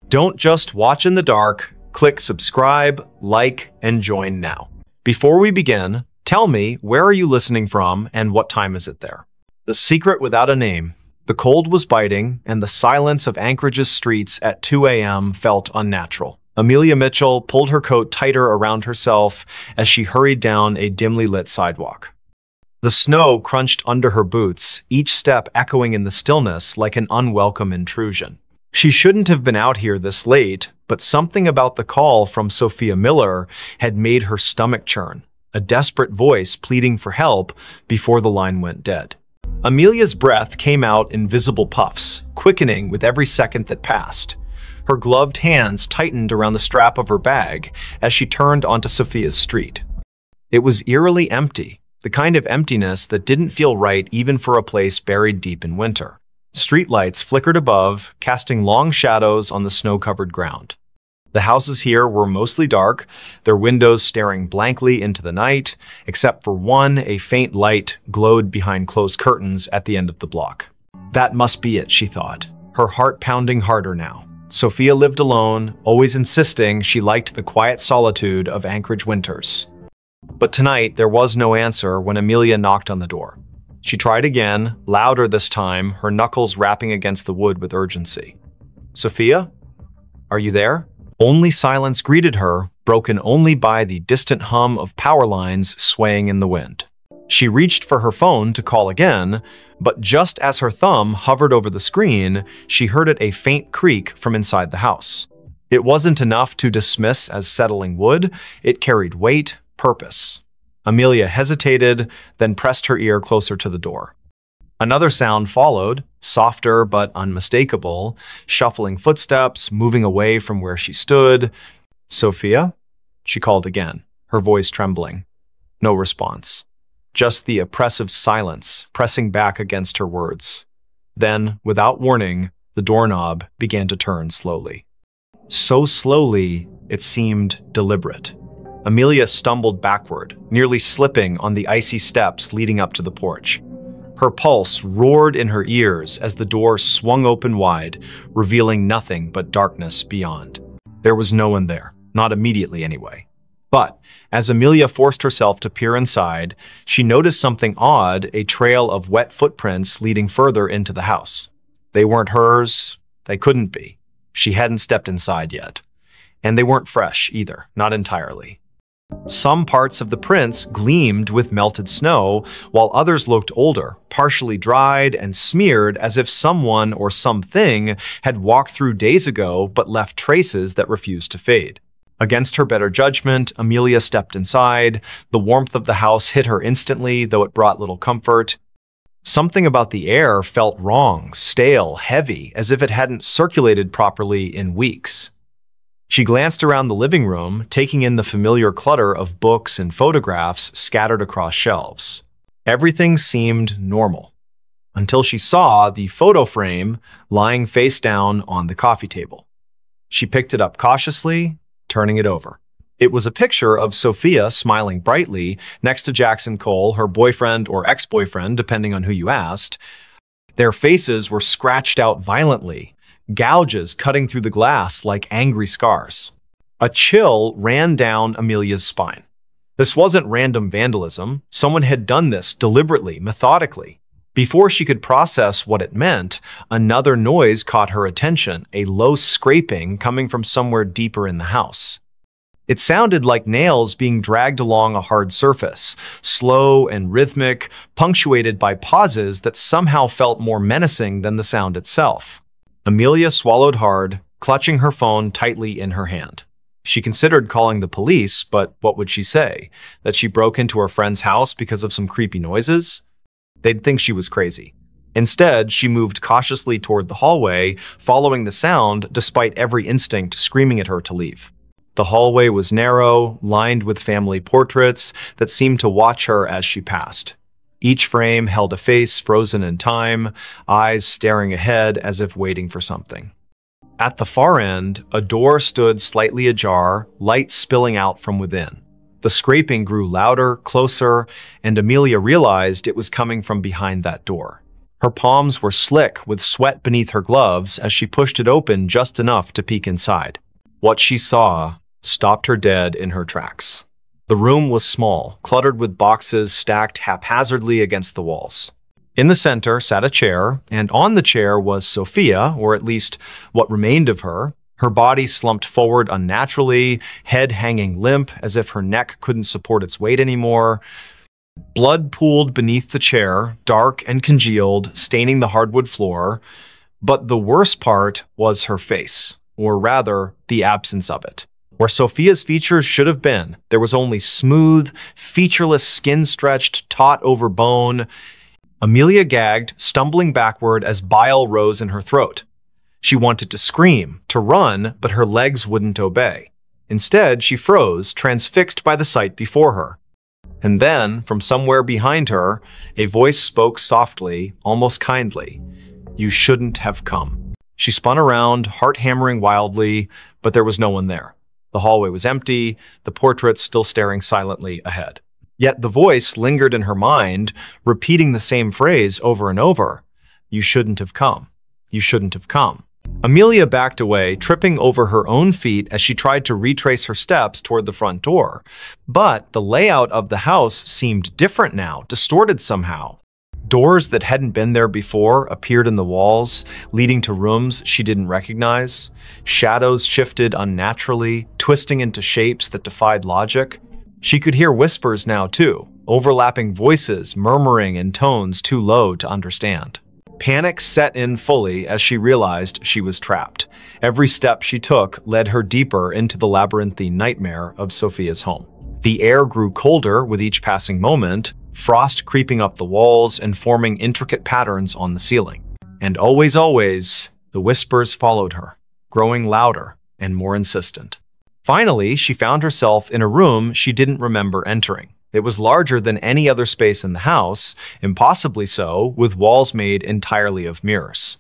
Don't just watch in the dark. Click subscribe, like, and join now. Before we begin, tell me, where are you listening from and what time is it there? The secret without a name. The cold was biting, and the silence of Anchorage's streets at 2 a.m. felt unnatural. Amelia Mitchell pulled her coat tighter around herself as she hurried down a dimly lit sidewalk. The snow crunched under her boots, each step echoing in the stillness like an unwelcome intrusion. She shouldn't have been out here this late, but something about the call from Sophia Miller had made her stomach churn, a desperate voice pleading for help before the line went dead. Amelia's breath came out in visible puffs, quickening with every second that passed. Her gloved hands tightened around the strap of her bag as she turned onto Sophia's street. It was eerily empty, the kind of emptiness that didn't feel right even for a place buried deep in winter. Streetlights flickered above, casting long shadows on the snow-covered ground. The houses here were mostly dark, their windows staring blankly into the night, except for one, a faint light glowed behind closed curtains at the end of the block. That must be it, she thought, her heart pounding harder now. Sophia lived alone, always insisting she liked the quiet solitude of Anchorage winters. But tonight, there was no answer when Amelia knocked on the door. She tried again, louder this time, her knuckles rapping against the wood with urgency. "Sophia? Are you there?" Only silence greeted her, broken only by the distant hum of power lines swaying in the wind. She reached for her phone to call again, but just as her thumb hovered over the screen, she heard it a faint creak from inside the house. It wasn't enough to dismiss as settling wood, it carried weight, purpose. Amelia hesitated, then pressed her ear closer to the door. Another sound followed, softer but unmistakable, shuffling footsteps, moving away from where she stood. "Sophia?" she called again, her voice trembling. No response. Just the oppressive silence pressing back against her words. Then, without warning, the doorknob began to turn slowly. So slowly, it seemed deliberate. Amelia stumbled backward, nearly slipping on the icy steps leading up to the porch. Her pulse roared in her ears as the door swung open wide, revealing nothing but darkness beyond. There was no one there, not immediately anyway. But as Amelia forced herself to peer inside, she noticed something odd, a trail of wet footprints leading further into the house. They weren't hers. They couldn't be. She hadn't stepped inside yet. And they weren't fresh either, not entirely. Some parts of the prints gleamed with melted snow, while others looked older, partially dried and smeared as if someone or something had walked through days ago but left traces that refused to fade. Against her better judgment, Amelia stepped inside. The warmth of the house hit her instantly, though it brought little comfort. Something about the air felt wrong, stale, heavy, as if it hadn't circulated properly in weeks. She glanced around the living room, taking in the familiar clutter of books and photographs scattered across shelves. Everything seemed normal, until she saw the photo frame lying face down on the coffee table. She picked it up cautiously, turning it over. It was a picture of Sophia smiling brightly next to Jackson Cole, her boyfriend or ex-boyfriend, depending on who you asked. Their faces were scratched out violently, gouges cutting through the glass like angry scars. A chill ran down Amelia's spine. This wasn't random vandalism. Someone had done this deliberately, methodically. Before she could process what it meant, another noise caught her attention, a low scraping coming from somewhere deeper in the house. It sounded like nails being dragged along a hard surface, slow and rhythmic, punctuated by pauses that somehow felt more menacing than the sound itself. Amelia swallowed hard, clutching her phone tightly in her hand. She considered calling the police, but what would she say? That she broke into her friend's house because of some creepy noises? They'd think she was crazy. Instead, she moved cautiously toward the hallway, following the sound despite every instinct screaming at her to leave. The hallway was narrow, lined with family portraits that seemed to watch her as she passed. Each frame held a face frozen in time, eyes staring ahead as if waiting for something. At the far end, a door stood slightly ajar, light spilling out from within. The scraping grew louder, closer, and Amelia realized it was coming from behind that door. Her palms were slick with sweat beneath her gloves as she pushed it open just enough to peek inside. What she saw stopped her dead in her tracks. The room was small, cluttered with boxes stacked haphazardly against the walls. In the center sat a chair, and on the chair was Sophia, or at least what remained of her. Her body slumped forward unnaturally, head hanging limp as if her neck couldn't support its weight anymore. Blood pooled beneath the chair, dark and congealed, staining the hardwood floor. But the worst part was her face, or rather, the absence of it. Where Sophia's features should have been, there was only smooth, featureless skin stretched taut over bone. Amelia gagged, stumbling backward as bile rose in her throat. She wanted to scream, to run, but her legs wouldn't obey. Instead, she froze, transfixed by the sight before her. And then, from somewhere behind her, a voice spoke softly, almost kindly. "You shouldn't have come." She spun around, heart hammering wildly, but there was no one there. The hallway was empty, the portraits still staring silently ahead. Yet the voice lingered in her mind, repeating the same phrase over and over. "You shouldn't have come. You shouldn't have come." Amelia backed away, tripping over her own feet as she tried to retrace her steps toward the front door. But the layout of the house seemed different now, distorted somehow. Doors that hadn't been there before appeared in the walls, leading to rooms she didn't recognize. Shadows shifted unnaturally, twisting into shapes that defied logic. She could hear whispers now, too, overlapping voices murmuring in tones too low to understand. Panic set in fully as she realized she was trapped. Every step she took led her deeper into the labyrinthine nightmare of Sophia's home. The air grew colder with each passing moment, frost creeping up the walls and forming intricate patterns on the ceiling. And always, the whispers followed her, growing louder and more insistent. Finally, she found herself in a room she didn't remember entering. It was larger than any other space in the house, impossibly so, with walls made entirely of mirrors.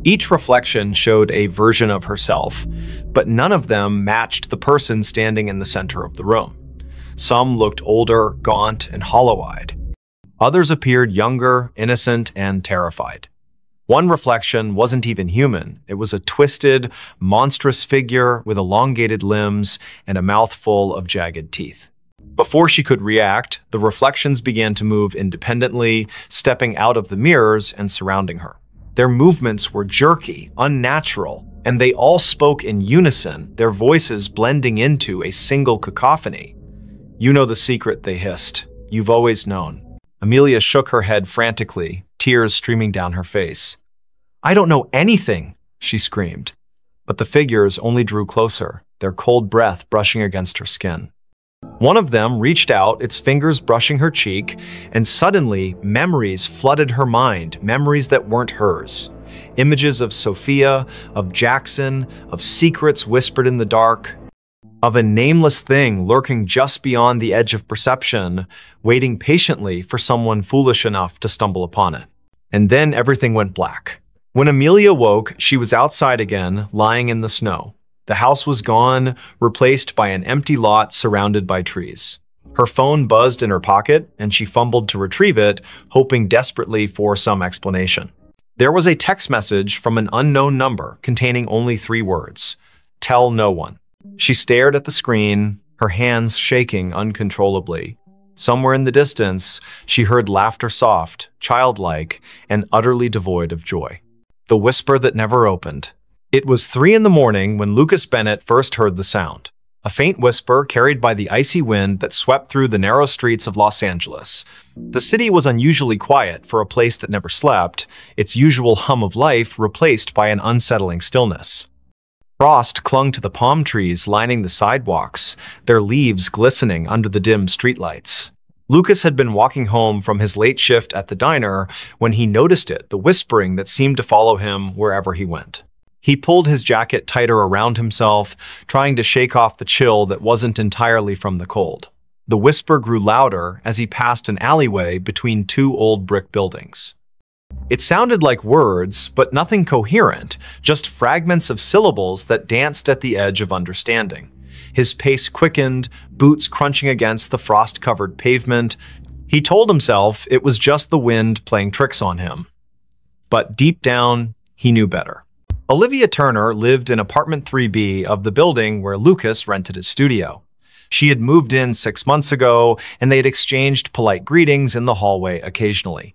Each reflection showed a version of herself, but none of them matched the person standing in the center of the room. Some looked older, gaunt, and hollow-eyed. Others appeared younger, innocent, and terrified. One reflection wasn't even human. It was a twisted, monstrous figure with elongated limbs and a mouth full of jagged teeth. Before she could react, the reflections began to move independently, stepping out of the mirrors and surrounding her. Their movements were jerky, unnatural, and they all spoke in unison, their voices blending into a single cacophony. "You know the secret," they hissed. "You've always known." Amelia shook her head frantically, tears streaming down her face. "I don't know anything," she screamed. But the figures only drew closer, their cold breath brushing against her skin. One of them reached out, its fingers brushing her cheek, and suddenly memories flooded her mind, memories that weren't hers. Images of Sophia, of Jackson, of secrets whispered in the dark, of a nameless thing lurking just beyond the edge of perception, waiting patiently for someone foolish enough to stumble upon it. And then everything went black. When Amelia woke, she was outside again, lying in the snow. The house was gone, replaced by an empty lot surrounded by trees. Her phone buzzed in her pocket, and she fumbled to retrieve it, hoping desperately for some explanation. There was a text message from an unknown number containing only 3 words: "Tell no one." She stared at the screen, her hands shaking uncontrollably. Somewhere in the distance, she heard laughter, soft, childlike, and utterly devoid of joy. The whisper that never opened. It was 3 in the morning when Lucas Bennett first heard the sound. A faint whisper carried by the icy wind that swept through the narrow streets of Los Angeles. The city was unusually quiet for a place that never slept, its usual hum of life replaced by an unsettling stillness. Frost clung to the palm trees lining the sidewalks, their leaves glistening under the dim streetlights. Lucas had been walking home from his late shift at the diner when he noticed it, the whispering that seemed to follow him wherever he went. He pulled his jacket tighter around himself, trying to shake off the chill that wasn't entirely from the cold. The whisper grew louder as he passed an alleyway between 2 old brick buildings. It sounded like words, but nothing coherent, just fragments of syllables that danced at the edge of understanding. His pace quickened, boots crunching against the frost-covered pavement. He told himself it was just the wind playing tricks on him. But deep down, he knew better. Olivia Turner lived in apartment 3B of the building where Lucas rented his studio. She had moved in 6 months ago, and they had exchanged polite greetings in the hallway occasionally.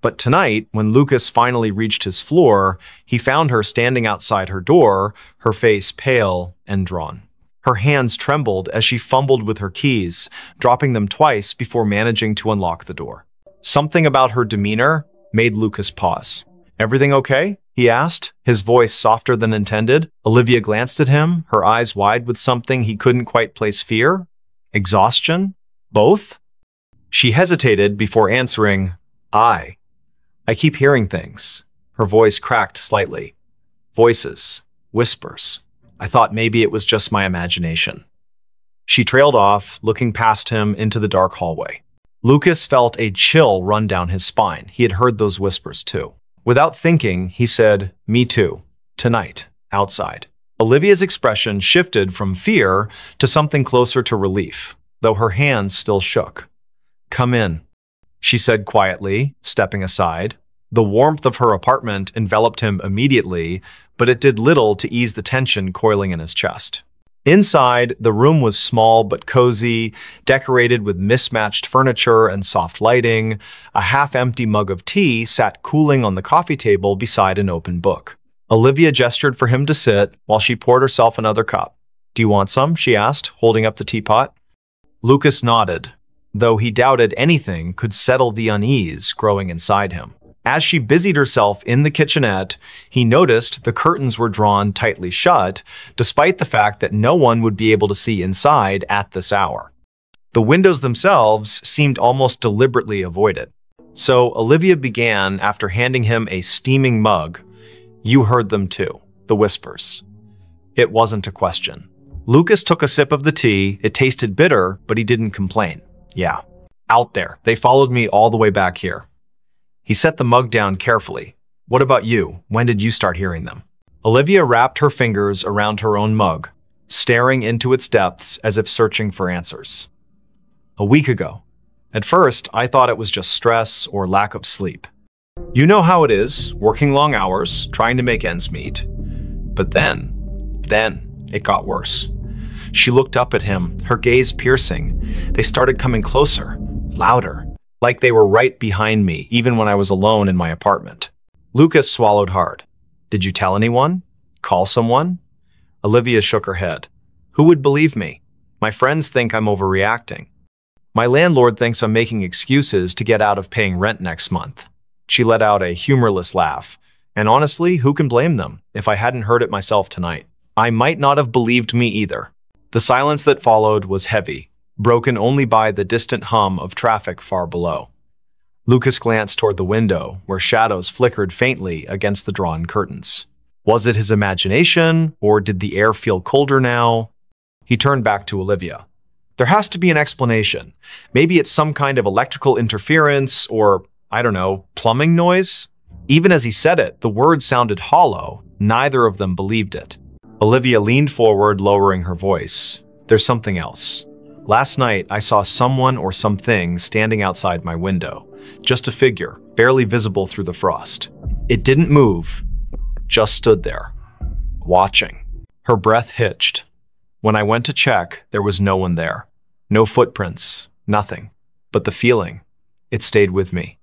But tonight, when Lucas finally reached his floor, he found her standing outside her door, her face pale and drawn. Her hands trembled as she fumbled with her keys, dropping them twice before managing to unlock the door. Something about her demeanor made Lucas pause. "Everything okay?" he asked, his voice softer than intended. Olivia glanced at him, her eyes wide with something he couldn't quite place. Fear? Exhaustion? Both? She hesitated before answering, I keep hearing things." Her voice cracked slightly. Voices. Whispers. I thought maybe it was just my imagination. She trailed off, looking past him into the dark hallway. Lucas felt a chill run down his spine. He had heard those whispers too. Without thinking, he said, "Me too. Tonight. Outside." Olivia's expression shifted from fear to something closer to relief, though her hands still shook. "Come in," she said quietly, stepping aside. The warmth of her apartment enveloped him immediately, but it did little to ease the tension coiling in his chest. Inside, the room was small but cozy, decorated with mismatched furniture and soft lighting. A half-empty mug of tea sat cooling on the coffee table beside an open book. Olivia gestured for him to sit while she poured herself another cup. "Do you want some?" she asked, holding up the teapot. Lucas nodded, though he doubted anything could settle the unease growing inside him. As she busied herself in the kitchenette, he noticed the curtains were drawn tightly shut, despite the fact that no one would be able to see inside at this hour. The windows themselves seemed almost deliberately avoided. So Olivia began after handing him a steaming mug. "You heard them too, the whispers." It wasn't a question. Lucas took a sip of the tea. It tasted bitter, but he didn't complain. "Yeah, out there. They followed me all the way back here." He set the mug down carefully. "What about you? When did you start hearing them?" Olivia wrapped her fingers around her own mug, staring into its depths as if searching for answers. "A week ago. At first, I thought it was just stress or lack of sleep. You know how it is, working long hours, trying to make ends meet. But then it got worse." She looked up at him, her gaze piercing. "They started coming closer, louder. Like they were right behind me, even when I was alone in my apartment." Lucas swallowed hard. "Did you tell anyone? Call someone?" Olivia shook her head. "Who would believe me? My friends think I'm overreacting. My landlord thinks I'm making excuses to get out of paying rent next month." She let out a humorless laugh. "And honestly, who can blame them? If I hadn't heard it myself tonight, I might not have believed me either." The silence that followed was heavy, broken only by the distant hum of traffic far below. Lucas glanced toward the window, where shadows flickered faintly against the drawn curtains. Was it his imagination, or did the air feel colder now? He turned back to Olivia. "There has to be an explanation. Maybe it's some kind of electrical interference, or, I don't know, plumbing noise?" Even as he said it, the words sounded hollow. Neither of them believed it. Olivia leaned forward, lowering her voice. "There's something else. Last night, I saw someone or something standing outside my window. Just a figure, barely visible through the frost. It didn't move, just stood there, watching." Her breath hitched. "When I went to check, there was no one there. No footprints, nothing. But the feeling, it stayed with me.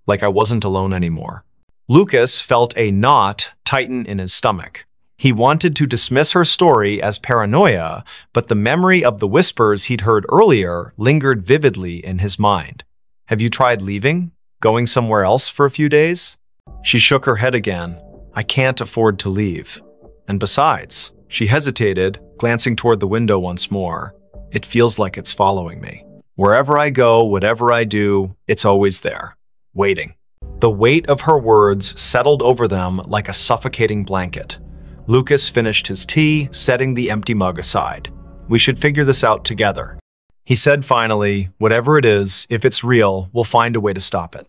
Like I wasn't alone anymore." Lucas felt a knot tighten in his stomach. He wanted to dismiss her story as paranoia, but the memory of the whispers he'd heard earlier lingered vividly in his mind. "Have you tried leaving? Going somewhere else for a few days?" She shook her head again. "I can't afford to leave. And besides," she hesitated, glancing toward the window once more, "it feels like it's following me. Wherever I go, whatever I do, it's always there, waiting." The weight of her words settled over them like a suffocating blanket. Lucas finished his tea, setting the empty mug aside. "We should figure this out together," he said finally. "Whatever it is, if it's real, we'll find a way to stop it."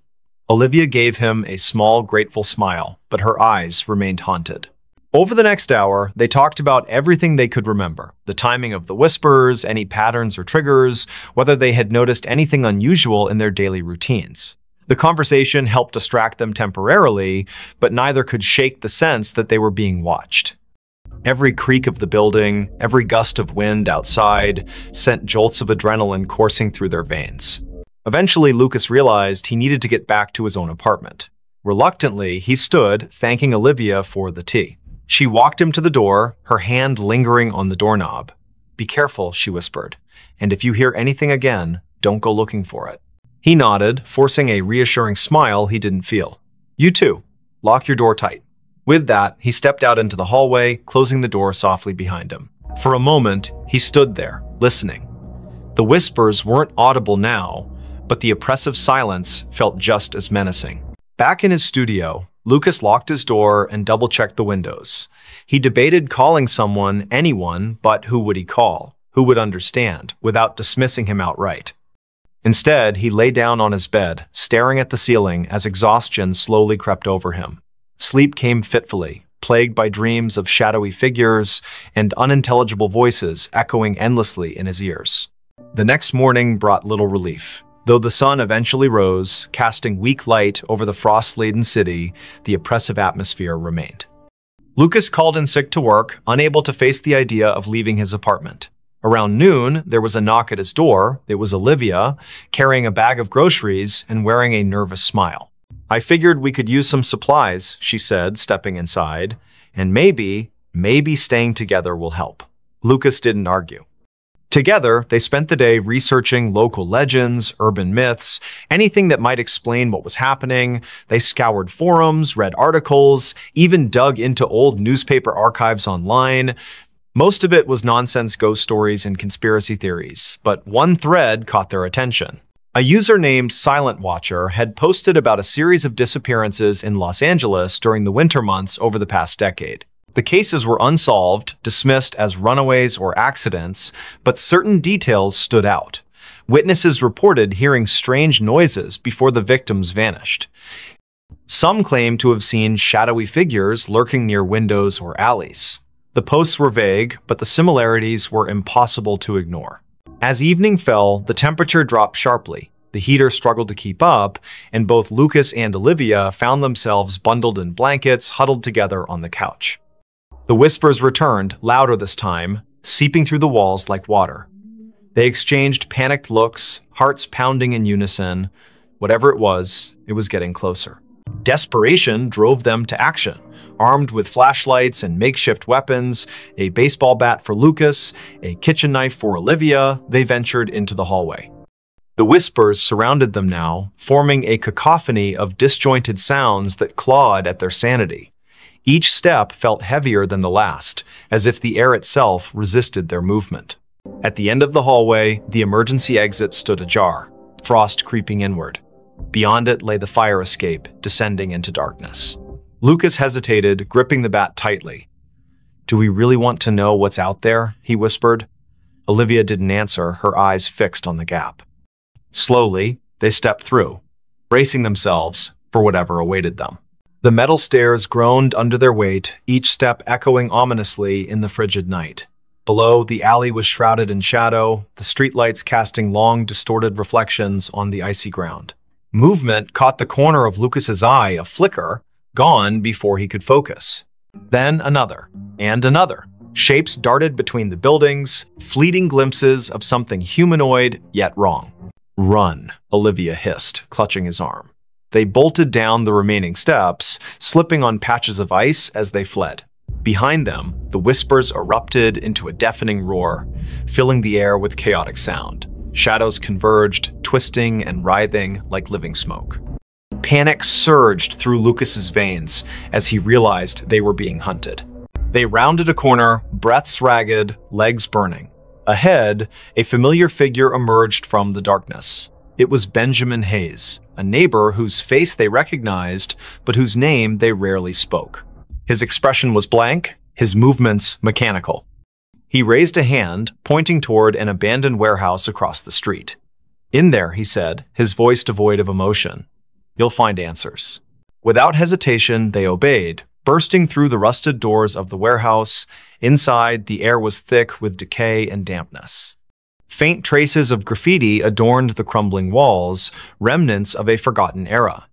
Olivia gave him a small, grateful smile, but her eyes remained haunted. Over the next hour, they talked about everything they could remember. The timing of the whispers, any patterns or triggers, whether they had noticed anything unusual in their daily routines. The conversation helped distract them temporarily, but neither could shake the sense that they were being watched. Every creak of the building, every gust of wind outside, sent jolts of adrenaline coursing through their veins. Eventually, Lucas realized he needed to get back to his own apartment. Reluctantly, he stood, thanking Olivia for the tea. She walked him to the door, her hand lingering on the doorknob. "Be careful," she whispered, "and if you hear anything again, don't go looking for it." He nodded, forcing a reassuring smile he didn't feel. "You too. Lock your door tight." With that, he stepped out into the hallway, closing the door softly behind him. For a moment, he stood there, listening. The whispers weren't audible now, but the oppressive silence felt just as menacing. Back in his studio, Lucas locked his door and double-checked the windows. He debated calling someone, anyone, but who would he call? Who would understand, without dismissing him outright? Instead, he lay down on his bed, staring at the ceiling as exhaustion slowly crept over him. Sleep came fitfully, plagued by dreams of shadowy figures and unintelligible voices echoing endlessly in his ears. The next morning brought little relief. Though the sun eventually rose, casting weak light over the frost-laden city, the oppressive atmosphere remained. Lucas called in sick to work, unable to face the idea of leaving his apartment. Around noon, there was a knock at his door. It was Olivia, carrying a bag of groceries and wearing a nervous smile. "I figured we could use some supplies," she said, stepping inside, "and maybe staying together will help." Lucas didn't argue. Together, they spent the day researching local legends, urban myths, anything that might explain what was happening. They scoured forums, read articles, even dug into old newspaper archives online. Most of it was nonsense ghost stories and conspiracy theories, but one thread caught their attention. A user named Silent Watcher had posted about a series of disappearances in Los Angeles during the winter months over the past decade. The cases were unsolved, dismissed as runaways or accidents, but certain details stood out. Witnesses reported hearing strange noises before the victims vanished. Some claimed to have seen shadowy figures lurking near windows or alleys. The posts were vague, but the similarities were impossible to ignore. As evening fell, the temperature dropped sharply. The heater struggled to keep up, and both Lucas and Olivia found themselves bundled in blankets, huddled together on the couch. The whispers returned, louder this time, seeping through the walls like water. They exchanged panicked looks, hearts pounding in unison. Whatever it was getting closer. Desperation drove them to action. Armed with flashlights and makeshift weapons, a baseball bat for Lucas, a kitchen knife for Olivia, they ventured into the hallway. The whispers surrounded them now, forming a cacophony of disjointed sounds that clawed at their sanity. Each step felt heavier than the last, as if the air itself resisted their movement. At the end of the hallway, the emergency exit stood ajar, frost creeping inward. Beyond it lay the fire escape, descending into darkness. Lucas hesitated, gripping the bat tightly. "Do we really want to know what's out there?" he whispered. Olivia didn't answer, her eyes fixed on the gap. Slowly, they stepped through, bracing themselves for whatever awaited them. The metal stairs groaned under their weight, each step echoing ominously in the frigid night. Below, the alley was shrouded in shadow, the streetlights casting long, distorted reflections on the icy ground. Movement caught the corner of Lucas's eye, a flicker, gone before he could focus. Then another, and another. Shapes darted between the buildings, fleeting glimpses of something humanoid, yet wrong. "Run," Olivia hissed, clutching his arm. They bolted down the remaining steps, slipping on patches of ice as they fled. Behind them, the whispers erupted into a deafening roar, filling the air with chaotic sound. Shadows converged, twisting and writhing like living smoke. Panic surged through Lucas's veins as he realized they were being hunted. They rounded a corner, breaths ragged, legs burning. Ahead, a familiar figure emerged from the darkness. It was Benjamin Hayes, a neighbor whose face they recognized, but whose name they rarely spoke. His expression was blank, his movements mechanical. He raised a hand, pointing toward an abandoned warehouse across the street. "In there," he said, his voice devoid of emotion. "You'll find answers." Without hesitation, they obeyed, bursting through the rusted doors of the warehouse. Inside, the air was thick with decay and dampness. Faint traces of graffiti adorned the crumbling walls, remnants of a forgotten era.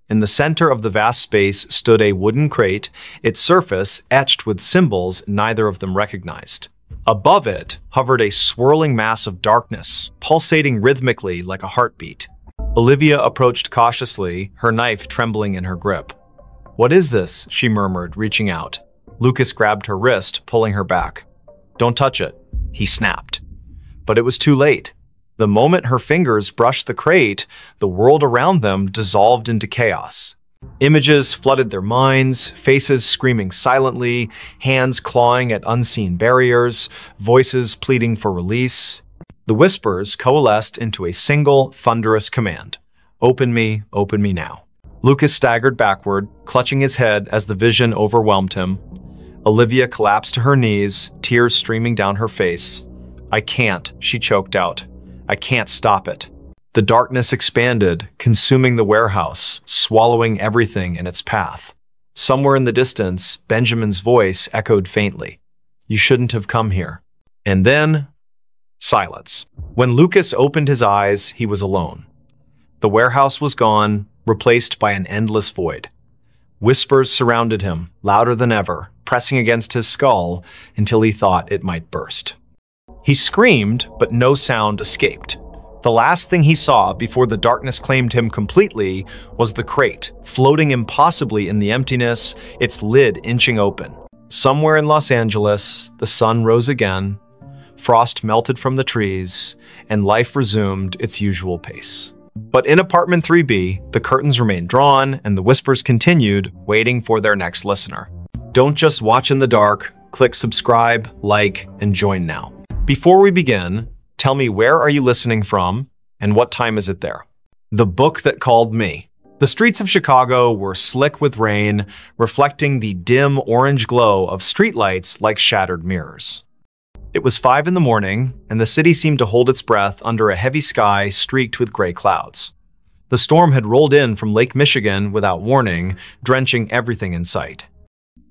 In the center of the vast space stood a wooden crate, its surface etched with symbols neither of them recognized. Above it hovered a swirling mass of darkness, pulsating rhythmically like a heartbeat. Olivia approached cautiously, her knife trembling in her grip. "What is this?" she murmured, reaching out. Lucas grabbed her wrist, pulling her back. "Don't touch it," he snapped. But it was too late. The moment her fingers brushed the crate, the world around them dissolved into chaos. Images flooded their minds, faces screaming silently, hands clawing at unseen barriers, voices pleading for release. The whispers coalesced into a single, thunderous command. Open me now." Lucas staggered backward, clutching his head as the vision overwhelmed him. Olivia collapsed to her knees, tears streaming down her face. "I can't," she choked out. "I can't stop it." The darkness expanded, consuming the warehouse, swallowing everything in its path. Somewhere in the distance, Benjamin's voice echoed faintly. "You shouldn't have come here." And then, silence. When Lucas opened his eyes, he was alone. The warehouse was gone, replaced by an endless void. Whispers surrounded him, louder than ever, pressing against his skull until he thought it might burst. He screamed, but no sound escaped. The last thing he saw before the darkness claimed him completely was the crate, floating impossibly in the emptiness, its lid inching open. Somewhere in Los Angeles, the sun rose again, frost melted from the trees, and life resumed its usual pace. But in apartment 3B, the curtains remained drawn and the whispers continued, waiting for their next listener. Don't just watch in the dark, click subscribe, like, and join now. Before we begin, tell me, where are you listening from and what time is it there? The Book That Called Me. The streets of Chicago were slick with rain, reflecting the dim orange glow of streetlights like shattered mirrors. It was 5 in the morning, and the city seemed to hold its breath under a heavy sky streaked with gray clouds. The storm had rolled in from Lake Michigan without warning, drenching everything in sight.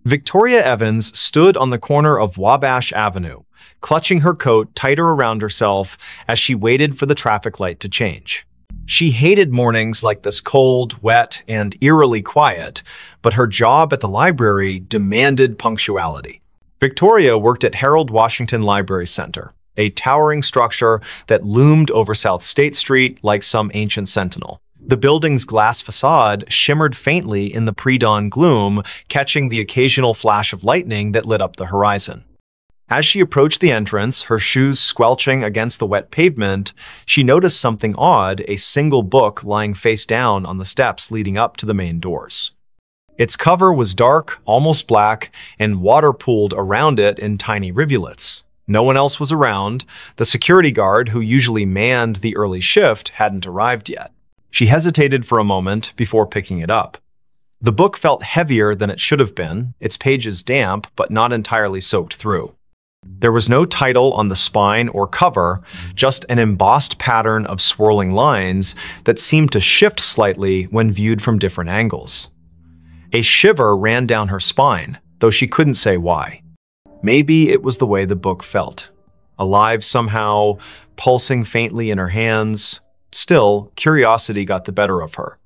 Victoria Evans stood on the corner of Wabash Avenue, clutching her coat tighter around herself as she waited for the traffic light to change. She hated mornings like this, cold, wet, and eerily quiet, but her job at the library demanded punctuality. Victoria worked at Harold Washington Library Center, a towering structure that loomed over South State Street like some ancient sentinel. The building's glass facade shimmered faintly in the pre-dawn gloom, catching the occasional flash of lightning that lit up the horizon. As she approached the entrance, her shoes squelching against the wet pavement, she noticed something odd, a single book lying face down on the steps leading up to the main doors. Its cover was dark, almost black, and water pooled around it in tiny rivulets. No one else was around. The security guard, who usually manned the early shift, hadn't arrived yet. She hesitated for a moment before picking it up. The book felt heavier than it should have been, its pages damp but not entirely soaked through. There was no title on the spine or cover, just an embossed pattern of swirling lines that seemed to shift slightly when viewed from different angles. A shiver ran down her spine, though she couldn't say why. Maybe it was the way the book felt. Alive somehow, pulsing faintly in her hands. Still, curiosity got the better of her.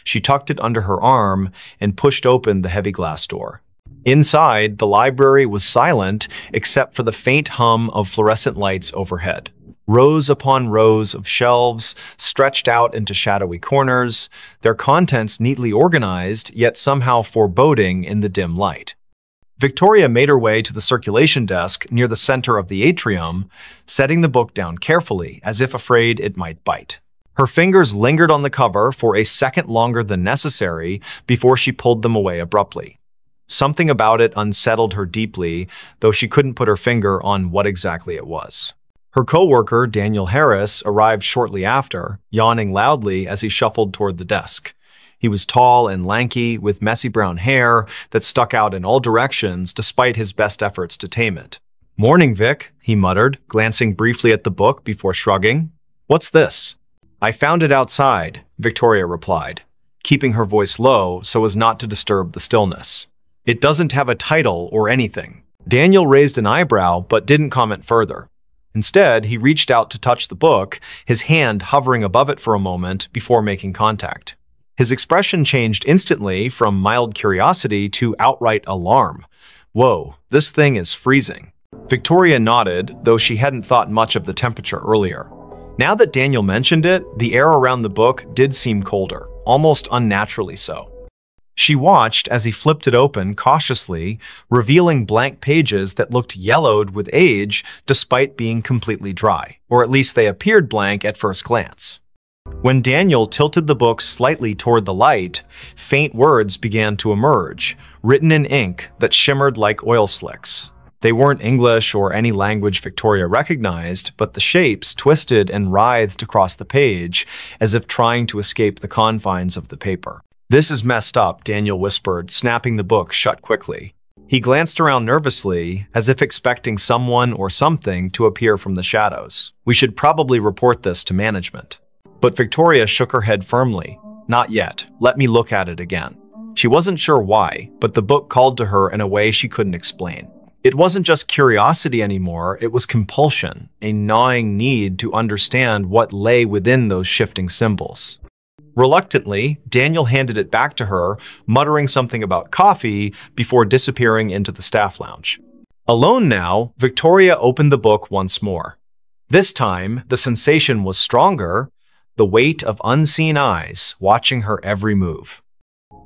She tucked it under her arm and pushed open the heavy glass door. Inside, the library was silent except for the faint hum of fluorescent lights overhead. Rows upon rows of shelves stretched out into shadowy corners, their contents neatly organized, yet somehow foreboding in the dim light. Victoria made her way to the circulation desk near the center of the atrium, setting the book down carefully, as if afraid it might bite. Her fingers lingered on the cover for a second longer than necessary before she pulled them away abruptly. Something about it unsettled her deeply, though she couldn't put her finger on what exactly it was. Her coworker, Daniel Harris, arrived shortly after, yawning loudly as he shuffled toward the desk. He was tall and lanky, with messy brown hair that stuck out in all directions despite his best efforts to tame it. "Morning, Vic," he muttered, glancing briefly at the book before shrugging. "What's this?" "I found it outside," Victoria replied, keeping her voice low so as not to disturb the stillness. "It doesn't have a title or anything." Daniel raised an eyebrow but didn't comment further. Instead, he reached out to touch the book, his hand hovering above it for a moment before making contact. His expression changed instantly from mild curiosity to outright alarm. "Whoa, this thing is freezing." Victoria nodded, though she hadn't thought much of the temperature earlier. Now that Daniel mentioned it, the air around the book did seem colder, almost unnaturally so. She watched as he flipped it open cautiously, revealing blank pages that looked yellowed with age despite being completely dry, or at least they appeared blank at first glance. When Daniel tilted the book slightly toward the light, faint words began to emerge, written in ink that shimmered like oil slicks. They weren't English or any language Victoria recognized, but the shapes twisted and writhed across the page as if trying to escape the confines of the paper. "This is messed up," Daniel whispered, snapping the book shut quickly. He glanced around nervously, as if expecting someone or something to appear from the shadows. "We should probably report this to management." But Victoria shook her head firmly. "Not yet. Let me look at it again." She wasn't sure why, but the book called to her in a way she couldn't explain. It wasn't just curiosity anymore, it was compulsion, a gnawing need to understand what lay within those shifting symbols. Reluctantly, Daniel handed it back to her, muttering something about coffee before disappearing into the staff lounge. Alone now, Victoria opened the book once more. This time, the sensation was stronger, the weight of unseen eyes watching her every move.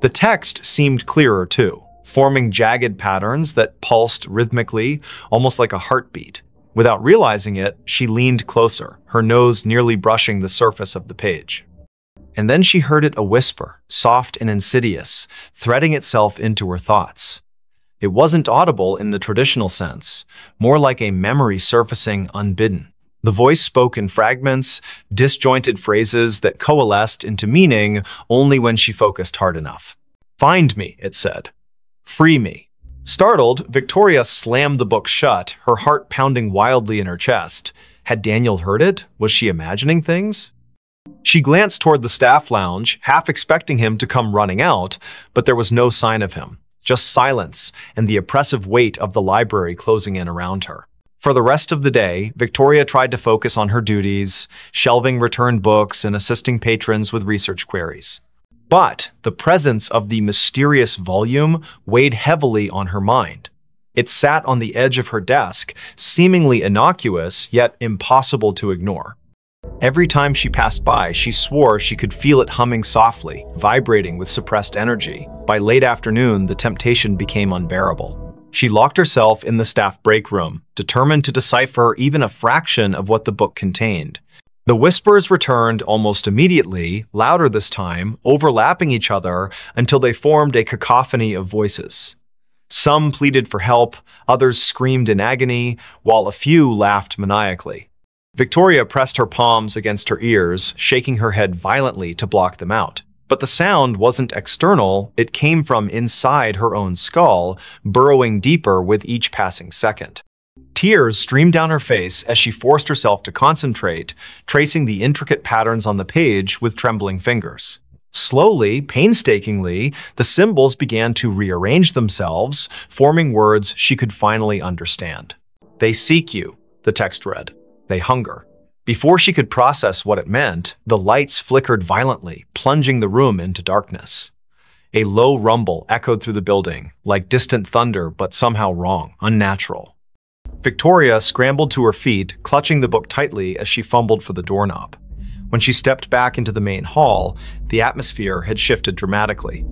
The text seemed clearer too, forming jagged patterns that pulsed rhythmically, almost like a heartbeat. Without realizing it, she leaned closer, her nose nearly brushing the surface of the page. And then she heard it a whisper, soft and insidious, threading itself into her thoughts. It wasn't audible in the traditional sense, more like a memory surfacing unbidden. The voice spoke in fragments, disjointed phrases that coalesced into meaning only when she focused hard enough. "Find me," it said. "Free me." Startled, Victoria slammed the book shut, her heart pounding wildly in her chest. Had Daniel heard it? Was she imagining things? She glanced toward the staff lounge, half expecting him to come running out, but there was no sign of him, just silence and the oppressive weight of the library closing in around her. For the rest of the day, Victoria tried to focus on her duties, shelving returned books and assisting patrons with research queries. But the presence of the mysterious volume weighed heavily on her mind. It sat on the edge of her desk, seemingly innocuous, yet impossible to ignore. Every time she passed by, she swore she could feel it humming softly, vibrating with suppressed energy. By late afternoon, the temptation became unbearable. She locked herself in the staff break room, determined to decipher even a fraction of what the book contained. The whispers returned almost immediately, louder this time, overlapping each other until they formed a cacophony of voices. Some pleaded for help, others screamed in agony, while a few laughed maniacally. Victoria pressed her palms against her ears, shaking her head violently to block them out. But the sound wasn't external, it came from inside her own skull, burrowing deeper with each passing second. Tears streamed down her face as she forced herself to concentrate, tracing the intricate patterns on the page with trembling fingers. Slowly, painstakingly, the symbols began to rearrange themselves, forming words she could finally understand. "They seek you," the text read. "They hunger." Before she could process what it meant, the lights flickered violently, plunging the room into darkness. A low rumble echoed through the building, like distant thunder, but somehow wrong, unnatural. Victoria scrambled to her feet, clutching the book tightly as she fumbled for the doorknob. When she stepped back into the main hall, the atmosphere had shifted dramatically.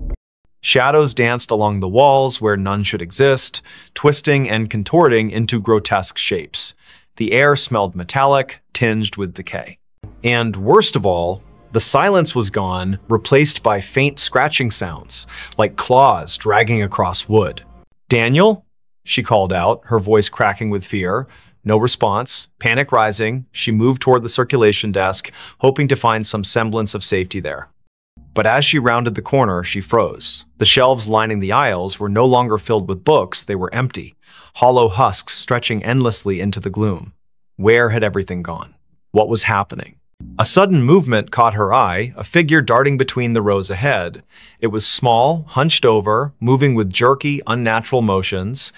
Shadows danced along the walls where none should exist, twisting and contorting into grotesque shapes. The air smelled metallic, tinged with decay. And worst of all, the silence was gone, replaced by faint scratching sounds, like claws dragging across wood. "Daniel?" she called out, her voice cracking with fear. No response. Panic rising, she moved toward the circulation desk, hoping to find some semblance of safety there. But as she rounded the corner, she froze. The shelves lining the aisles were no longer filled with books, they were empty, hollow husks stretching endlessly into the gloom. Where had everything gone? What was happening? A sudden movement caught her eye, a figure darting between the rows ahead. It was small, hunched over, moving with jerky, unnatural motions.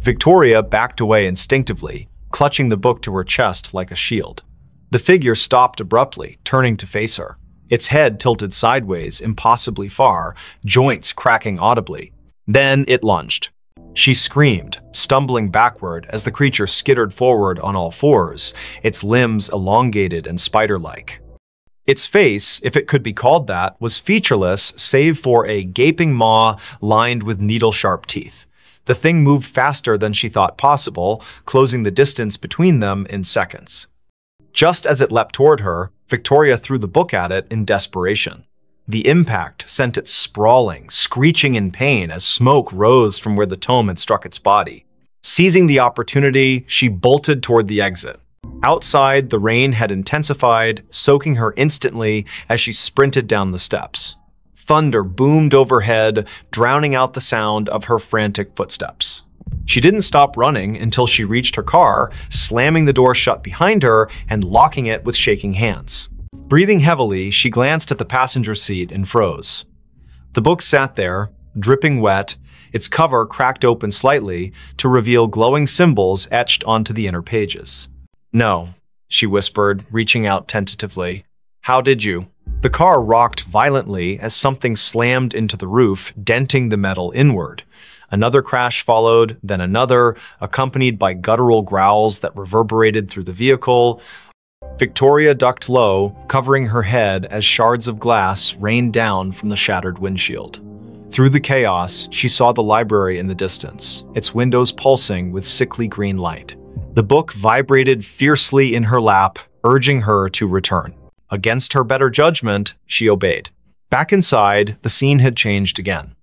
Victoria backed away instinctively, clutching the book to her chest like a shield. The figure stopped abruptly, turning to face her. Its head tilted sideways, impossibly far, joints cracking audibly. Then it lunged. She screamed, stumbling backward as the creature skittered forward on all fours, its limbs elongated and spider-like. Its face, if it could be called that, was featureless save for a gaping maw lined with needle-sharp teeth. The thing moved faster than she thought possible, closing the distance between them in seconds. Just as it leapt toward her, Victoria threw the book at it in desperation. The impact sent it sprawling, screeching in pain as smoke rose from where the tome had struck its body. Seizing the opportunity, she bolted toward the exit. Outside, the rain had intensified, soaking her instantly as she sprinted down the steps. Thunder boomed overhead, drowning out the sound of her frantic footsteps. She didn't stop running until she reached her car, slamming the door shut behind her and locking it with shaking hands. Breathing heavily, she glanced at the passenger seat and froze. The book sat there, dripping wet, its cover cracked open slightly to reveal glowing symbols etched onto the inner pages. "No," she whispered, reaching out tentatively. "How did you?" The car rocked violently as something slammed into the roof, denting the metal inward. Another crash followed, then another, accompanied by guttural growls that reverberated through the vehicle. Victoria ducked low, covering her head as shards of glass rained down from the shattered windshield. Through the chaos, she saw the library in the distance, its windows pulsing with sickly green light. The book vibrated fiercely in her lap, urging her to return. Against her better judgment, she obeyed. Back inside, the scene had changed again.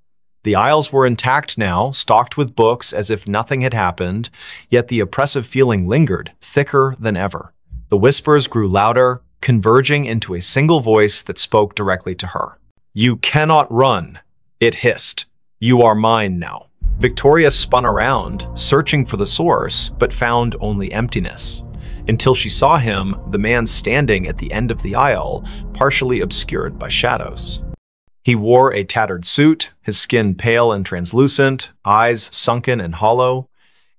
The aisles were intact now, stocked with books as if nothing had happened, yet the oppressive feeling lingered, thicker than ever. The whispers grew louder, converging into a single voice that spoke directly to her. "You cannot run," it hissed. "You are mine now." Victoria spun around, searching for the source, but found only emptiness. Until she saw him, the man standing at the end of the aisle, partially obscured by shadows. He wore a tattered suit, his skin pale and translucent, eyes sunken and hollow.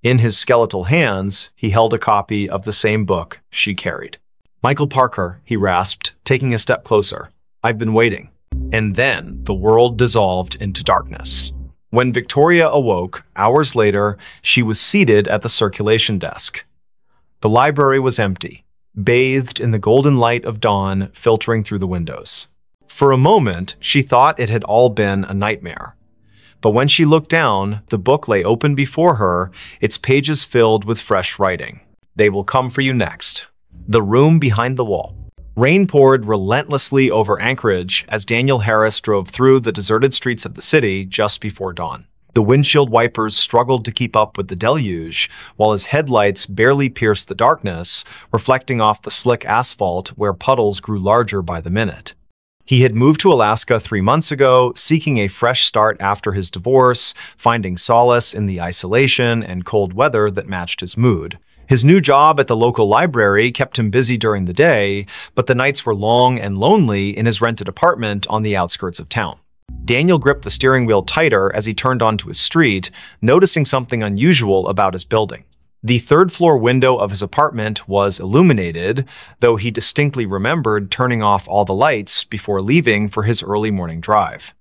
In his skeletal hands, he held a copy of the same book she carried. "Michael Parker," he rasped, taking a step closer. "I've been waiting." And then the world dissolved into darkness. When Victoria awoke, hours later, she was seated at the circulation desk. The library was empty, bathed in the golden light of dawn filtering through the windows. For a moment, she thought it had all been a nightmare. But when she looked down, the book lay open before her, its pages filled with fresh writing. "They will come for you next." The room behind the wall. Rain poured relentlessly over Anchorage as Daniel Harris drove through the deserted streets of the city just before dawn. The windshield wipers struggled to keep up with the deluge, while his headlights barely pierced the darkness, reflecting off the slick asphalt where puddles grew larger by the minute. He had moved to Alaska 3 months ago, seeking a fresh start after his divorce, finding solace in the isolation and cold weather that matched his mood. His new job at the local library kept him busy during the day, but the nights were long and lonely in his rented apartment on the outskirts of town. Daniel gripped the steering wheel tighter as he turned onto his street, noticing something unusual about his building. The third-floor window of his apartment was illuminated, though he distinctly remembered turning off all the lights before leaving for his early morning drive.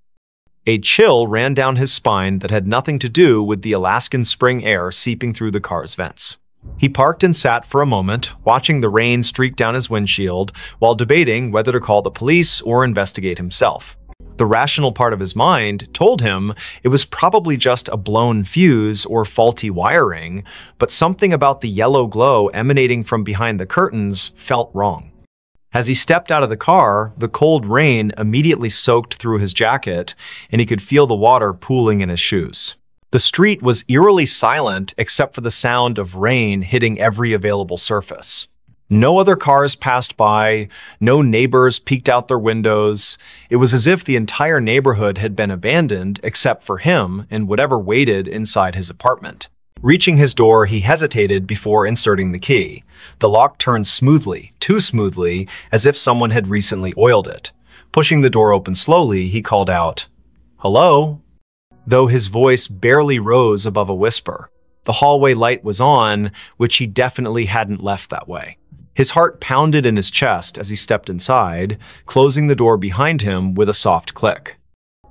A chill ran down his spine that had nothing to do with the Alaskan spring air seeping through the car's vents. He parked and sat for a moment, watching the rain streak down his windshield while debating whether to call the police or investigate himself. The rational part of his mind told him it was probably just a blown fuse or faulty wiring, but something about the yellow glow emanating from behind the curtains felt wrong. As he stepped out of the car, the cold rain immediately soaked through his jacket, and he could feel the water pooling in his shoes. The street was eerily silent except for the sound of rain hitting every available surface. No other cars passed by, no neighbors peeked out their windows. It was as if the entire neighborhood had been abandoned except for him and whatever waited inside his apartment. Reaching his door, he hesitated before inserting the key. The lock turned smoothly, too smoothly, as if someone had recently oiled it. Pushing the door open slowly, he called out, "Hello?" though his voice barely rose above a whisper. The hallway light was on, which he definitely hadn't left that way. His heart pounded in his chest as he stepped inside, closing the door behind him with a soft click.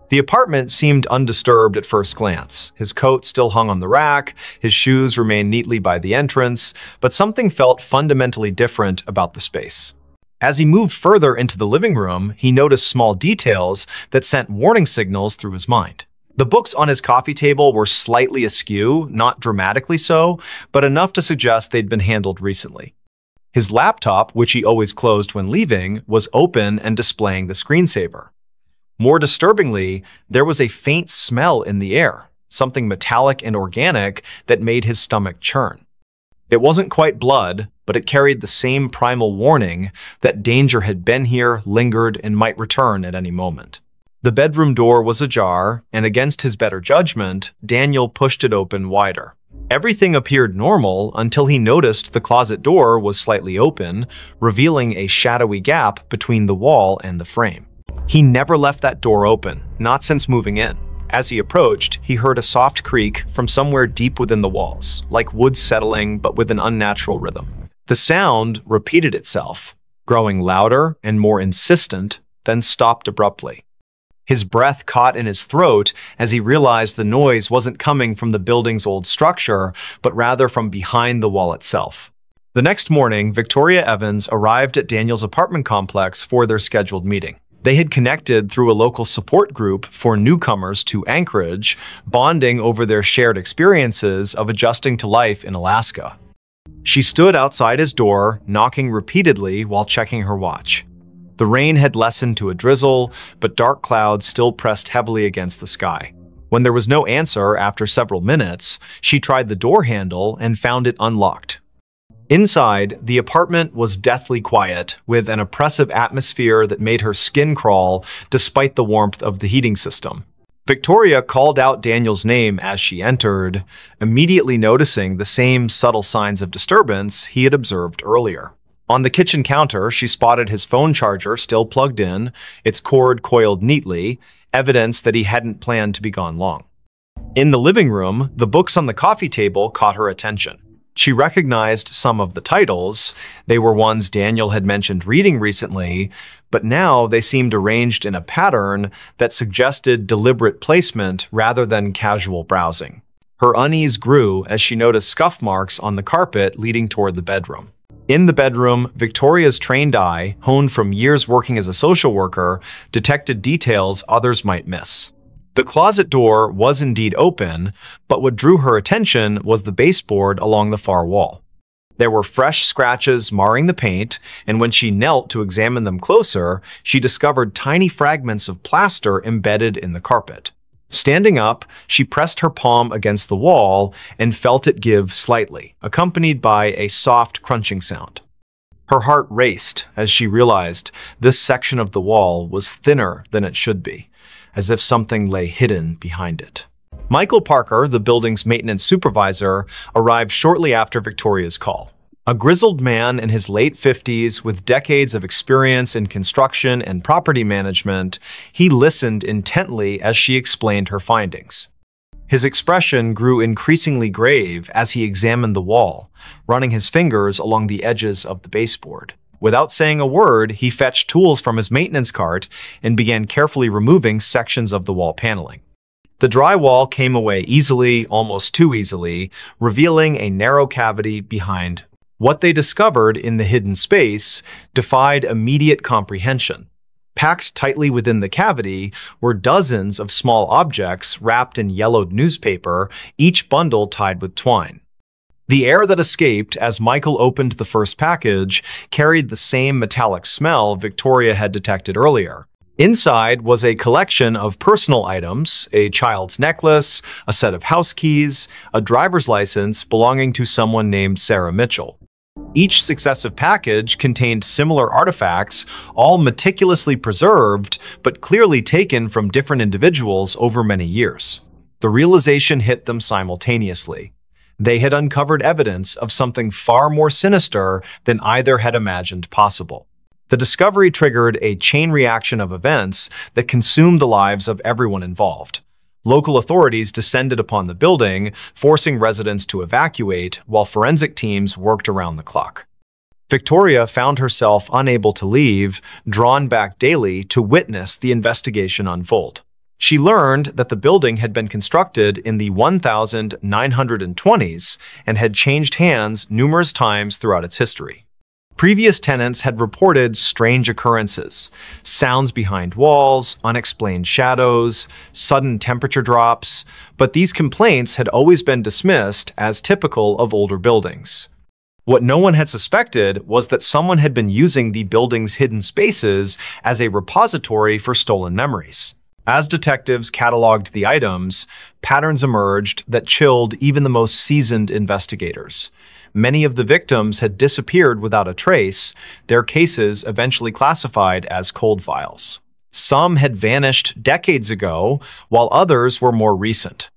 The apartment seemed undisturbed at first glance. His coat still hung on the rack, his shoes remained neatly by the entrance, but something felt fundamentally different about the space. As he moved further into the living room, he noticed small details that sent warning signals through his mind. The books on his coffee table were slightly askew, not dramatically so, but enough to suggest they'd been handled recently. His laptop, which he always closed when leaving, was open and displaying the screensaver. More disturbingly, there was a faint smell in the air, something metallic and organic that made his stomach churn. It wasn't quite blood, but it carried the same primal warning that danger had been here, lingered, and might return at any moment. The bedroom door was ajar, and against his better judgment, Daniel pushed it open wider. Everything appeared normal until he noticed the closet door was slightly open, revealing a shadowy gap between the wall and the frame. He never left that door open, not since moving in. As he approached, he heard a soft creak from somewhere deep within the walls, like wood settling but with an unnatural rhythm. The sound repeated itself, growing louder and more insistent, then stopped abruptly. His breath caught in his throat as he realized the noise wasn't coming from the building's old structure, but rather from behind the wall itself. The next morning, Victoria Evans arrived at Daniel's apartment complex for their scheduled meeting. They had connected through a local support group for newcomers to Anchorage, bonding over their shared experiences of adjusting to life in Alaska. She stood outside his door, knocking repeatedly while checking her watch. The rain had lessened to a drizzle, but dark clouds still pressed heavily against the sky. When there was no answer after several minutes, she tried the door handle and found it unlocked. Inside, the apartment was deathly quiet, with an oppressive atmosphere that made her skin crawl despite the warmth of the heating system. Victoria called out Daniel's name as she entered, immediately noticing the same subtle signs of disturbance he had observed earlier. On the kitchen counter, she spotted his phone charger still plugged in, its cord coiled neatly, evidence that he hadn't planned to be gone long. In the living room, the books on the coffee table caught her attention. She recognized some of the titles. They were ones Daniel had mentioned reading recently, but now they seemed arranged in a pattern that suggested deliberate placement rather than casual browsing. Her unease grew as she noticed scuff marks on the carpet leading toward the bedroom. In the bedroom, Victoria's trained eye, honed from years working as a social worker, detected details others might miss. The closet door was indeed open, but what drew her attention was the baseboard along the far wall. There were fresh scratches marring the paint, and when she knelt to examine them closer, she discovered tiny fragments of plaster embedded in the carpet. Standing up, she pressed her palm against the wall and felt it give slightly, accompanied by a soft crunching sound. Her heart raced as she realized this section of the wall was thinner than it should be, as if something lay hidden behind it. Michael Parker, the building's maintenance supervisor, arrived shortly after Victoria's call. A grizzled man in his late 50s with decades of experience in construction and property management, he listened intently as she explained her findings. His expression grew increasingly grave as he examined the wall, running his fingers along the edges of the baseboard. Without saying a word, he fetched tools from his maintenance cart and began carefully removing sections of the wall paneling. The drywall came away easily, almost too easily, revealing a narrow cavity behind. What they discovered in the hidden space defied immediate comprehension. Packed tightly within the cavity were dozens of small objects wrapped in yellowed newspaper, each bundle tied with twine. The air that escaped as Michael opened the first package carried the same metallic smell Victoria had detected earlier. Inside was a collection of personal items, a child's necklace, a set of house keys, a driver's license belonging to someone named Sarah Mitchell. Each successive package contained similar artifacts, all meticulously preserved, but clearly taken from different individuals over many years. The realization hit them simultaneously. They had uncovered evidence of something far more sinister than either had imagined possible. The discovery triggered a chain reaction of events that consumed the lives of everyone involved. Local authorities descended upon the building, forcing residents to evacuate while forensic teams worked around the clock. Victoria found herself unable to leave, drawn back daily to witness the investigation unfold. She learned that the building had been constructed in the 1920s and had changed hands numerous times throughout its history. Previous tenants had reported strange occurrences, sounds behind walls, unexplained shadows, sudden temperature drops, but these complaints had always been dismissed as typical of older buildings. What no one had suspected was that someone had been using the building's hidden spaces as a repository for stolen memories. As detectives cataloged the items, patterns emerged that chilled even the most seasoned investigators. Many of the victims had disappeared without a trace, their cases eventually classified as cold files. Some had vanished decades ago, while others were more recent.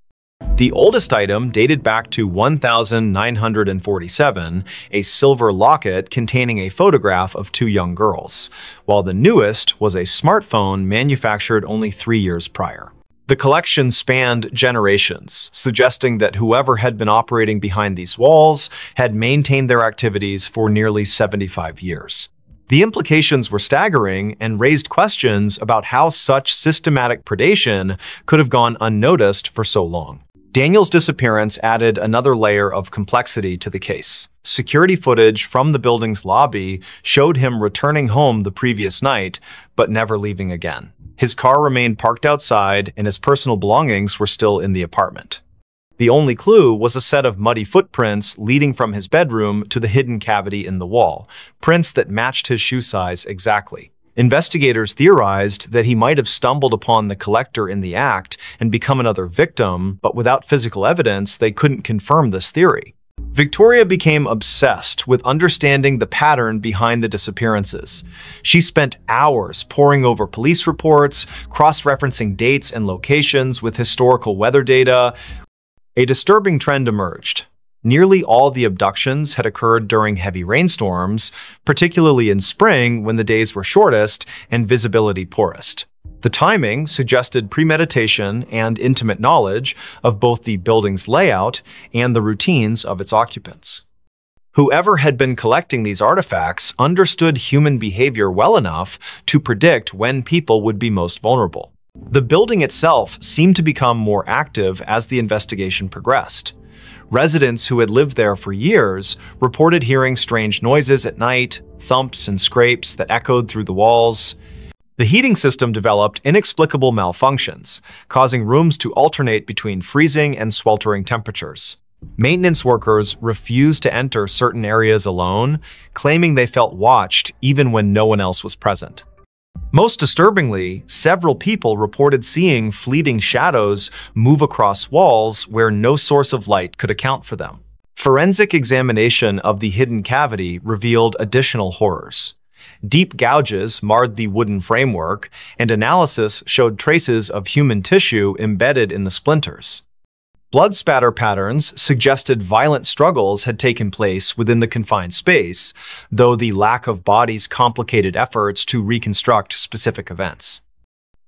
The oldest item dated back to 1947, a silver locket containing a photograph of two young girls, while the newest was a smartphone manufactured only 3 years prior. The collection spanned generations, suggesting that whoever had been operating behind these walls had maintained their activities for nearly 75 years. The implications were staggering and raised questions about how such systematic predation could have gone unnoticed for so long. Daniel's disappearance added another layer of complexity to the case. Security footage from the building's lobby showed him returning home the previous night, but never leaving again. His car remained parked outside, and his personal belongings were still in the apartment. The only clue was a set of muddy footprints leading from his bedroom to the hidden cavity in the wall, prints that matched his shoe size exactly. Investigators theorized that he might have stumbled upon the collector in the act and become another victim, but without physical evidence, they couldn't confirm this theory. Victoria became obsessed with understanding the pattern behind the disappearances. She spent hours poring over police reports, cross-referencing dates and locations with historical weather data. A disturbing trend emerged. Nearly all the abductions had occurred during heavy rainstorms, particularly in spring when the days were shortest and visibility poorest. The timing suggested premeditation and intimate knowledge of both the building's layout and the routines of its occupants. Whoever had been collecting these artifacts understood human behavior well enough to predict when people would be most vulnerable. The building itself seemed to become more active as the investigation progressed. Residents who had lived there for years reported hearing strange noises at night, thumps and scrapes that echoed through the walls. The heating system developed inexplicable malfunctions, causing rooms to alternate between freezing and sweltering temperatures. Maintenance workers refused to enter certain areas alone, claiming they felt watched even when no one else was present. Most disturbingly, several people reported seeing fleeting shadows move across walls where no source of light could account for them. Forensic examination of the hidden cavity revealed additional horrors. Deep gouges marred the wooden framework, and analysis showed traces of human tissue embedded in the splinters. Blood spatter patterns suggested violent struggles had taken place within the confined space, though the lack of bodies complicated efforts to reconstruct specific events.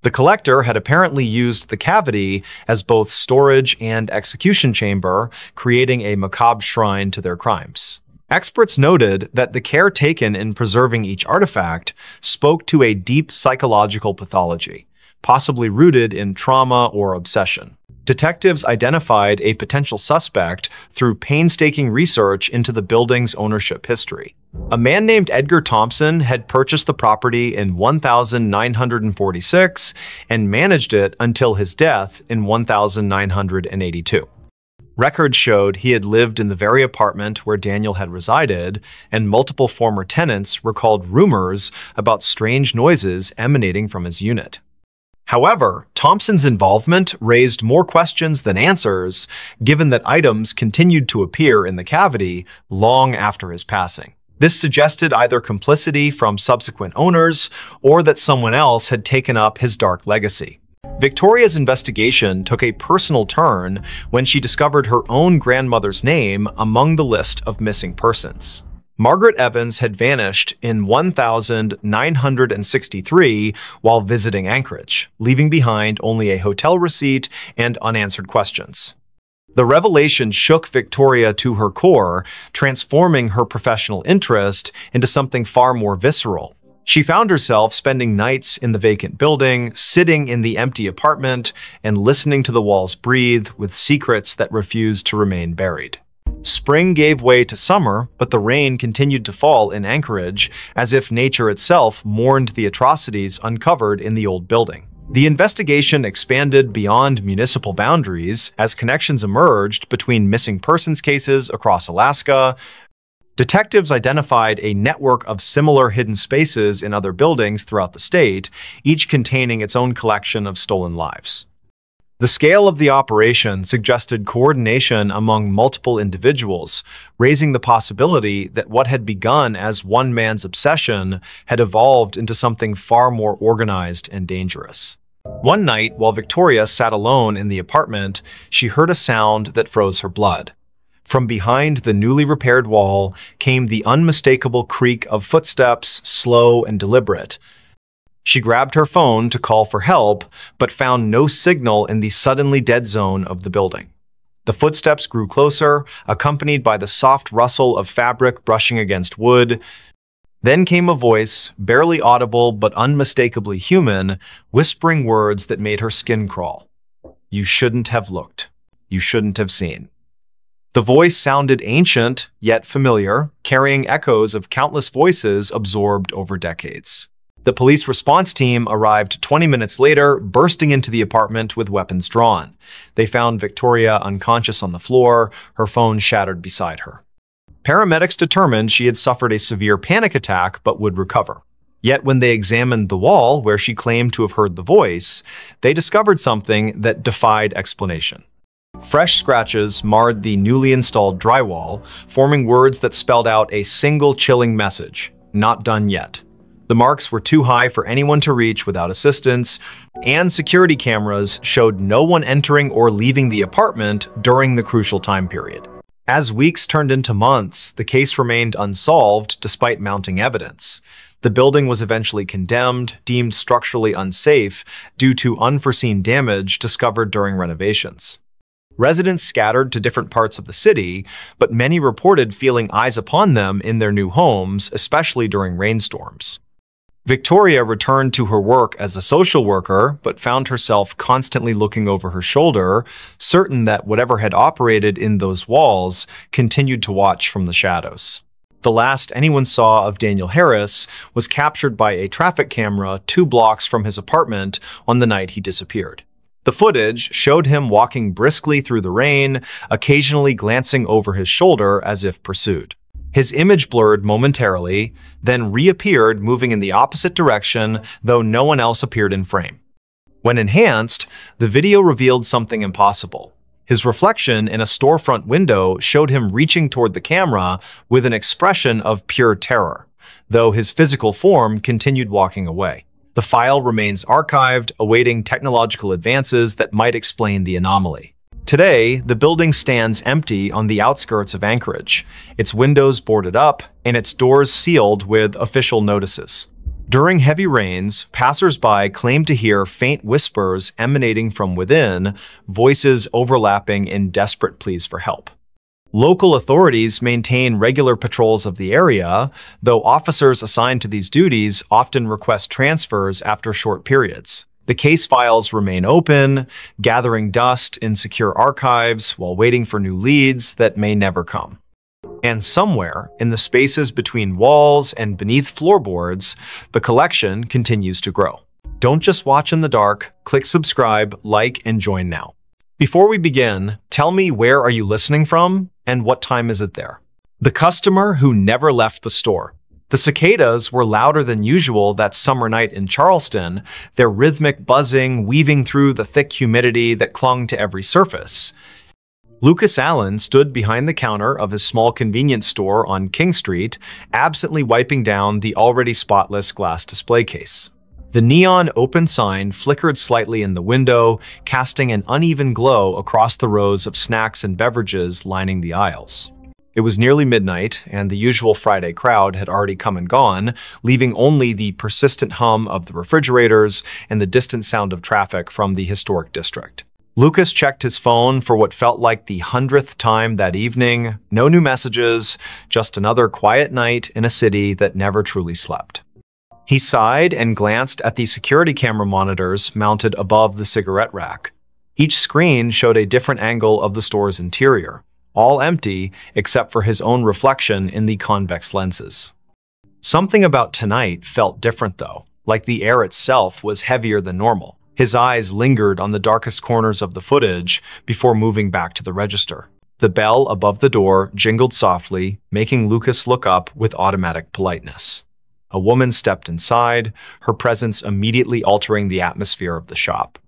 The collector had apparently used the cavity as both storage and execution chamber, creating a macabre shrine to their crimes. Experts noted that the care taken in preserving each artifact spoke to a deep psychological pathology, possibly rooted in trauma or obsession. Detectives identified a potential suspect through painstaking research into the building's ownership history. A man named Edgar Thompson had purchased the property in 1946 and managed it until his death in 1982. Records showed he had lived in the very apartment where Daniel had resided, and multiple former tenants recalled rumors about strange noises emanating from his unit. However, Thompson's involvement raised more questions than answers, given that items continued to appear in the cavity long after his passing. This suggested either complicity from subsequent owners or that someone else had taken up his dark legacy. Victoria's investigation took a personal turn when she discovered her own grandmother's name among the list of missing persons. Margaret Evans had vanished in 1963 while visiting Anchorage, leaving behind only a hotel receipt and unanswered questions. The revelation shook Victoria to her core, transforming her professional interest into something far more visceral. She found herself spending nights in the vacant building, sitting in the empty apartment, and listening to the walls breathe with secrets that refused to remain buried. Spring gave way to summer, but the rain continued to fall in Anchorage as if nature itself mourned the atrocities uncovered in the old building. The investigation expanded beyond municipal boundaries as connections emerged between missing persons cases across Alaska. Detectives identified a network of similar hidden spaces in other buildings throughout the state, each containing its own collection of stolen lives. The scale of the operation suggested coordination among multiple individuals, raising the possibility that what had begun as one man's obsession had evolved into something far more organized and dangerous. One night, while Victoria sat alone in the apartment, she heard a sound that froze her blood. From behind the newly repaired wall came the unmistakable creak of footsteps, slow and deliberate. She grabbed her phone to call for help, but found no signal in the suddenly dead zone of the building. The footsteps grew closer, accompanied by the soft rustle of fabric brushing against wood. Then came a voice, barely audible but unmistakably human, whispering words that made her skin crawl. "You shouldn't have looked. You shouldn't have seen." The voice sounded ancient, yet familiar, carrying echoes of countless voices absorbed over decades. The police response team arrived 20 minutes later, bursting into the apartment with weapons drawn. They found Victoria unconscious on the floor, her phone shattered beside her. Paramedics determined she had suffered a severe panic attack but would recover. Yet when they examined the wall where she claimed to have heard the voice, they discovered something that defied explanation. Fresh scratches marred the newly installed drywall, forming words that spelled out a single chilling message: "Not done yet." The marks were too high for anyone to reach without assistance, and security cameras showed no one entering or leaving the apartment during the crucial time period. As weeks turned into months, the case remained unsolved despite mounting evidence. The building was eventually condemned, deemed structurally unsafe due to unforeseen damage discovered during renovations. Residents scattered to different parts of the city, but many reported feeling eyes upon them in their new homes, especially during rainstorms. Victoria returned to her work as a social worker, but found herself constantly looking over her shoulder, certain that whatever had operated in those walls continued to watch from the shadows. The last anyone saw of Daniel Harris was captured by a traffic camera 2 blocks from his apartment on the night he disappeared. The footage showed him walking briskly through the rain, occasionally glancing over his shoulder as if pursued. His image blurred momentarily, then reappeared moving in the opposite direction, though no one else appeared in frame. When enhanced, the video revealed something impossible. His reflection in a storefront window showed him reaching toward the camera with an expression of pure terror, though his physical form continued walking away. The file remains archived, awaiting technological advances that might explain the anomaly. Today, the building stands empty on the outskirts of Anchorage, its windows boarded up and its doors sealed with official notices. During heavy rains, passers-by claim to hear faint whispers emanating from within, voices overlapping in desperate pleas for help. Local authorities maintain regular patrols of the area, though officers assigned to these duties often request transfers after short periods. The case files remain open, gathering dust in secure archives while waiting for new leads that may never come. And somewhere, in the spaces between walls and beneath floorboards, the collection continues to grow. Don't just watch in the dark, click subscribe, like, and join now. Before we begin, tell me, where are you listening from and what time is it there? The customer who never left the store. The cicadas were louder than usual that summer night in Charleston, their rhythmic buzzing weaving through the thick humidity that clung to every surface. Lucas Allen stood behind the counter of his small convenience store on King Street, absently wiping down the already spotless glass display case. The neon open sign flickered slightly in the window, casting an uneven glow across the rows of snacks and beverages lining the aisles. It was nearly midnight, and the usual Friday crowd had already come and gone, leaving only the persistent hum of the refrigerators and the distant sound of traffic from the historic district. Lucas checked his phone for what felt like the 100th time that evening. No new messages, just another quiet night in a city that never truly slept. He sighed and glanced at the security camera monitors mounted above the cigarette rack. Each screen showed a different angle of the store's interior, all empty except for his own reflection in the convex lenses. Something about tonight felt different though, like the air itself was heavier than normal. His eyes lingered on the darkest corners of the footage before moving back to the register. The bell above the door jingled softly, making Lucas look up with automatic politeness. A woman stepped inside, her presence immediately altering the atmosphere of the shop.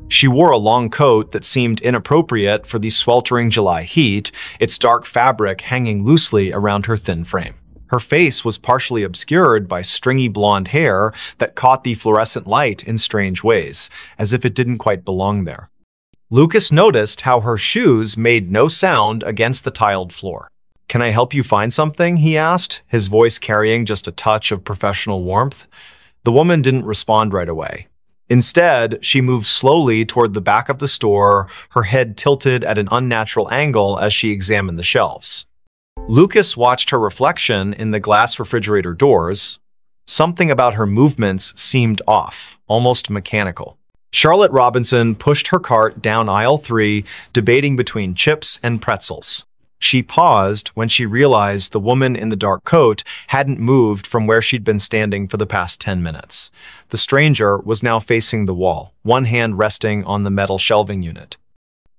She wore a long coat that seemed inappropriate for the sweltering July heat, its dark fabric hanging loosely around her thin frame. Her face was partially obscured by stringy blonde hair that caught the fluorescent light in strange ways, as if it didn't quite belong there. Lucas noticed how her shoes made no sound against the tiled floor. "Can I help you find something?" he asked, his voice carrying just a touch of professional warmth. The woman didn't respond right away. Instead, she moved slowly toward the back of the store, her head tilted at an unnatural angle as she examined the shelves. Lucas watched her reflection in the glass refrigerator doors. Something about her movements seemed off, almost mechanical. Charlotte Robinson pushed her cart down aisle 3, debating between chips and pretzels. She paused when she realized the woman in the dark coat hadn't moved from where she'd been standing for the past 10 minutes. The stranger was now facing the wall, one hand resting on the metal shelving unit.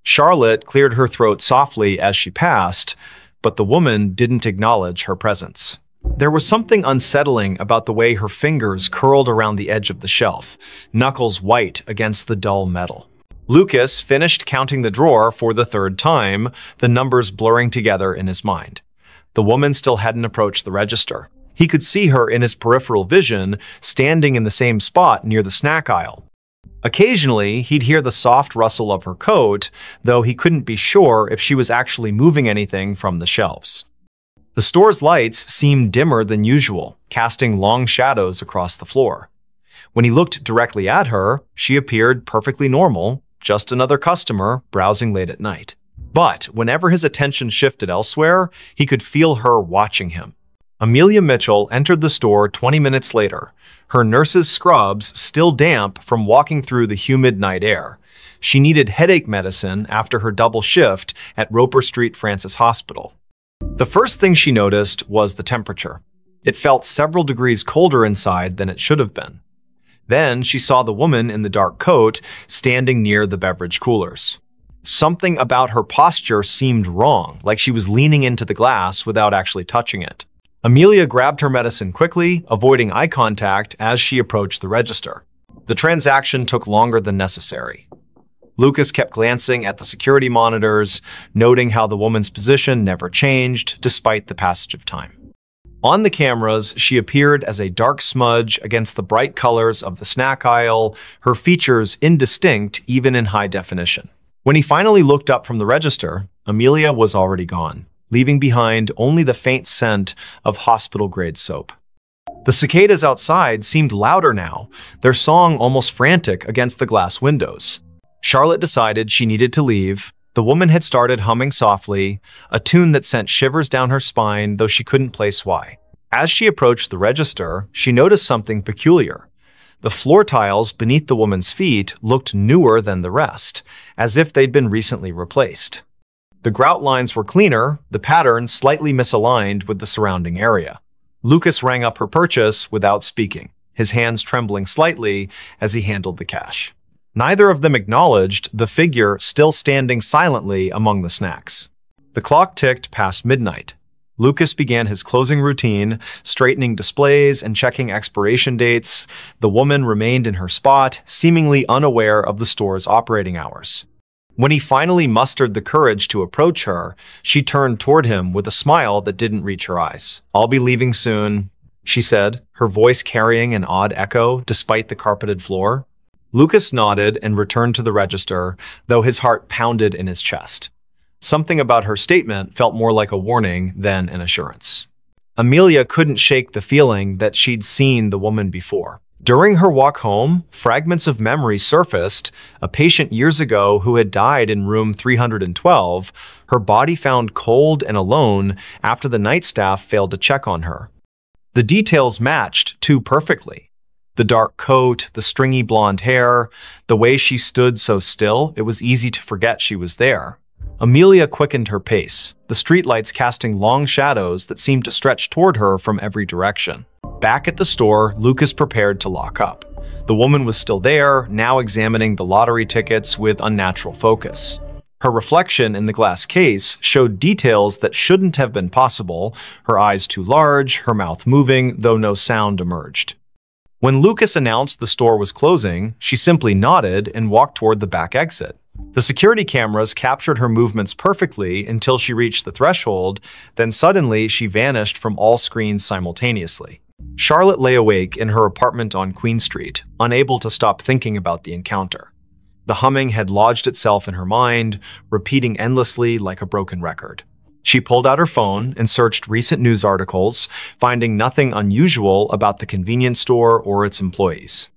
Charlotte cleared her throat softly as she passed, but the woman didn't acknowledge her presence. There was something unsettling about the way her fingers curled around the edge of the shelf, knuckles white against the dull metal. Lucas finished counting the drawer for the 3rd time, the numbers blurring together in his mind. The woman still hadn't approached the register. He could see her in his peripheral vision, standing in the same spot near the snack aisle. Occasionally, he'd hear the soft rustle of her coat, though he couldn't be sure if she was actually moving anything from the shelves. The store's lights seemed dimmer than usual, casting long shadows across the floor. When he looked directly at her, she appeared perfectly normal, just another customer browsing late at night. But whenever his attention shifted elsewhere, he could feel her watching him. Amelia Mitchell entered the store 20 minutes later, her nurse's scrubs still damp from walking through the humid night air. She needed headache medicine after her double shift at Roper Street Francis Hospital. The first thing she noticed was the temperature. It felt several degrees colder inside than it should have been. Then she saw the woman in the dark coat standing near the beverage coolers. Something about her posture seemed wrong, like she was leaning into the glass without actually touching it. Amelia grabbed her medicine quickly, avoiding eye contact as she approached the register. The transaction took longer than necessary. Lucas kept glancing at the security monitors, noting how the woman's position never changed despite the passage of time. On the cameras, she appeared as a dark smudge against the bright colors of the snack aisle, her features indistinct even in high definition. When he finally looked up from the register, Amelia was already gone, leaving behind only the faint scent of hospital-grade soap. The cicadas outside seemed louder now, their song almost frantic against the glass windows. Charlotte decided she needed to leave. The woman had started humming softly, a tune that sent shivers down her spine, though she couldn't place why. As she approached the register, she noticed something peculiar. The floor tiles beneath the woman's feet looked newer than the rest, as if they'd been recently replaced. The grout lines were cleaner, the pattern slightly misaligned with the surrounding area. Lucas rang up her purchase without speaking, his hands trembling slightly as he handled the cash. Neither of them acknowledged the figure still standing silently among the snacks. The clock ticked past midnight. Lucas began his closing routine, straightening displays and checking expiration dates. The woman remained in her spot, seemingly unaware of the store's operating hours. When he finally mustered the courage to approach her, she turned toward him with a smile that didn't reach her eyes. "I'll be leaving soon," she said, her voice carrying an odd echo despite the carpeted floor. Lucas nodded and returned to the register, though his heart pounded in his chest. Something about her statement felt more like a warning than an assurance. Amelia couldn't shake the feeling that she'd seen the woman before. During her walk home, fragments of memory surfaced. A patient years ago who had died in room 312, her body found cold and alone after the night staff failed to check on her. The details matched too perfectly. The dark coat, the stringy blonde hair, the way she stood so still, it was easy to forget she was there. Amelia quickened her pace, the streetlights casting long shadows that seemed to stretch toward her from every direction. Back at the store, Lucas prepared to lock up. The woman was still there, now examining the lottery tickets with unnatural focus. Her reflection in the glass case showed details that shouldn't have been possible, her eyes too large, her mouth moving, though no sound emerged. When Lucas announced the store was closing, she simply nodded and walked toward the back exit. The security cameras captured her movements perfectly until she reached the threshold, then suddenly she vanished from all screens simultaneously. Charlotte lay awake in her apartment on Queen Street, unable to stop thinking about the encounter. The humming had lodged itself in her mind, repeating endlessly like a broken record. She pulled out her phone and searched recent news articles, finding nothing unusual about the convenience store or its employees.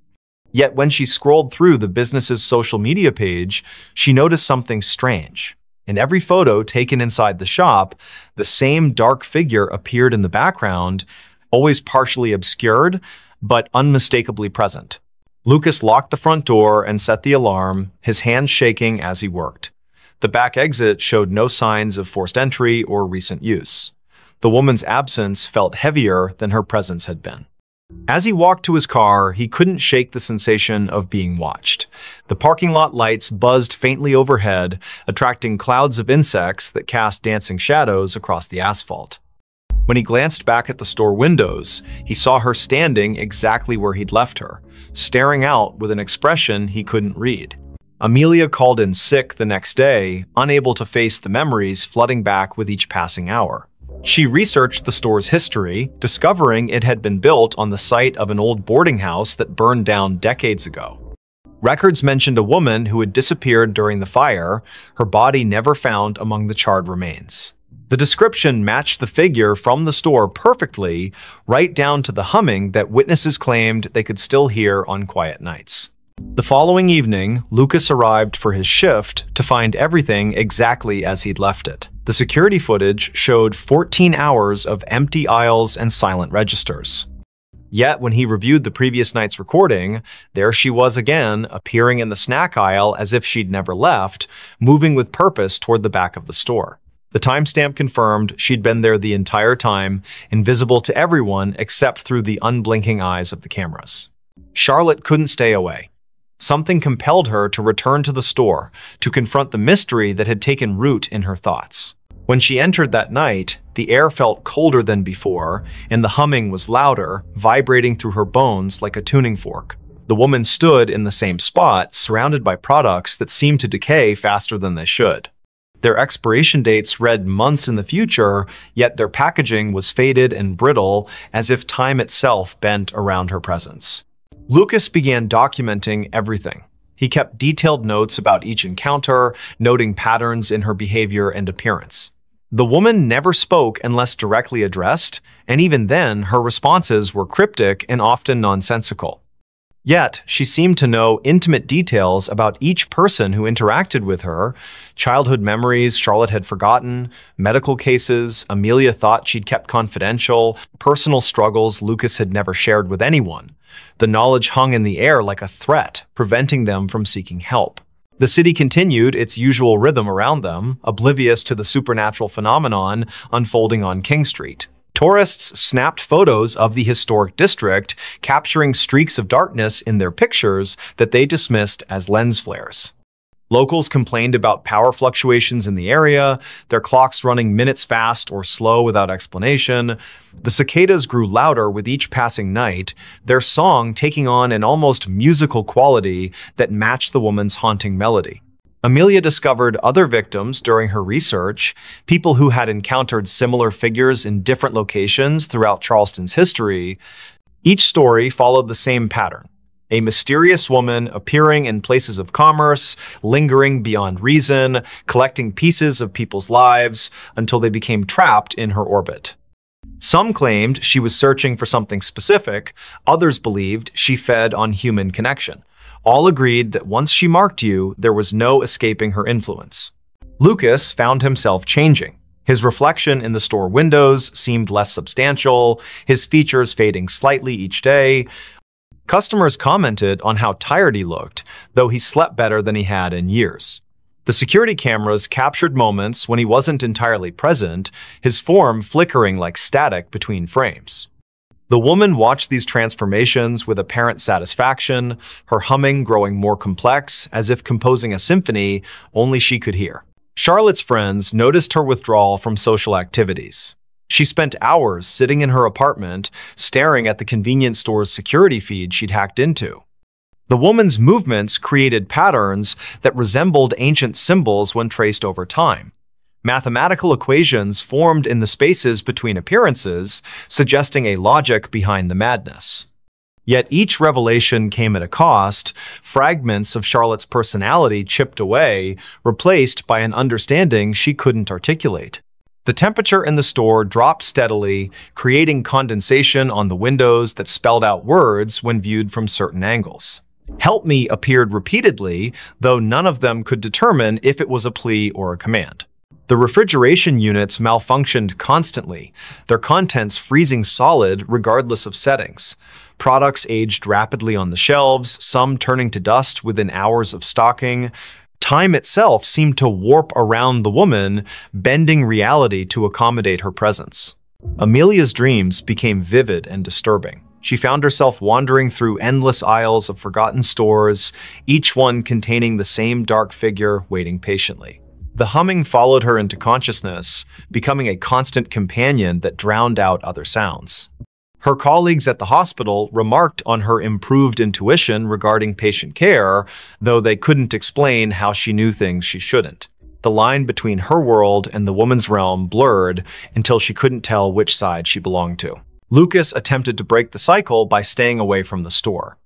Yet when she scrolled through the business's social media page, she noticed something strange. In every photo taken inside the shop, the same dark figure appeared in the background, always partially obscured, but unmistakably present. Lucas locked the front door and set the alarm, his hands shaking as he worked. The back exit showed no signs of forced entry or recent use. The woman's absence felt heavier than her presence had been. As he walked to his car, he couldn't shake the sensation of being watched. The parking lot lights buzzed faintly overhead, attracting clouds of insects that cast dancing shadows across the asphalt. When he glanced back at the store windows, he saw her standing exactly where he'd left her, staring out with an expression he couldn't read. Amelia called in sick the next day, unable to face the memories flooding back with each passing hour. She researched the store's history, discovering it had been built on the site of an old boarding house that burned down decades ago. Records mentioned a woman who had disappeared during the fire, her body never found among the charred remains. The description matched the figure from the store perfectly, right down to the humming that witnesses claimed they could still hear on quiet nights. The following evening, Lucas arrived for his shift to find everything exactly as he'd left it. The security footage showed 14 hours of empty aisles and silent registers. Yet, when he reviewed the previous night's recording, there she was again, appearing in the snack aisle as if she'd never left, moving with purpose toward the back of the store. The timestamp confirmed she'd been there the entire time, invisible to everyone except through the unblinking eyes of the cameras. Charlotte couldn't stay away. Something compelled her to return to the store, to confront the mystery that had taken root in her thoughts. When she entered that night, the air felt colder than before, and the humming was louder, vibrating through her bones like a tuning fork. The woman stood in the same spot, surrounded by products that seemed to decay faster than they should. Their expiration dates read months in the future, yet their packaging was faded and brittle, as if time itself bent around her presence. Lucas began documenting everything. He kept detailed notes about each encounter, noting patterns in her behavior and appearance. The woman never spoke unless directly addressed, and even then, her responses were cryptic and often nonsensical. Yet, she seemed to know intimate details about each person who interacted with her, childhood memories Charlotte had forgotten, medical cases Amelia thought she'd kept confidential, personal struggles Lucas had never shared with anyone. The knowledge hung in the air like a threat, preventing them from seeking help. The city continued its usual rhythm around them, oblivious to the supernatural phenomenon unfolding on King Street. Tourists snapped photos of the historic district, capturing streaks of darkness in their pictures that they dismissed as lens flares. Locals complained about power fluctuations in the area, their clocks running minutes fast or slow without explanation. The cicadas grew louder with each passing night, their song taking on an almost musical quality that matched the woman's haunting melody. Amelia discovered other victims during her research, people who had encountered similar figures in different locations throughout Charleston's history. Each story followed the same pattern. A mysterious woman appearing in places of commerce, lingering beyond reason, collecting pieces of people's lives until they became trapped in her orbit. Some claimed she was searching for something specific, others believed she fed on human connection. All agreed that once she marked you, there was no escaping her influence. Lucas found himself changing. His reflection in the store windows seemed less substantial, his features fading slightly each day. Customers commented on how tired he looked, though he slept better than he had in years. The security cameras captured moments when he wasn't entirely present, his form flickering like static between frames. The woman watched these transformations with apparent satisfaction, her humming growing more complex, as if composing a symphony only she could hear. Charlotte's friends noticed her withdrawal from social activities. She spent hours sitting in her apartment, staring at the convenience store's security feed she'd hacked into. The woman's movements created patterns that resembled ancient symbols when traced over time. Mathematical equations formed in the spaces between appearances, suggesting a logic behind the madness. Yet each revelation came at a cost, fragments of Charlotte's personality chipped away, replaced by an understanding she couldn't articulate. The temperature in the store dropped steadily, creating condensation on the windows that spelled out words when viewed from certain angles. "Help me" appeared repeatedly, though none of them could determine if it was a plea or a command. The refrigeration units malfunctioned constantly, their contents freezing solid regardless of settings. Products aged rapidly on the shelves, some turning to dust within hours of stocking. Time itself seemed to warp around the woman, bending reality to accommodate her presence. Amelia's dreams became vivid and disturbing. She found herself wandering through endless aisles of forgotten stores, each one containing the same dark figure waiting patiently. The humming followed her into consciousness, becoming a constant companion that drowned out other sounds. Her colleagues at the hospital remarked on her improved intuition regarding patient care, though they couldn't explain how she knew things she shouldn't. The line between her world and the woman's realm blurred until she couldn't tell which side she belonged to. Lucas attempted to break the cycle by staying away from the store.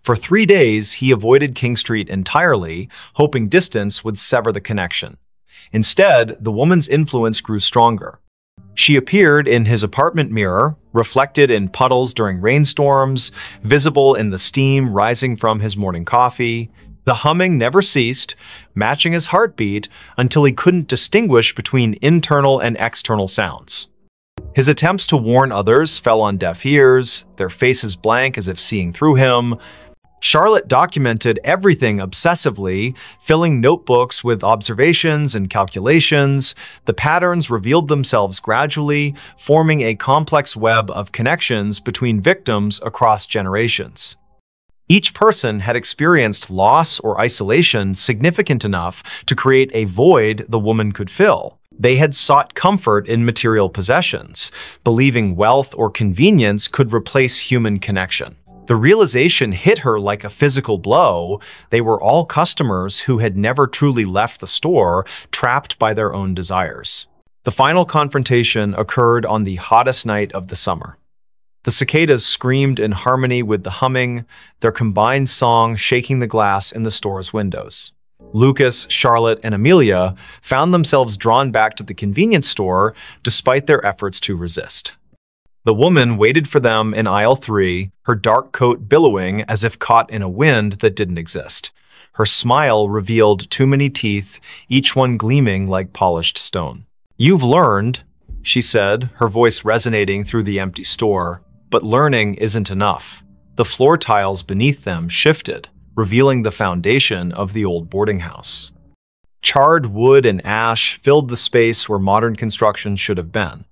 For 3 days, he avoided King Street entirely, hoping distance would sever the connection. Instead, the woman's influence grew stronger. She appeared in his apartment mirror, reflected in puddles during rainstorms, visible in the steam rising from his morning coffee. The humming never ceased, matching his heartbeat until he couldn't distinguish between internal and external sounds. His attempts to warn others fell on deaf ears, their faces blank as if seeing through him. Charlotte documented everything obsessively, filling notebooks with observations and calculations. The patterns revealed themselves gradually, forming a complex web of connections between victims across generations. Each person had experienced loss or isolation significant enough to create a void the woman could fill. They had sought comfort in material possessions, believing wealth or convenience could replace human connection. The realization hit her like a physical blow. They were all customers who had never truly left the store, trapped by their own desires. The final confrontation occurred on the hottest night of the summer. The cicadas screamed in harmony with the humming, their combined song shaking the glass in the store's windows. Lucas, Charlotte, and Amelia found themselves drawn back to the convenience store despite their efforts to resist. The woman waited for them in aisle 3, her dark coat billowing as if caught in a wind that didn't exist. Her smile revealed too many teeth, each one gleaming like polished stone. "You've learned," she said, her voice resonating through the empty store. But learning isn't enough. The floor tiles beneath them shifted, revealing the foundation of the old boarding house. Charred wood and ash filled the space where modern construction should have been.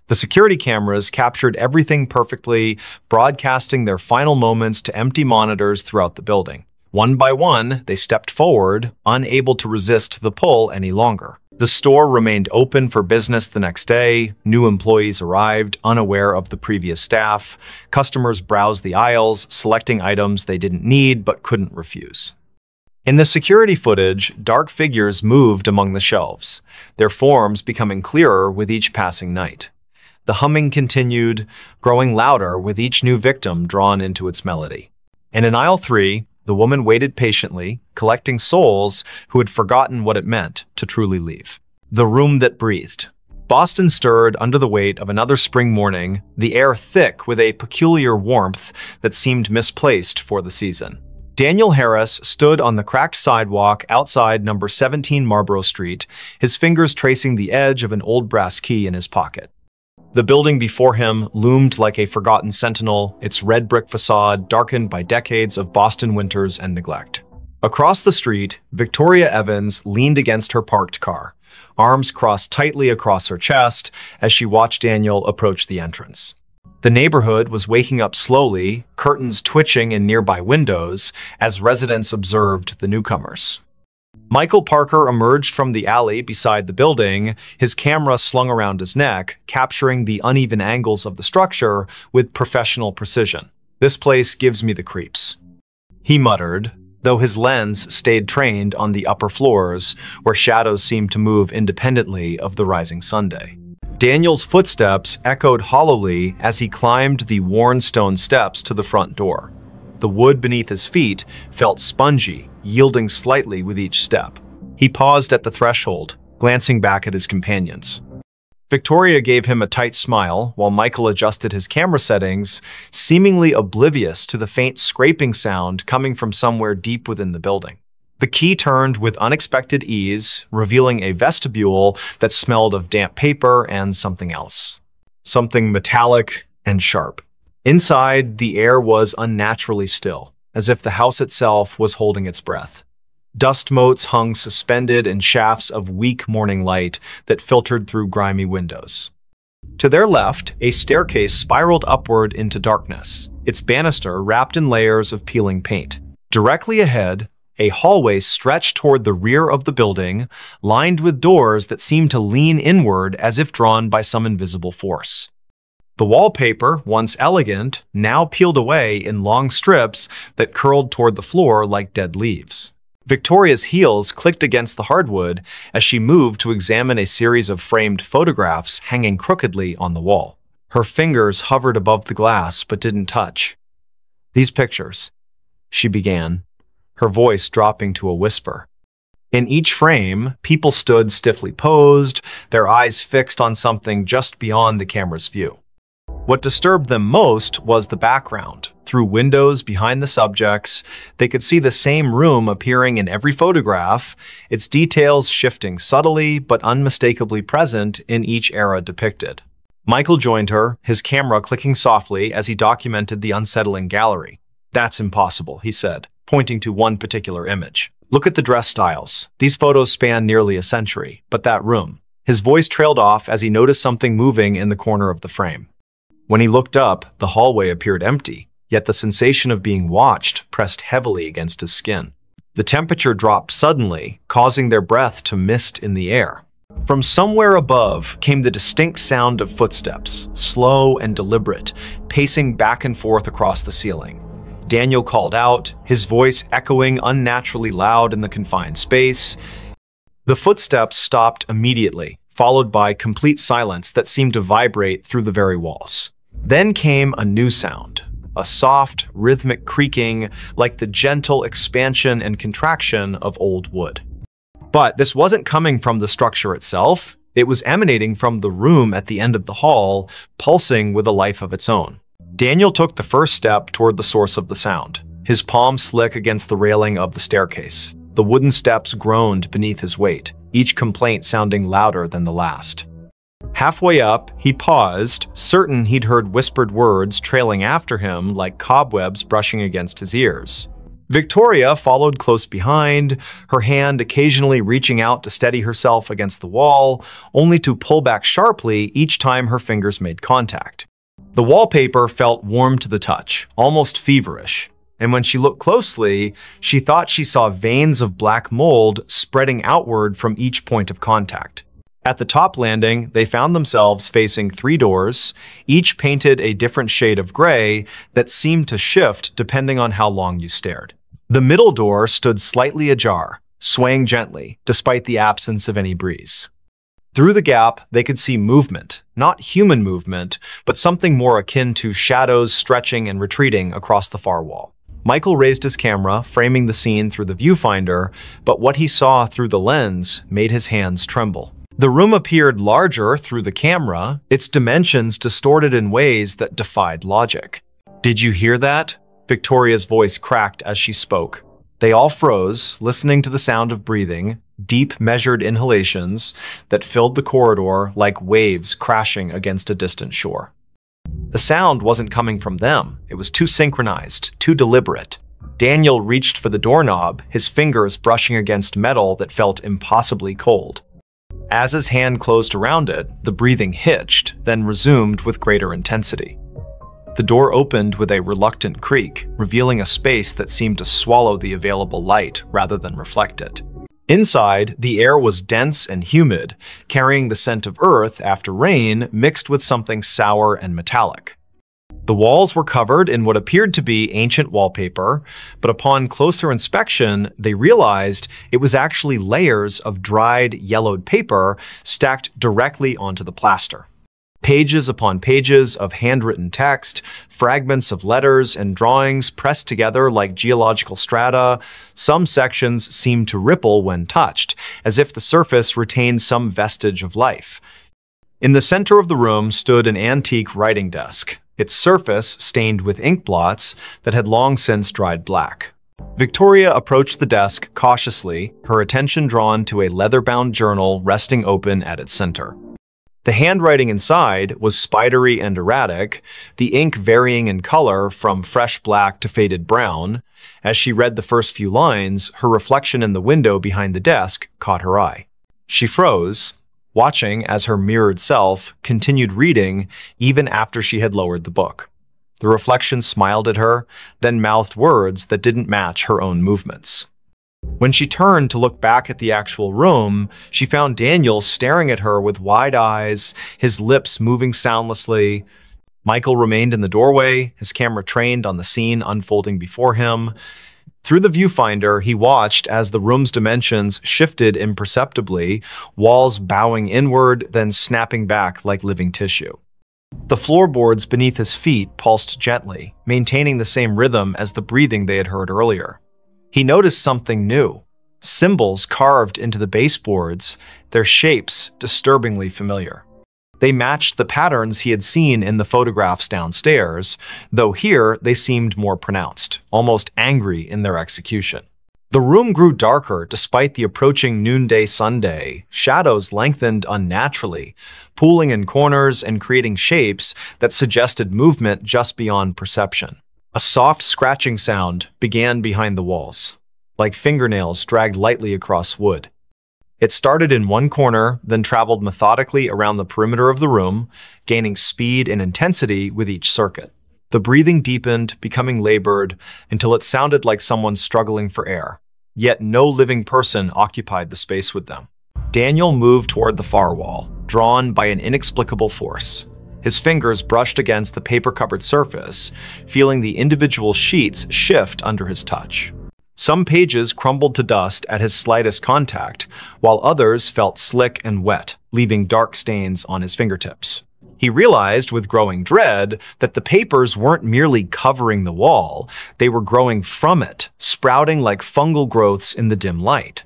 The security cameras captured everything perfectly, broadcasting their final moments to empty monitors throughout the building. One by one, they stepped forward, unable to resist the pull any longer. The store remained open for business the next day. New employees arrived, unaware of the previous staff. Customers browsed the aisles, selecting items they didn't need but couldn't refuse. In the security footage, dark figures moved among the shelves, their forms becoming clearer with each passing night. The humming continued, growing louder with each new victim drawn into its melody. And in aisle 3, the woman waited patiently, collecting souls who had forgotten what it meant to truly leave. The room that breathed. Boston stirred under the weight of another spring morning, the air thick with a peculiar warmth that seemed misplaced for the season. Daniel Harris stood on the cracked sidewalk outside number 17 Marlborough Street, his fingers tracing the edge of an old brass key in his pocket. The building before him loomed like a forgotten sentinel, its red brick facade darkened by decades of Boston winters and neglect. Across the street, Victoria Evans leaned against her parked car, arms crossed tightly across her chest as she watched Daniel approach the entrance. The neighborhood was waking up slowly, curtains twitching in nearby windows as residents observed the newcomers. Michael Parker emerged from the alley beside the building, his camera slung around his neck, capturing the uneven angles of the structure with professional precision. "This place gives me the creeps," he muttered, though his lens stayed trained on the upper floors, where shadows seemed to move independently of the rising Sunday. Daniel's footsteps echoed hollowly as he climbed the worn stone steps to the front door. The wood beneath his feet felt spongy, yielding slightly with each step. He paused at the threshold, glancing back at his companions. Victoria gave him a tight smile while Michael adjusted his camera settings, seemingly oblivious to the faint scraping sound coming from somewhere deep within the building. The key turned with unexpected ease, revealing a vestibule that smelled of damp paper and something else. Something metallic and sharp. Inside, the air was unnaturally still, as if the house itself was holding its breath. Dust motes hung suspended in shafts of weak morning light that filtered through grimy windows. To their left, a staircase spiraled upward into darkness, its banister wrapped in layers of peeling paint. Directly ahead, a hallway stretched toward the rear of the building, lined with doors that seemed to lean inward as if drawn by some invisible force. The wallpaper, once elegant, now peeled away in long strips that curled toward the floor like dead leaves. Victoria's heels clicked against the hardwood as she moved to examine a series of framed photographs hanging crookedly on the wall. Her fingers hovered above the glass but didn't touch. "These pictures," she began, her voice dropping to a whisper. In each frame, people stood stiffly posed, their eyes fixed on something just beyond the camera's view. What disturbed them most was the background. Through windows behind the subjects, they could see the same room appearing in every photograph, its details shifting subtly but unmistakably present in each era depicted. Michael joined her, his camera clicking softly as he documented the unsettling gallery. "That's impossible," he said, pointing to one particular image. "Look at the dress styles. These photos span nearly a century, but that room." His voice trailed off as he noticed something moving in the corner of the frame. When he looked up, the hallway appeared empty, yet the sensation of being watched pressed heavily against his skin. The temperature dropped suddenly, causing their breath to mist in the air. From somewhere above came the distinct sound of footsteps, slow and deliberate, pacing back and forth across the ceiling. Daniel called out, his voice echoing unnaturally loud in the confined space. The footsteps stopped immediately, followed by complete silence that seemed to vibrate through the very walls. Then came a new sound, a soft, rhythmic creaking like the gentle expansion and contraction of old wood. But this wasn't coming from the structure itself. It was emanating from the room at the end of the hall, pulsing with a life of its own. Daniel took the first step toward the source of the sound, his palm slick against the railing of the staircase. The wooden steps groaned beneath his weight, each complaint sounding louder than the last. Halfway up, he paused, certain he'd heard whispered words trailing after him like cobwebs brushing against his ears. Victoria followed close behind, her hand occasionally reaching out to steady herself against the wall, only to pull back sharply each time her fingers made contact. The wallpaper felt warm to the touch, almost feverish, and when she looked closely, she thought she saw veins of black mold spreading outward from each point of contact. At the top landing, they found themselves facing 3 doors, each painted a different shade of gray that seemed to shift depending on how long you stared. The middle door stood slightly ajar, swaying gently, despite the absence of any breeze. Through the gap, they could see movement, not human movement, but something more akin to shadows stretching and retreating across the far wall. Michael raised his camera, framing the scene through the viewfinder, but what he saw through the lens made his hands tremble. The room appeared larger through the camera, its dimensions distorted in ways that defied logic. "Did you hear that?" Victoria's voice cracked as she spoke. They all froze, listening to the sound of breathing, deep, measured inhalations that filled the corridor like waves crashing against a distant shore. The sound wasn't coming from them. It was too synchronized, too deliberate. Daniel reached for the doorknob, his fingers brushing against metal that felt impossibly cold. As his hand closed around it, the breathing hitched, then resumed with greater intensity. The door opened with a reluctant creak, revealing a space that seemed to swallow the available light rather than reflect it. Inside, the air was dense and humid, carrying the scent of earth after rain mixed with something sour and metallic. The walls were covered in what appeared to be ancient wallpaper, but upon closer inspection, they realized it was actually layers of dried, yellowed paper stacked directly onto the plaster. Pages upon pages of handwritten text, fragments of letters and drawings pressed together like geological strata. Some sections seemed to ripple when touched, as if the surface retained some vestige of life. In the center of the room stood an antique writing desk, its surface stained with ink blots that had long since dried black. Victoria approached the desk cautiously, her attention drawn to a leather-bound journal resting open at its center. The handwriting inside was spidery and erratic, the ink varying in color from fresh black to faded brown. As she read the first few lines, her reflection in the window behind the desk caught her eye. She froze, watching as her mirrored self continued reading even after she had lowered the book. The reflection smiled at her, then mouthed words that didn't match her own movements. When she turned to look back at the actual room, she found Daniel staring at her with wide eyes, his lips moving soundlessly. Michael remained in the doorway, his camera trained on the scene unfolding before him. Through the viewfinder, he watched as the room's dimensions shifted imperceptibly, walls bowing inward, then snapping back like living tissue. The floorboards beneath his feet pulsed gently, maintaining the same rhythm as the breathing they had heard earlier. He noticed something new. Symbols carved into the baseboards, their shapes disturbingly familiar. They matched the patterns he had seen in the photographs downstairs, though here they seemed more pronounced, almost angry in their execution. The room grew darker despite the approaching noonday sunday. Shadows lengthened unnaturally, pooling in corners and creating shapes that suggested movement just beyond perception. A soft scratching sound began behind the walls, like fingernails dragged lightly across wood. It started in one corner, then traveled methodically around the perimeter of the room, gaining speed and intensity with each circuit. The breathing deepened, becoming labored, until it sounded like someone struggling for air. Yet no living person occupied the space with them. Daniel moved toward the far wall, drawn by an inexplicable force. His fingers brushed against the paper-covered surface, feeling the individual sheets shift under his touch. Some pages crumbled to dust at his slightest contact, while others felt slick and wet, leaving dark stains on his fingertips. He realized with growing dread that the papers weren't merely covering the wall, they were growing from it, sprouting like fungal growths in the dim light.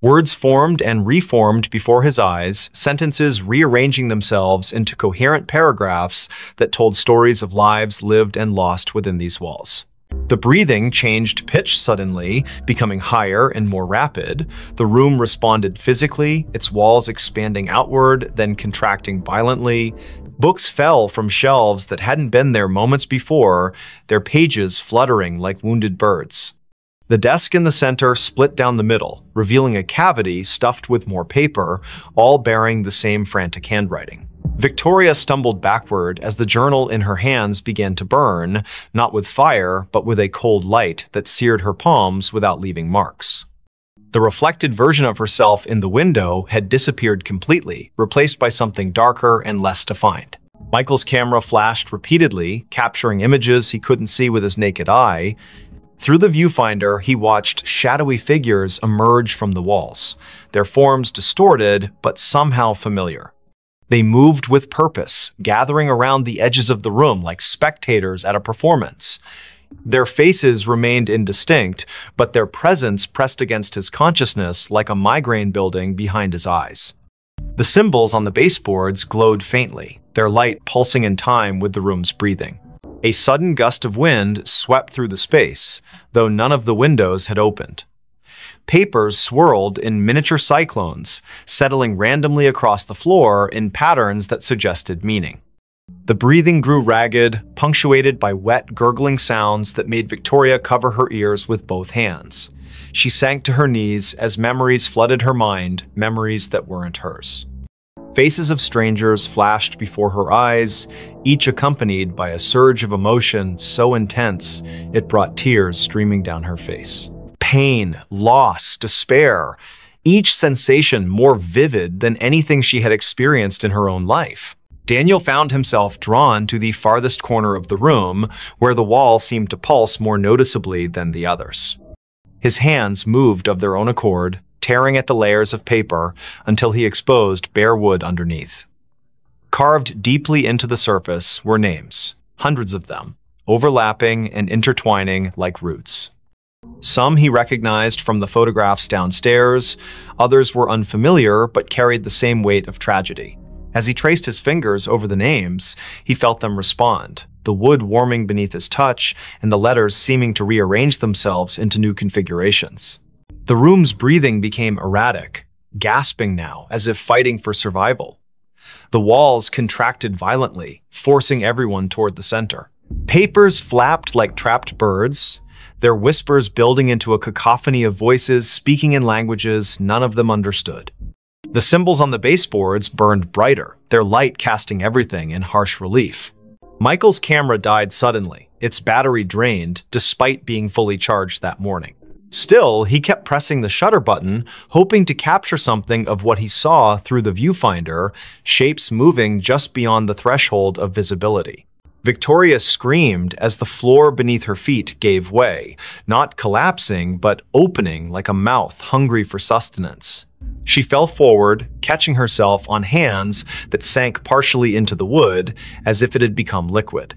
Words formed and reformed before his eyes, sentences rearranging themselves into coherent paragraphs that told stories of lives lived and lost within these walls. The breathing changed pitch suddenly, becoming higher and more rapid. The room responded physically, its walls expanding outward, then contracting violently. Books fell from shelves that hadn't been there moments before, their pages fluttering like wounded birds. The desk in the center split down the middle, revealing a cavity stuffed with more paper, all bearing the same frantic handwriting. Victoria stumbled backward as the journal in her hands began to burn, not with fire, but with a cold light that seared her palms without leaving marks. The reflected version of herself in the window had disappeared completely, replaced by something darker and less defined. Michael's camera flashed repeatedly, capturing images he couldn't see with his naked eye. Through the viewfinder, he watched shadowy figures emerge from the walls, their forms distorted but somehow familiar. They moved with purpose, gathering around the edges of the room like spectators at a performance. Their faces remained indistinct, but their presence pressed against his consciousness like a migraine building behind his eyes. The symbols on the baseboards glowed faintly, their light pulsing in time with the room's breathing. A sudden gust of wind swept through the space, though none of the windows had opened. Papers swirled in miniature cyclones, settling randomly across the floor in patterns that suggested meaning. The breathing grew ragged, punctuated by wet, gurgling sounds that made Victoria cover her ears with both hands. She sank to her knees as memories flooded her mind, memories that weren't hers. Faces of strangers flashed before her eyes, each accompanied by a surge of emotion so intense it brought tears streaming down her face. Pain, loss, despair, each sensation more vivid than anything she had experienced in her own life. Daniel found himself drawn to the farthest corner of the room, where the wall seemed to pulse more noticeably than the others. His hands moved of their own accord, tearing at the layers of paper until he exposed bare wood underneath. Carved deeply into the surface were names, hundreds of them, overlapping and intertwining like roots. Some he recognized from the photographs downstairs, others were unfamiliar but carried the same weight of tragedy. As he traced his fingers over the names, he felt them respond, the wood warming beneath his touch and the letters seeming to rearrange themselves into new configurations. The room's breathing became erratic, gasping now, as if fighting for survival. The walls contracted violently, forcing everyone toward the center. Papers flapped like trapped birds, their whispers building into a cacophony of voices speaking in languages none of them understood. The symbols on the baseboards burned brighter, their light casting everything in harsh relief. Michael's camera died suddenly, its battery drained despite being fully charged that morning. Still, he kept pressing the shutter button, hoping to capture something of what he saw through the viewfinder, shapes moving just beyond the threshold of visibility. Victoria screamed as the floor beneath her feet gave way, not collapsing, but opening like a mouth hungry for sustenance. She fell forward, catching herself on hands that sank partially into the wood as if it had become liquid.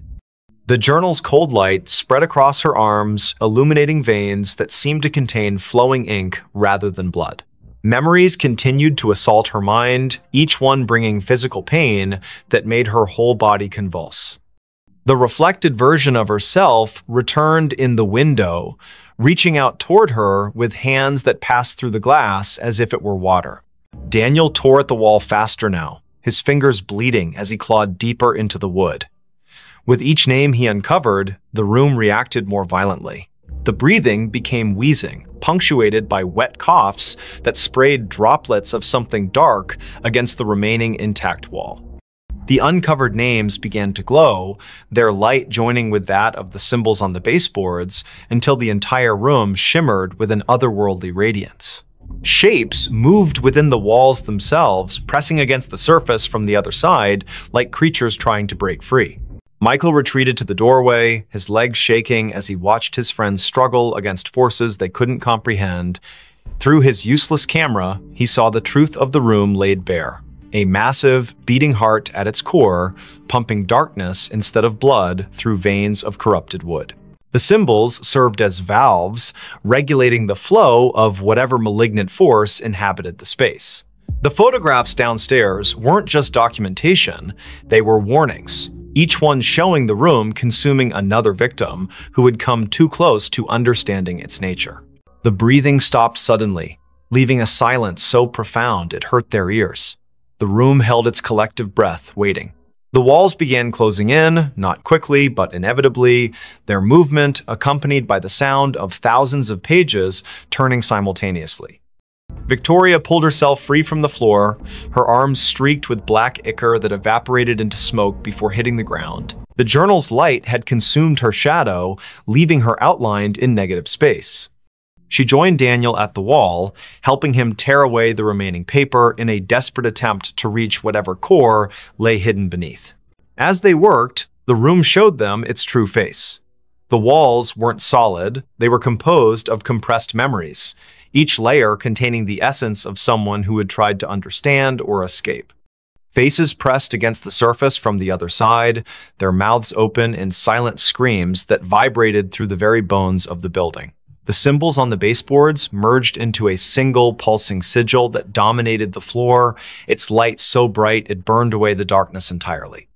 The journal's cold light spread across her arms, illuminating veins that seemed to contain flowing ink rather than blood. Memories continued to assault her mind, each one bringing physical pain that made her whole body convulse. The reflected version of herself returned in the window, reaching out toward her with hands that passed through the glass as if it were water. Daniel tore at the wall faster now, his fingers bleeding as he clawed deeper into the wood. With each name he uncovered, the room reacted more violently. The breathing became wheezing, punctuated by wet coughs that sprayed droplets of something dark against the remaining intact wall. The uncovered names began to glow, their light joining with that of the symbols on the baseboards until the entire room shimmered with an otherworldly radiance. Shapes moved within the walls themselves, pressing against the surface from the other side like creatures trying to break free. Michael retreated to the doorway, his legs shaking as he watched his friends struggle against forces they couldn't comprehend. Through his useless camera, he saw the truth of the room laid bare. A massive, beating heart at its core, pumping darkness instead of blood through veins of corrupted wood. The symbols served as valves, regulating the flow of whatever malignant force inhabited the space. The photographs downstairs weren't just documentation, they were warnings, each one showing the room consuming another victim who had come too close to understanding its nature. The breathing stopped suddenly, leaving a silence so profound it hurt their ears. The room held its collective breath, waiting. The walls began closing in, not quickly, but inevitably, their movement accompanied by the sound of thousands of pages turning simultaneously. Victoria pulled herself free from the floor, her arms streaked with black ichor that evaporated into smoke before hitting the ground. The journal's light had consumed her shadow, leaving her outlined in negative space. She joined Daniel at the wall, helping him tear away the remaining paper in a desperate attempt to reach whatever core lay hidden beneath. As they worked, the room showed them its true face. The walls weren't solid, they were composed of compressed memories, each layer containing the essence of someone who had tried to understand or escape. Faces pressed against the surface from the other side, their mouths open in silent screams that vibrated through the very bones of the building. The symbols on the baseboards merged into a single pulsing sigil that dominated the floor, its light so bright it burned away the darkness entirely.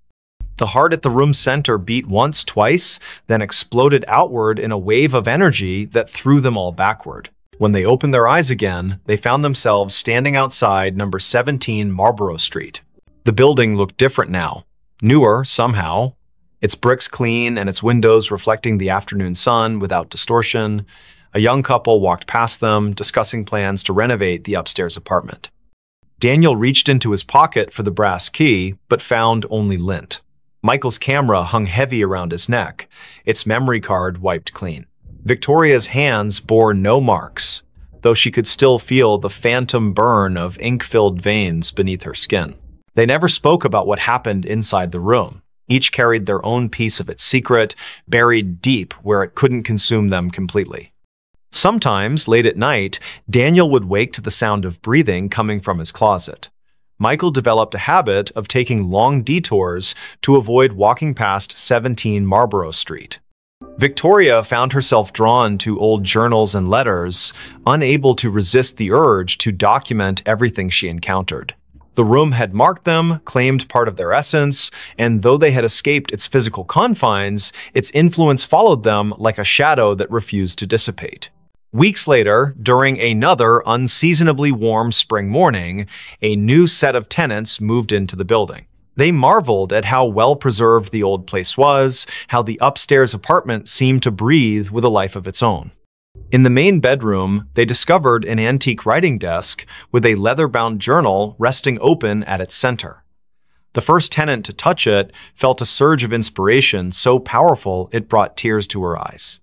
The heart at the room's center beat once, twice, then exploded outward in a wave of energy that threw them all backward. When they opened their eyes again, they found themselves standing outside number 17 Marlborough Street. The building looked different now, newer somehow, its bricks clean and its windows reflecting the afternoon sun without distortion. A young couple walked past them, discussing plans to renovate the upstairs apartment. Daniel reached into his pocket for the brass key, but found only lint. Michael's camera hung heavy around his neck, its memory card wiped clean. Victoria's hands bore no marks, though she could still feel the phantom burn of ink-filled veins beneath her skin. They never spoke about what happened inside the room. Each carried their own piece of its secret, buried deep where it couldn't consume them completely. Sometimes, late at night, Daniel would wake to the sound of breathing coming from his closet. Michael developed a habit of taking long detours to avoid walking past 17 Marlborough Street. Victoria found herself drawn to old journals and letters, unable to resist the urge to document everything she encountered. The room had marked them, claimed part of their essence, and though they had escaped its physical confines, its influence followed them like a shadow that refused to dissipate. Weeks later, during another unseasonably warm spring morning, a new set of tenants moved into the building. They marveled at how well-preserved the old place was, how the upstairs apartment seemed to breathe with a life of its own. In the main bedroom, they discovered an antique writing desk with a leather-bound journal resting open at its center. The first tenant to touch it felt a surge of inspiration so powerful it brought tears to her eyes.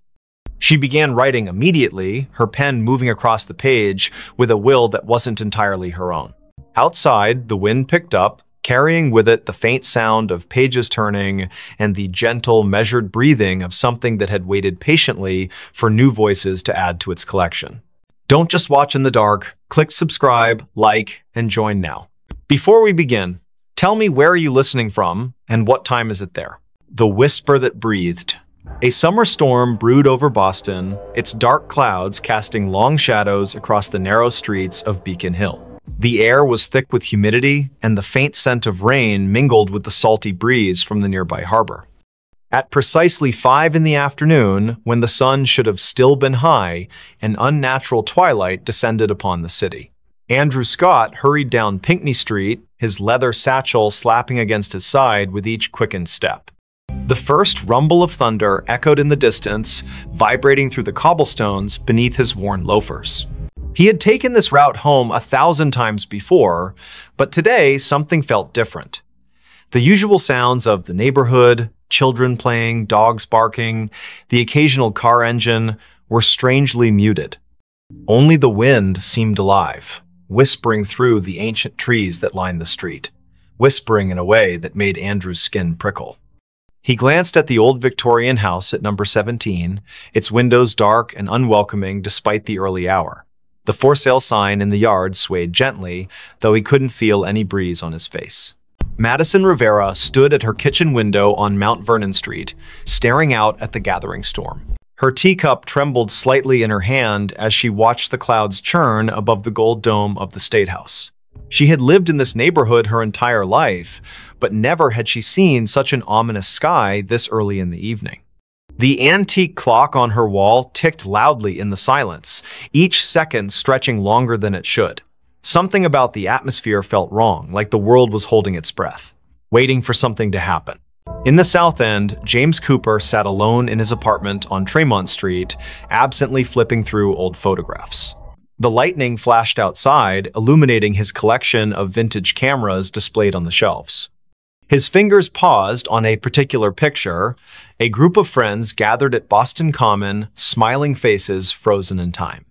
She began writing immediately, her pen moving across the page with a will that wasn't entirely her own. Outside, the wind picked up, carrying with it the faint sound of pages turning and the gentle, measured breathing of something that had waited patiently for new voices to add to its collection. Don't just watch in the dark. Click subscribe, like, and join now. Before we begin, tell me, where are you listening from and what time is it there? The Whisper That Breathed. A summer storm brewed over Boston, its dark clouds casting long shadows across the narrow streets of Beacon Hill. The air was thick with humidity, and the faint scent of rain mingled with the salty breeze from the nearby harbor. At precisely 5 in the afternoon, when the sun should have still been high, an unnatural twilight descended upon the city. Andrew Scott hurried down Pinckney Street, his leather satchel slapping against his side with each quickened step. The first rumble of thunder echoed in the distance, vibrating through the cobblestones beneath his worn loafers. He had taken this route home 1,000 times before, but today something felt different. The usual sounds of the neighborhood, children playing, dogs barking, the occasional car engine, were strangely muted. Only the wind seemed alive, whispering through the ancient trees that lined the street, whispering in a way that made Andrew's skin prickle. He glanced at the old Victorian house at number 17, its windows dark and unwelcoming despite the early hour. The for sale sign in the yard swayed gently, though he couldn't feel any breeze on his face. Madison Rivera stood at her kitchen window on Mount Vernon Street, staring out at the gathering storm. Her teacup trembled slightly in her hand as she watched the clouds churn above the gold dome of the State House. She had lived in this neighborhood her entire life, but never had she seen such an ominous sky this early in the evening. The antique clock on her wall ticked loudly in the silence, each second stretching longer than it should. Something about the atmosphere felt wrong, like the world was holding its breath, waiting for something to happen. In the South End, James Cooper sat alone in his apartment on Tremont Street, absently flipping through old photographs. The lightning flashed outside, illuminating his collection of vintage cameras displayed on the shelves. His fingers paused on a particular picture, a group of friends gathered at Boston Common, smiling faces frozen in time.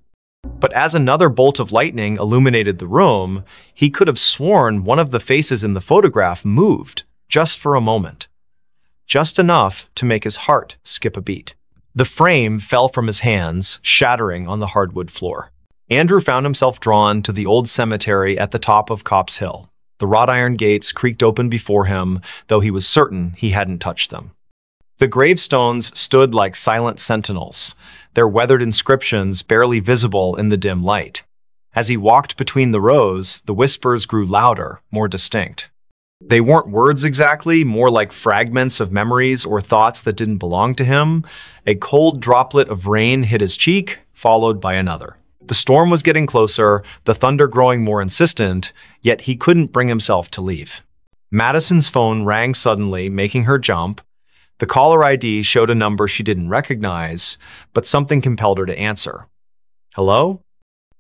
But as another bolt of lightning illuminated the room, he could have sworn one of the faces in the photograph moved, just for a moment. Just enough to make his heart skip a beat. The frame fell from his hands, shattering on the hardwood floor. Andrew found himself drawn to the old cemetery at the top of Copp's Hill. The wrought iron gates creaked open before him, though he was certain he hadn't touched them. The gravestones stood like silent sentinels, their weathered inscriptions barely visible in the dim light. As he walked between the rows, the whispers grew louder, more distinct. They weren't words exactly, more like fragments of memories or thoughts that didn't belong to him. A cold droplet of rain hit his cheek, followed by another. The storm was getting closer, the thunder growing more insistent, yet he couldn't bring himself to leave. Madison's phone rang suddenly, making her jump. The caller ID showed a number she didn't recognize, but something compelled her to answer. "Hello?"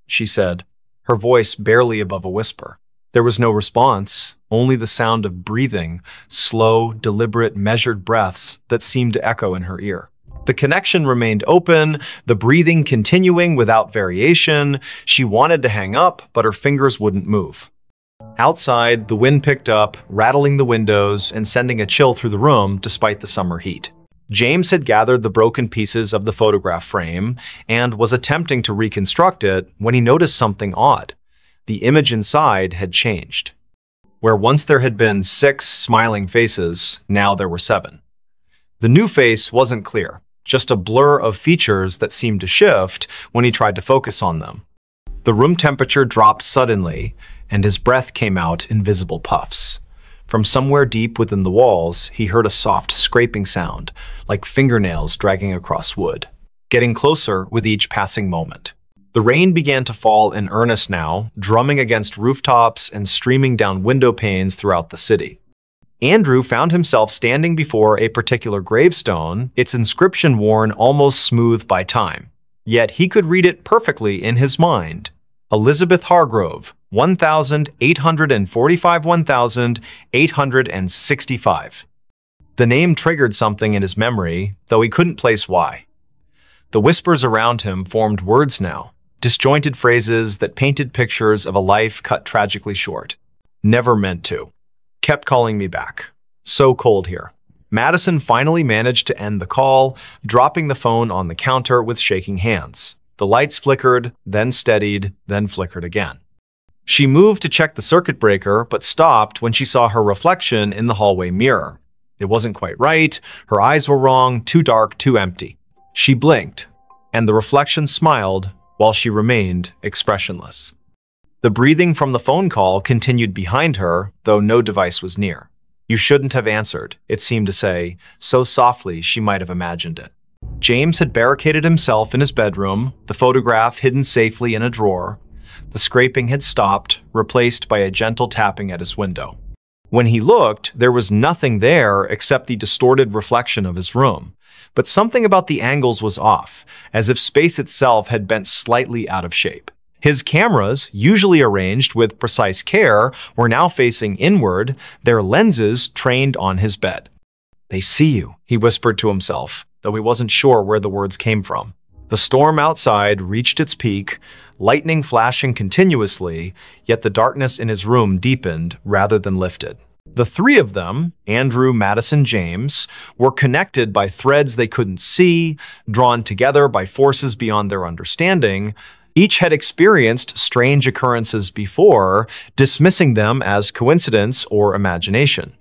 she said, her voice barely above a whisper. There was no response, only the sound of breathing, slow, deliberate, measured breaths that seemed to echo in her ear. The connection remained open, the breathing continuing without variation. She wanted to hang up, but her fingers wouldn't move. Outside, the wind picked up, rattling the windows and sending a chill through the room despite the summer heat. James had gathered the broken pieces of the photograph frame and was attempting to reconstruct it when he noticed something odd. The image inside had changed. Where once there had been 6 smiling faces, now there were 7. The new face wasn't clear, just a blur of features that seemed to shift when he tried to focus on them. The room temperature dropped suddenly, and his breath came out in visible puffs. From somewhere deep within the walls, he heard a soft scraping sound, like fingernails dragging across wood, getting closer with each passing moment. The rain began to fall in earnest now, drumming against rooftops and streaming down window panes throughout the city. Andrew found himself standing before a particular gravestone, its inscription worn almost smooth by time. Yet he could read it perfectly in his mind. Elizabeth Hargrove, 1,845–1,865. The name triggered something in his memory, though he couldn't place why. The whispers around him formed words now, disjointed phrases that painted pictures of a life cut tragically short. Never meant to. Kept calling me back. So cold here. Madison finally managed to end the call, dropping the phone on the counter with shaking hands. The lights flickered, then steadied, then flickered again. She moved to check the circuit breaker, but stopped when she saw her reflection in the hallway mirror. It wasn't quite right, her eyes were wrong, too dark, too empty. She blinked, and the reflection smiled while she remained expressionless. The breathing from the phone call continued behind her, though no device was near. "You shouldn't have answered," it seemed to say, so softly she might have imagined it. James had barricaded himself in his bedroom, the photograph hidden safely in a drawer. The scraping had stopped, replaced by a gentle tapping at his window. When he looked, there was nothing there except the distorted reflection of his room. But something about the angles was off, as if space itself had bent slightly out of shape. His cameras, usually arranged with precise care, were now facing inward, their lenses trained on his bed. "They see you," he whispered to himself, though he wasn't sure where the words came from. The storm outside reached its peak, lightning flashing continuously, yet the darkness in his room deepened rather than lifted. The 3 of them, Andrew, Madison, James, were connected by threads they couldn't see, drawn together by forces beyond their understanding. Each had experienced strange occurrences before, dismissing them as coincidence or imagination.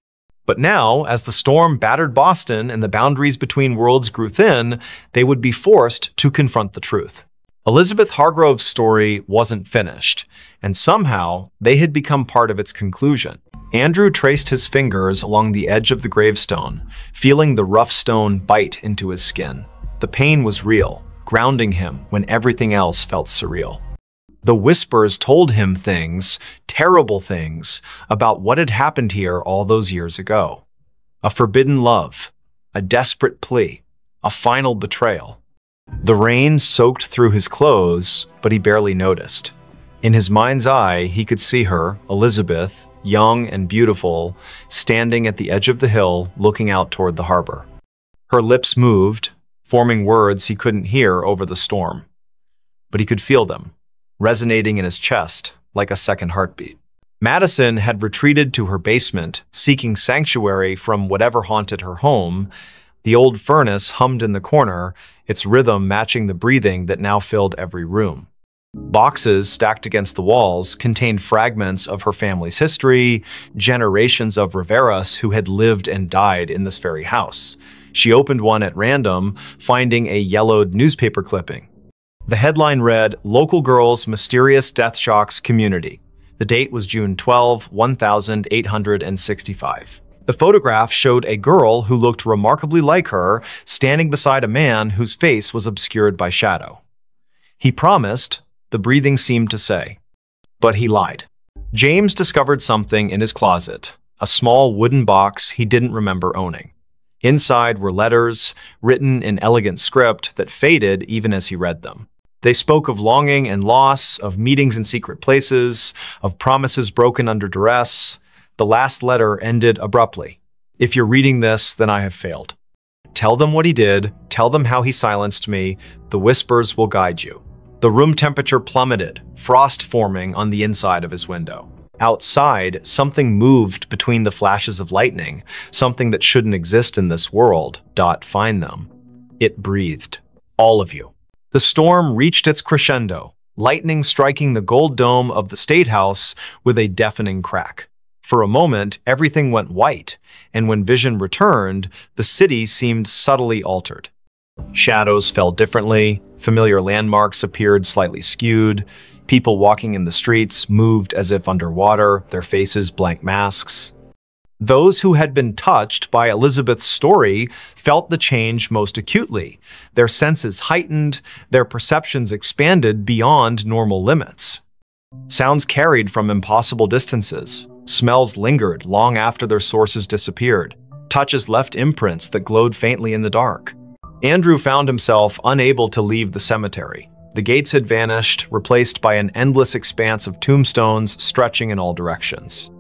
But now, as the storm battered Boston and the boundaries between worlds grew thin, they would be forced to confront the truth. Elizabeth Hargrove's story wasn't finished, and somehow they had become part of its conclusion. Andrew traced his fingers along the edge of the gravestone, feeling the rough stone bite into his skin. The pain was real, grounding him when everything else felt surreal. The whispers told him things, terrible things, about what had happened here all those years ago. A forbidden love, a desperate plea, a final betrayal. The rain soaked through his clothes, but he barely noticed. In his mind's eye, he could see her, Elizabeth, young and beautiful, standing at the edge of the hill, looking out toward the harbor. Her lips moved, forming words he couldn't hear over the storm. But he could feel them, resonating in his chest like a second heartbeat. Madison had retreated to her basement, seeking sanctuary from whatever haunted her home. The old furnace hummed in the corner, its rhythm matching the breathing that now filled every room. Boxes stacked against the walls contained fragments of her family's history, generations of Riveras who had lived and died in this very house. She opened one at random, finding a yellowed newspaper clipping. The headline read, "Local Girl's Mysterious Death Shocks Community." The date was June 12, 1865. The photograph showed a girl who looked remarkably like her, standing beside a man whose face was obscured by shadow. He promised, the breathing seemed to say. But he lied. James discovered something in his closet, a small wooden box he didn't remember owning. Inside were letters, written in elegant script that faded even as he read them. They spoke of longing and loss, of meetings in secret places, of promises broken under duress. The last letter ended abruptly. "If you're reading this, then I have failed. Tell them what he did, tell them how he silenced me, the whispers will guide you." The room temperature plummeted, frost forming on the inside of his window. Outside, something moved between the flashes of lightning, something that shouldn't exist in this world. Find them. It breathed. All of you. The storm reached its crescendo, lightning striking the gold dome of the State House with a deafening crack. For a moment, everything went white, and when vision returned, the city seemed subtly altered. Shadows fell differently, familiar landmarks appeared slightly skewed, people walking in the streets moved as if underwater, their faces blank masks. Those who had been touched by Elizabeth's story felt the change most acutely. Their senses heightened, their perceptions expanded beyond normal limits. Sounds carried from impossible distances. Smells lingered long after their sources disappeared. Touches left imprints that glowed faintly in the dark. Andrew found himself unable to leave the cemetery. The gates had vanished, replaced by an endless expanse of tombstones stretching in all directions.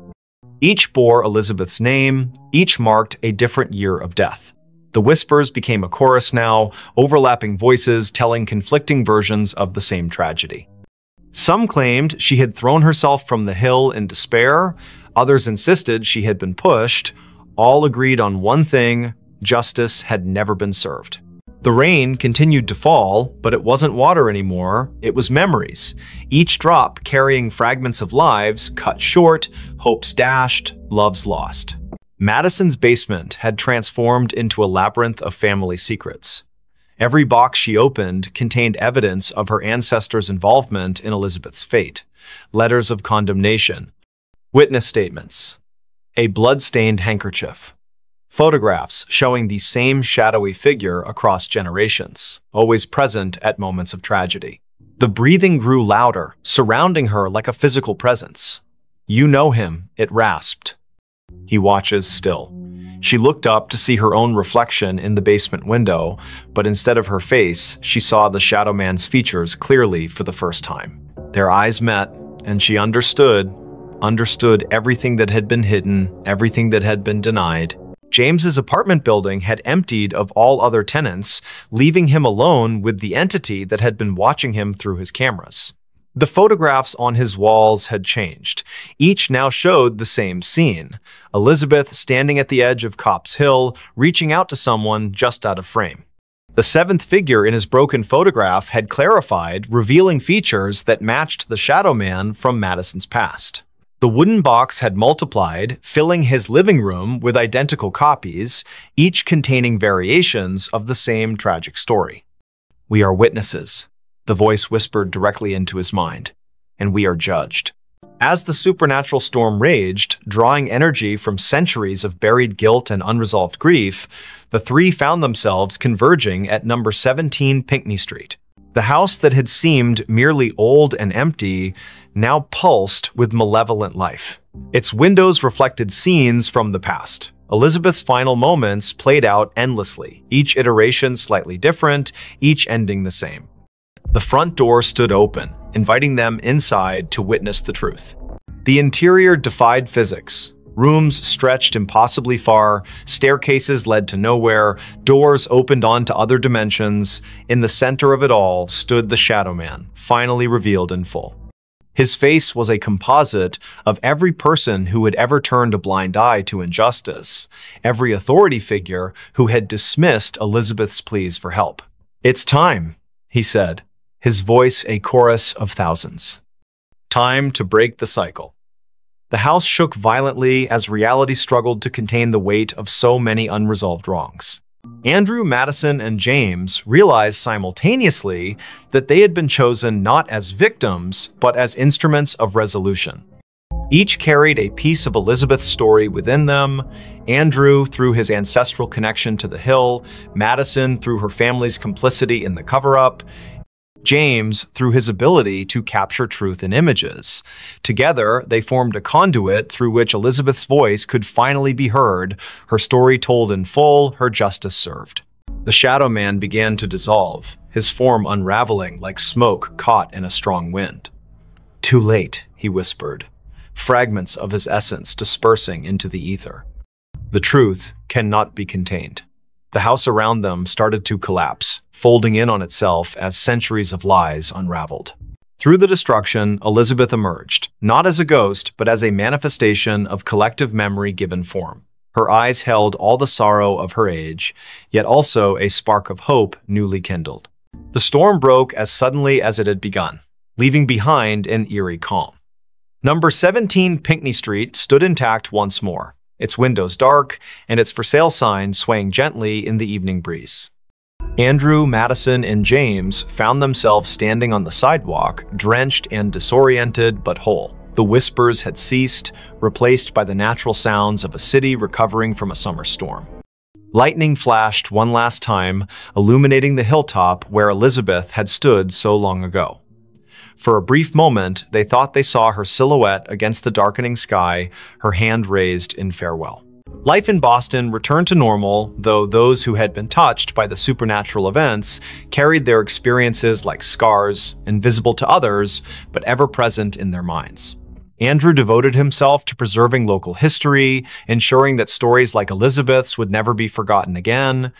Each bore Elizabeth's name, each marked a different year of death. The whispers became a chorus now, overlapping voices telling conflicting versions of the same tragedy. Some claimed she had thrown herself from the hill in despair, others insisted she had been pushed. All agreed on one thing: justice had never been served. The rain continued to fall, but it wasn't water anymore, it was memories, each drop carrying fragments of lives cut short, hopes dashed, loves lost. Madison's basement had transformed into a labyrinth of family secrets. Every box she opened contained evidence of her ancestors' involvement in Elizabeth's fate, letters of condemnation, witness statements, a blood-stained handkerchief, photographs showing the same shadowy figure across generations, always present at moments of tragedy. The breathing grew louder, surrounding her like a physical presence. "You know him," it rasped. "He watches still." She looked up to see her own reflection in the basement window, but instead of her face, she saw the Shadow Man's features clearly for the first time. Their eyes met, and she understood everything that had been hidden, everything that had been denied. James's apartment building had emptied of all other tenants, leaving him alone with the entity that had been watching him through his cameras. The photographs on his walls had changed. Each now showed the same scene: Elizabeth standing at the edge of Copp's Hill, reaching out to someone just out of frame. The seventh figure in his broken photograph had clarified, revealing features that matched the Shadow Man from Madison's past. The wooden box had multiplied, filling his living room with identical copies, each containing variations of the same tragic story. "We are witnesses," the voice whispered directly into his mind, "and we are judged." As the supernatural storm raged, drawing energy from centuries of buried guilt and unresolved grief, the three found themselves converging at number 17 Pinckney Street. The house that had seemed merely old and empty now pulsed with malevolent life. Its windows reflected scenes from the past. Elizabeth's final moments played out endlessly, each iteration slightly different, each ending the same. The front door stood open, inviting them inside to witness the truth. The interior defied physics. Rooms stretched impossibly far, staircases led to nowhere, doors opened onto other dimensions. In the center of it all stood the Shadow Man, finally revealed in full. His face was a composite of every person who had ever turned a blind eye to injustice, every authority figure who had dismissed Elizabeth's pleas for help. "It's time," he said. his voice a chorus of thousands. Time to break the cycle. The house shook violently as reality struggled to contain the weight of so many unresolved wrongs. Andrew, Madison, and James realized simultaneously that they had been chosen not as victims, but as instruments of resolution. Each carried a piece of Elizabeth's story within them. Andrew through his ancestral connection to the hill, Madison through her family's complicity in the cover-up, James through his ability to capture truth in images. Together, they formed a conduit through which Elizabeth's voice could finally be heard, her story told in full, her justice served. The Shadow Man began to dissolve, his form unraveling like smoke caught in a strong wind. "Too late," he whispered, fragments of his essence dispersing into the ether. The truth cannot be contained. The house around them started to collapse, folding in on itself as centuries of lies unraveled. Through the destruction, Elizabeth emerged, not as a ghost, but as a manifestation of collective memory given form. Her eyes held all the sorrow of her age, yet also a spark of hope newly kindled. The storm broke as suddenly as it had begun, leaving behind an eerie calm. Number 17 Pinckney Street stood intact once more, its windows dark, and its for sale sign swaying gently in the evening breeze. Andrew, Madison, and James found themselves standing on the sidewalk, drenched and disoriented but whole. The whispers had ceased, replaced by the natural sounds of a city recovering from a summer storm. Lightning flashed one last time, illuminating the hilltop where Elizabeth had stood so long ago. For a brief moment, they thought they saw her silhouette against the darkening sky, her hand raised in farewell. Life in Boston returned to normal, though those who had been touched by the supernatural events carried their experiences like scars, invisible to others, but ever present in their minds. Andrew devoted himself to preserving local history, ensuring that stories like Elizabeth's would never be forgotten again.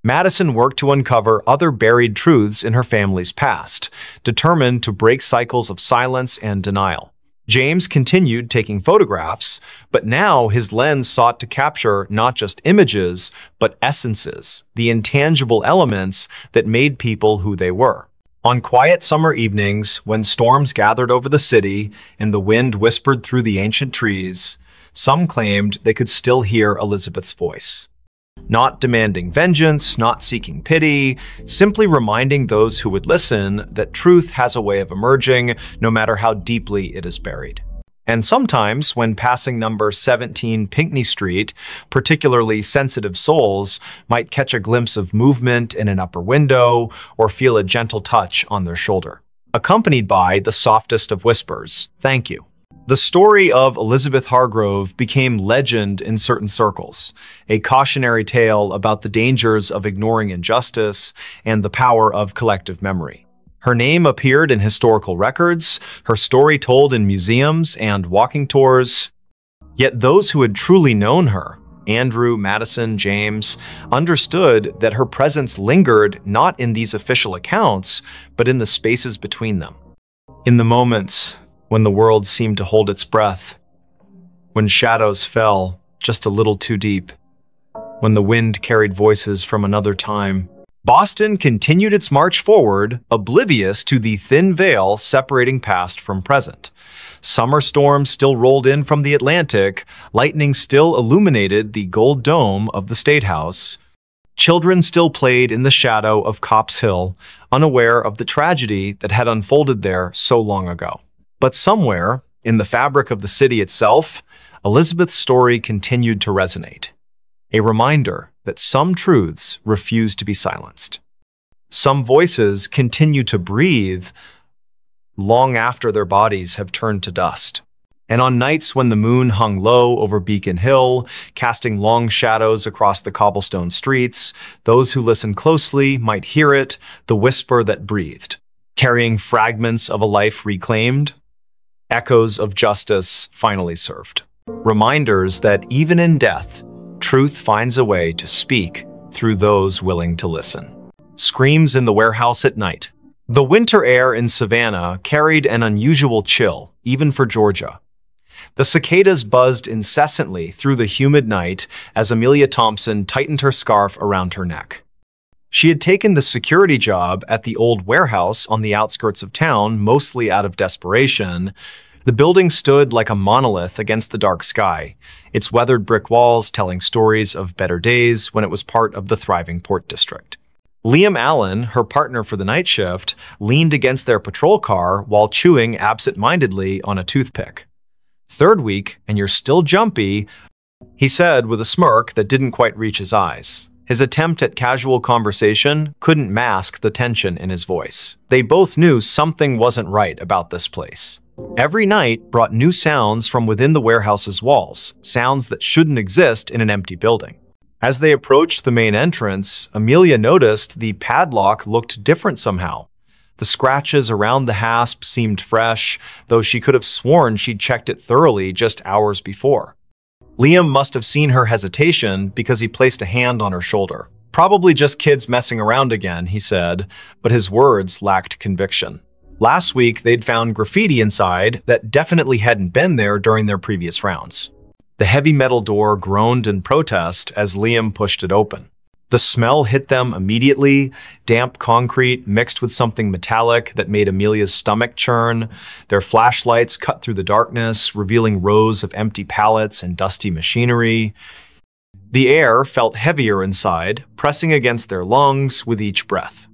Madison worked to uncover other buried truths in her family's past, determined to break cycles of silence and denial. James continued taking photographs, but now his lens sought to capture not just images, but essences, the intangible elements that made people who they were. On quiet summer evenings, when storms gathered over the city and the wind whispered through the ancient trees, some claimed they could still hear Elizabeth's voice. Not demanding vengeance, not seeking pity, simply reminding those who would listen that truth has a way of emerging, no matter how deeply it is buried. And sometimes, when passing number 17 Pinckney Street, particularly sensitive souls might catch a glimpse of movement in an upper window or feel a gentle touch on their shoulder, accompanied by the softest of whispers, "Thank you." The story of Elizabeth Hargrove became legend in certain circles, a cautionary tale about the dangers of ignoring injustice and the power of collective memory. Her name appeared in historical records, her story told in museums and walking tours. Yet those who had truly known her, Andrew, Madison, James, understood that her presence lingered not in these official accounts, but in the spaces between them. In the moments when the world seemed to hold its breath, when shadows fell just a little too deep, when the wind carried voices from another time, Boston continued its march forward, oblivious to the thin veil separating past from present. Summer storms still rolled in from the Atlantic, lightning still illuminated the gold dome of the State House. Children still played in the shadow of Copp's Hill, unaware of the tragedy that had unfolded there so long ago. But somewhere, in the fabric of the city itself, Elizabeth's story continued to resonate. A reminder that some truths refuse to be silenced. Some voices continue to breathe long after their bodies have turned to dust. And on nights when the moon hung low over Beacon Hill, casting long shadows across the cobblestone streets, those who listened closely might hear it, the whisper that breathed, carrying fragments of a life reclaimed, echoes of justice finally served. Reminders that even in death, truth finds a way to speak through those willing to listen. Screams in the warehouse at night. The winter air in Savannah carried an unusual chill, even for Georgia. The cicadas buzzed incessantly through the humid night as Amelia Thompson tightened her scarf around her neck. She had taken the security job at the old warehouse on the outskirts of town, mostly out of desperation. The building stood like a monolith against the dark sky, its weathered brick walls telling stories of better days when it was part of the thriving port district. Liam Allen, her partner for the night shift, leaned against their patrol car while chewing absent-mindedly on a toothpick. "Third week, and you're still jumpy," he said with a smirk that didn't quite reach his eyes. His attempt at casual conversation couldn't mask the tension in his voice. They both knew something wasn't right about this place. Every night brought new sounds from within the warehouse's walls, sounds that shouldn't exist in an empty building. As they approached the main entrance, Amelia noticed the padlock looked different somehow. The scratches around the hasp seemed fresh, though she could have sworn she'd checked it thoroughly just hours before. Liam must have seen her hesitation because he placed a hand on her shoulder. "Probably just kids messing around again," he said, but his words lacked conviction. Last week, they'd found graffiti inside that definitely hadn't been there during their previous rounds. The heavy metal door groaned in protest as Liam pushed it open. The smell hit them immediately, damp concrete mixed with something metallic that made Amelia's stomach churn. Their flashlights cut through the darkness, revealing rows of empty pallets and dusty machinery. The air felt heavier inside, pressing against their lungs with each breath.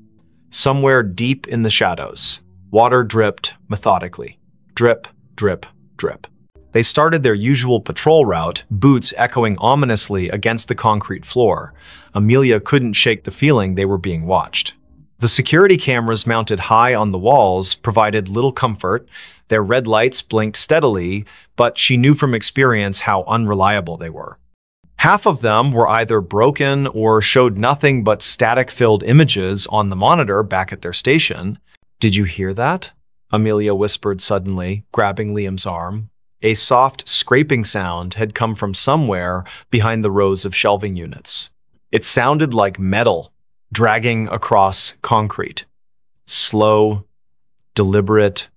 Somewhere deep in the shadows, water dripped methodically. Drip, drip, drip. They started their usual patrol route, boots echoing ominously against the concrete floor. Amelia couldn't shake the feeling they were being watched. The security cameras mounted high on the walls provided little comfort. Their red lights blinked steadily, but she knew from experience how unreliable they were. Half of them were either broken or showed nothing but static-filled images on the monitor back at their station. "Did you hear that?" Amelia whispered suddenly, grabbing Liam's arm. A soft scraping sound had come from somewhere behind the rows of shelving units. It sounded like metal dragging across concrete. Slow, deliberate.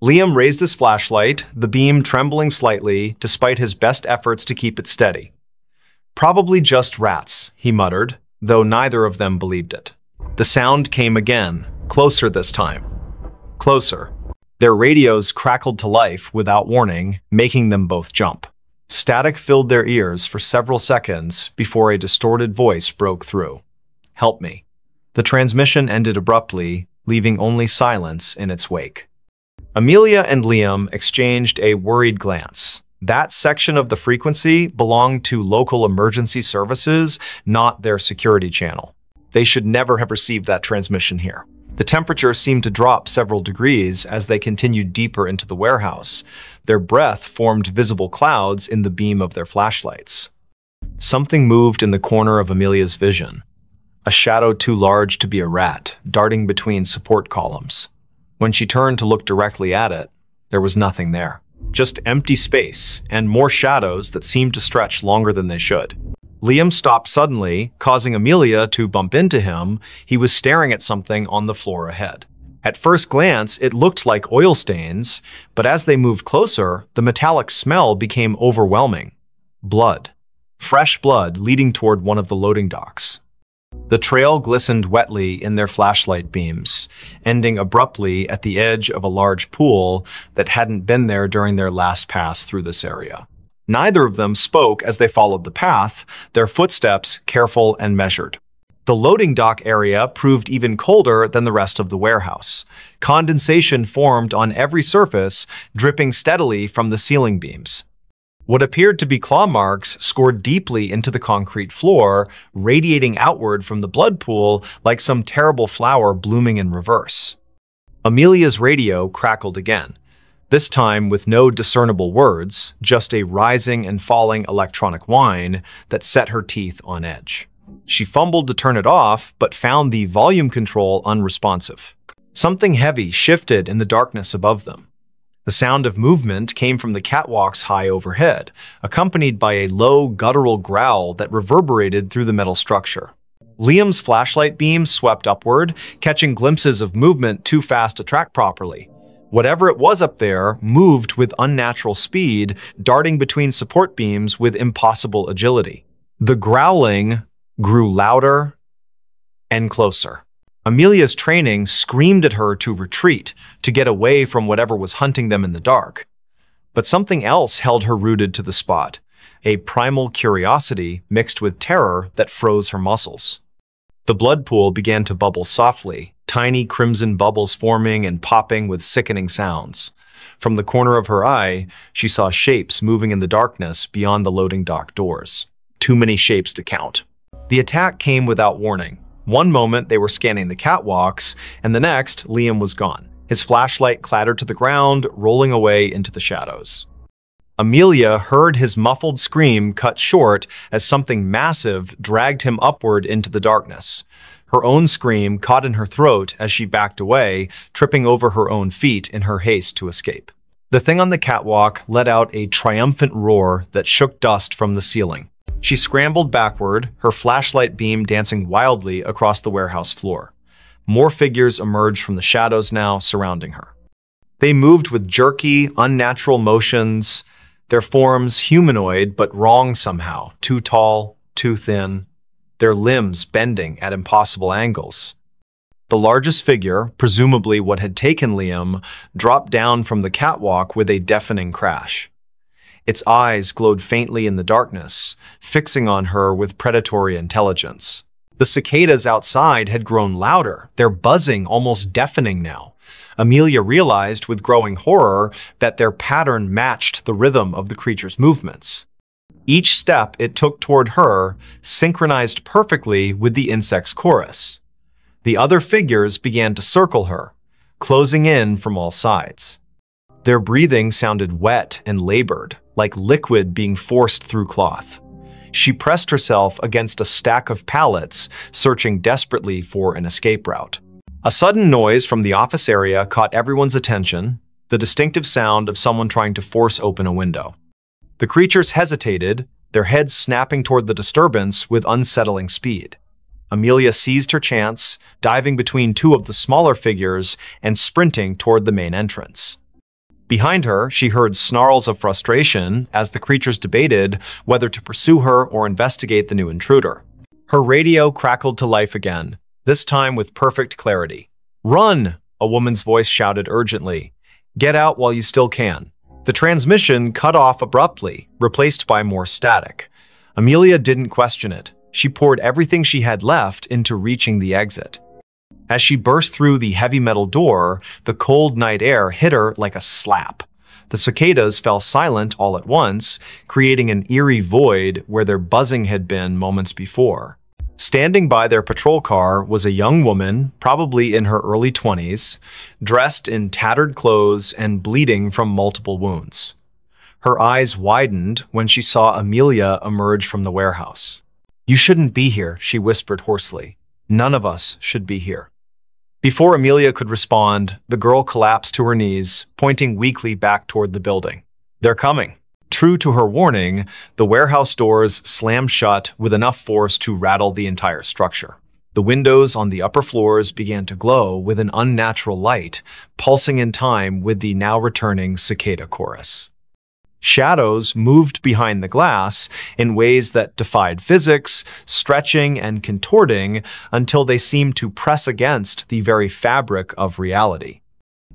Liam raised his flashlight, the beam trembling slightly despite his best efforts to keep it steady. "Probably just rats," he muttered, though neither of them believed it. The sound came again, closer this time. Closer. Their radios crackled to life without warning, making them both jump. Static filled their ears for several seconds before a distorted voice broke through. "Help me." The transmission ended abruptly, leaving only silence in its wake. Amelia and Liam exchanged a worried glance. That section of the frequency belonged to local emergency services, not their security channel. They should never have received that transmission here. The temperature seemed to drop several degrees as they continued deeper into the warehouse. Their breath formed visible clouds in the beam of their flashlights. Something moved in the corner of Amelia's vision. A shadow too large to be a rat, darting between support columns. When she turned to look directly at it, there was nothing there. Just empty space and more shadows that seemed to stretch longer than they should. Liam stopped suddenly, causing Amelia to bump into him. He was staring at something on the floor ahead. At first glance, it looked like oil stains, but as they moved closer, the metallic smell became overwhelming. Blood. Fresh blood leading toward one of the loading docks. The trail glistened wetly in their flashlight beams, ending abruptly at the edge of a large pool that hadn't been there during their last pass through this area. Neither of them spoke as they followed the path, their footsteps careful and measured. The loading dock area proved even colder than the rest of the warehouse. Condensation formed on every surface, dripping steadily from the ceiling beams. What appeared to be claw marks scored deeply into the concrete floor, radiating outward from the blood pool like some terrible flower blooming in reverse. Amelia's radio crackled again. This time with no discernible words, just a rising and falling electronic whine that set her teeth on edge. She fumbled to turn it off, but found the volume control unresponsive. Something heavy shifted in the darkness above them. The sound of movement came from the catwalks high overhead, accompanied by a low, guttural growl that reverberated through the metal structure. Liam's flashlight beam swept upward, catching glimpses of movement too fast to track properly. Whatever it was up there moved with unnatural speed, darting between support beams with impossible agility. The growling grew louder and closer. Amelia's training screamed at her to retreat, to get away from whatever was hunting them in the dark. But something else held her rooted to the spot, a primal curiosity mixed with terror that froze her muscles. The blood pool began to bubble softly, tiny crimson bubbles forming and popping with sickening sounds. From the corner of her eye, she saw shapes moving in the darkness beyond the loading dock doors. Too many shapes to count. The attack came without warning. One moment they were scanning the catwalks, and the next, Liam was gone. His flashlight clattered to the ground, rolling away into the shadows. Amelia heard his muffled scream cut short as something massive dragged him upward into the darkness. Her own scream caught in her throat as she backed away, tripping over her own feet in her haste to escape. The thing on the catwalk let out a triumphant roar that shook dust from the ceiling. She scrambled backward, her flashlight beam dancing wildly across the warehouse floor. More figures emerged from the shadows now, surrounding her. They moved with jerky, unnatural motions, their forms humanoid but wrong somehow, too tall, too thin, their limbs bending at impossible angles. The largest figure, presumably what had taken Liam, dropped down from the catwalk with a deafening crash. Its eyes glowed faintly in the darkness, fixing on her with predatory intelligence. The cicadas outside had grown louder, their buzzing almost deafening now. Amelia realized with growing horror that their pattern matched the rhythm of the creature's movements. Each step it took toward her synchronized perfectly with the insect's chorus. The other figures began to circle her, closing in from all sides. Their breathing sounded wet and labored, like liquid being forced through cloth. She pressed herself against a stack of pallets, searching desperately for an escape route. A sudden noise from the office area caught everyone's attention, the distinctive sound of someone trying to force open a window. The creatures hesitated, their heads snapping toward the disturbance with unsettling speed. Amelia seized her chance, diving between two of the smaller figures and sprinting toward the main entrance. Behind her, she heard snarls of frustration as the creatures debated whether to pursue her or investigate the new intruder. Her radio crackled to life again, this time with perfect clarity. "Run!" a woman's voice shouted urgently. "Get out while you still can." The transmission cut off abruptly, replaced by more static. Amelia didn't question it. She poured everything she had left into reaching the exit. As she burst through the heavy metal door, the cold night air hit her like a slap. The cicadas fell silent all at once, creating an eerie void where their buzzing had been moments before. Standing by their patrol car was a young woman, probably in her early 20s, dressed in tattered clothes and bleeding from multiple wounds. Her eyes widened when she saw Amelia emerge from the warehouse. "You shouldn't be here," she whispered hoarsely. "None of us should be here." Before Amelia could respond, the girl collapsed to her knees, pointing weakly back toward the building. "They're coming." True to her warning, the warehouse doors slammed shut with enough force to rattle the entire structure. The windows on the upper floors began to glow with an unnatural light, pulsing in time with the now returning cicada chorus. Shadows moved behind the glass in ways that defied physics, stretching and contorting until they seemed to press against the very fabric of reality.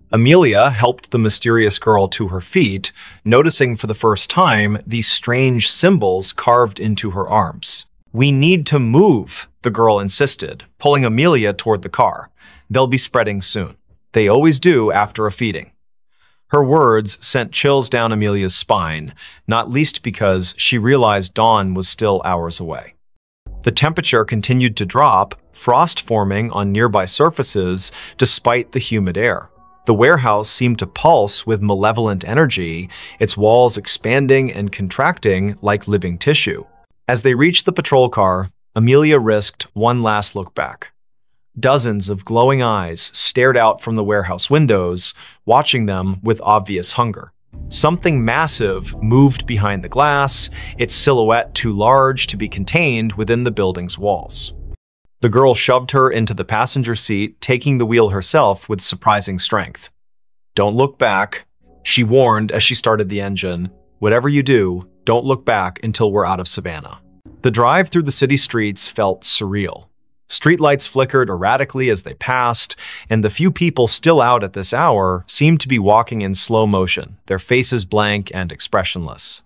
Amelia helped the mysterious girl to her feet, noticing for the first time these strange symbols carved into her arms. "We need to move," the girl insisted, pulling Amelia toward the car. "They'll be spreading soon. They always do after a feeding." Her words sent chills down Amelia's spine, not least because she realized dawn was still hours away. The temperature continued to drop, frost forming on nearby surfaces despite the humid air. The warehouse seemed to pulse with malevolent energy, its walls expanding and contracting like living tissue. As they reached the patrol car, Amelia risked one last look back. Dozens of glowing eyes stared out from the warehouse windows, watching them with obvious hunger. Something massive moved behind the glass, its silhouette too large to be contained within the building's walls. The girl shoved her into the passenger seat, taking the wheel herself with surprising strength. "Don't look back," she warned as she started the engine. "Whatever you do, don't look back until we're out of Savannah." The drive through the city streets felt surreal. Streetlights flickered erratically as they passed, and the few people still out at this hour seemed to be walking in slow motion, their faces blank and expressionless.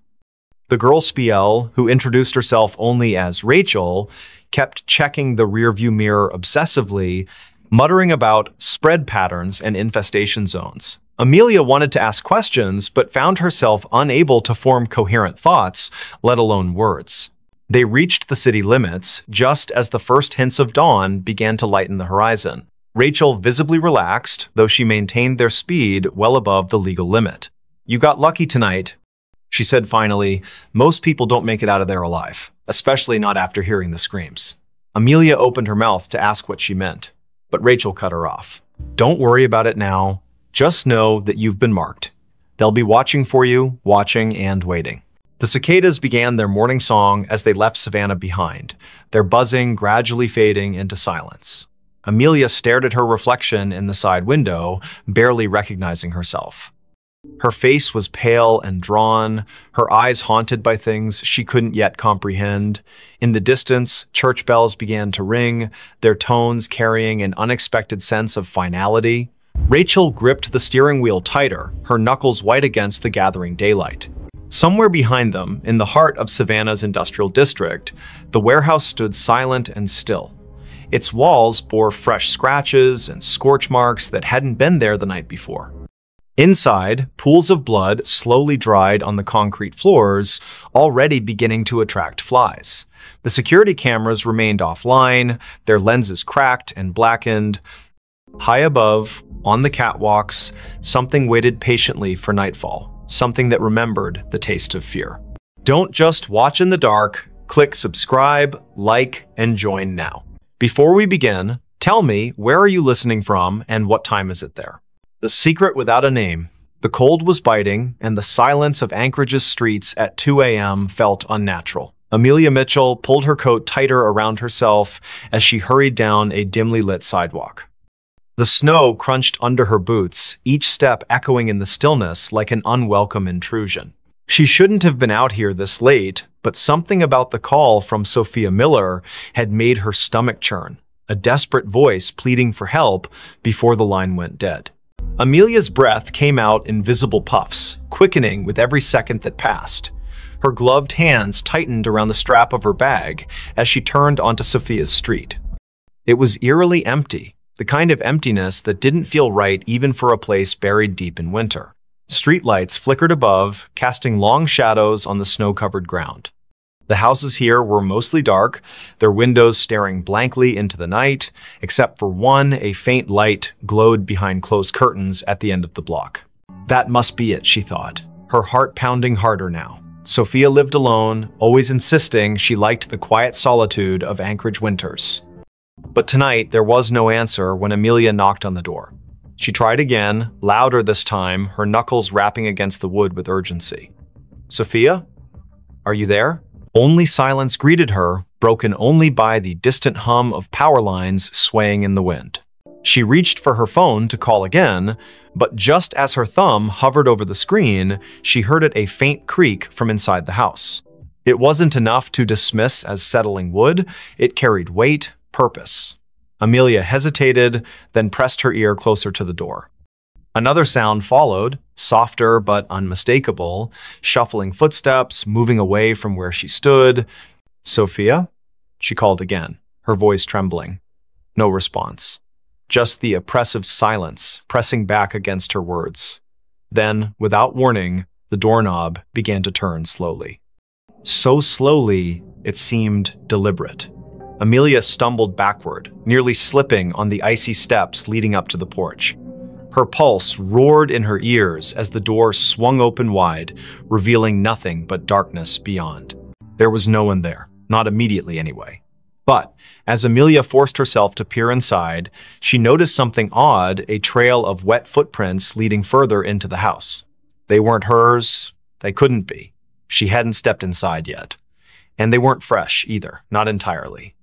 The girl Spiel, who introduced herself only as Rachel, kept checking the rearview mirror obsessively, muttering about spread patterns and infestation zones. Amelia wanted to ask questions, but found herself unable to form coherent thoughts, let alone words. They reached the city limits just as the first hints of dawn began to lighten the horizon. Rachel visibly relaxed, though she maintained their speed well above the legal limit. "You got lucky tonight," she said finally. "Most people don't make it out of there alive, especially not after hearing the screams." Amelia opened her mouth to ask what she meant, but Rachel cut her off. "Don't worry about it now. Just know that you've been marked. They'll be watching for you, watching and waiting." The cicadas began their morning song as they left Savannah behind, their buzzing gradually fading into silence. Amelia stared at her reflection in the side window, barely recognizing herself. Her face was pale and drawn, her eyes haunted by things she couldn't yet comprehend. In the distance, church bells began to ring, their tones carrying an unexpected sense of finality. Rachel gripped the steering wheel tighter, her knuckles white against the gathering daylight. Somewhere behind them, in the heart of Savannah's industrial district, the warehouse stood silent and still. Its walls bore fresh scratches and scorch marks that hadn't been there the night before. Inside, pools of blood slowly dried on the concrete floors, already beginning to attract flies. The security cameras remained offline, their lenses cracked and blackened. High above, on the catwalks, something waited patiently for nightfall. Something that remembered the taste of fear. Don't just watch in the dark, click subscribe, like, and join now. Before we begin, tell me, where are you listening from and what time is it there? The secret without a name. The cold was biting, and the silence of Anchorage's streets at 2 a.m. felt unnatural. Amelia Mitchell pulled her coat tighter around herself as she hurried down a dimly lit sidewalk. The snow crunched under her boots, each step echoing in the stillness like an unwelcome intrusion. She shouldn't have been out here this late, but something about the call from Sophia Miller had made her stomach churn, a desperate voice pleading for help before the line went dead. Amelia's breath came out in visible puffs, quickening with every second that passed. Her gloved hands tightened around the strap of her bag as she turned onto Sophia's street. It was eerily empty. The kind of emptiness that didn't feel right even for a place buried deep in winter. Streetlights flickered above, casting long shadows on the snow-covered ground. The houses here were mostly dark, their windows staring blankly into the night, except for one, a faint light glowed behind closed curtains at the end of the block. That must be it, she thought, her heart pounding harder now. Sophia lived alone, always insisting she liked the quiet solitude of Anchorage winters. But tonight, there was no answer when Amelia knocked on the door. She tried again, louder this time, her knuckles rapping against the wood with urgency. "Sophia? Are you there?" Only silence greeted her, broken only by the distant hum of power lines swaying in the wind. She reached for her phone to call again, but just as her thumb hovered over the screen, she heard it a faint creak from inside the house. It wasn't enough to dismiss as settling wood, it carried weight, purpose. Amelia hesitated, then pressed her ear closer to the door. Another sound followed, softer but unmistakable, shuffling footsteps, moving away from where she stood. "Sophia?" she called again, her voice trembling. No response. Just the oppressive silence pressing back against her words. Then, without warning, the doorknob began to turn slowly. So slowly, it seemed deliberate. Amelia stumbled backward, nearly slipping on the icy steps leading up to the porch. Her pulse roared in her ears as the door swung open wide, revealing nothing but darkness beyond. There was no one there, not immediately anyway. But as Amelia forced herself to peer inside, she noticed something odd, a trail of wet footprints leading further into the house. They weren't hers. They couldn't be. She hadn't stepped inside yet. And they weren't fresh either, not entirely.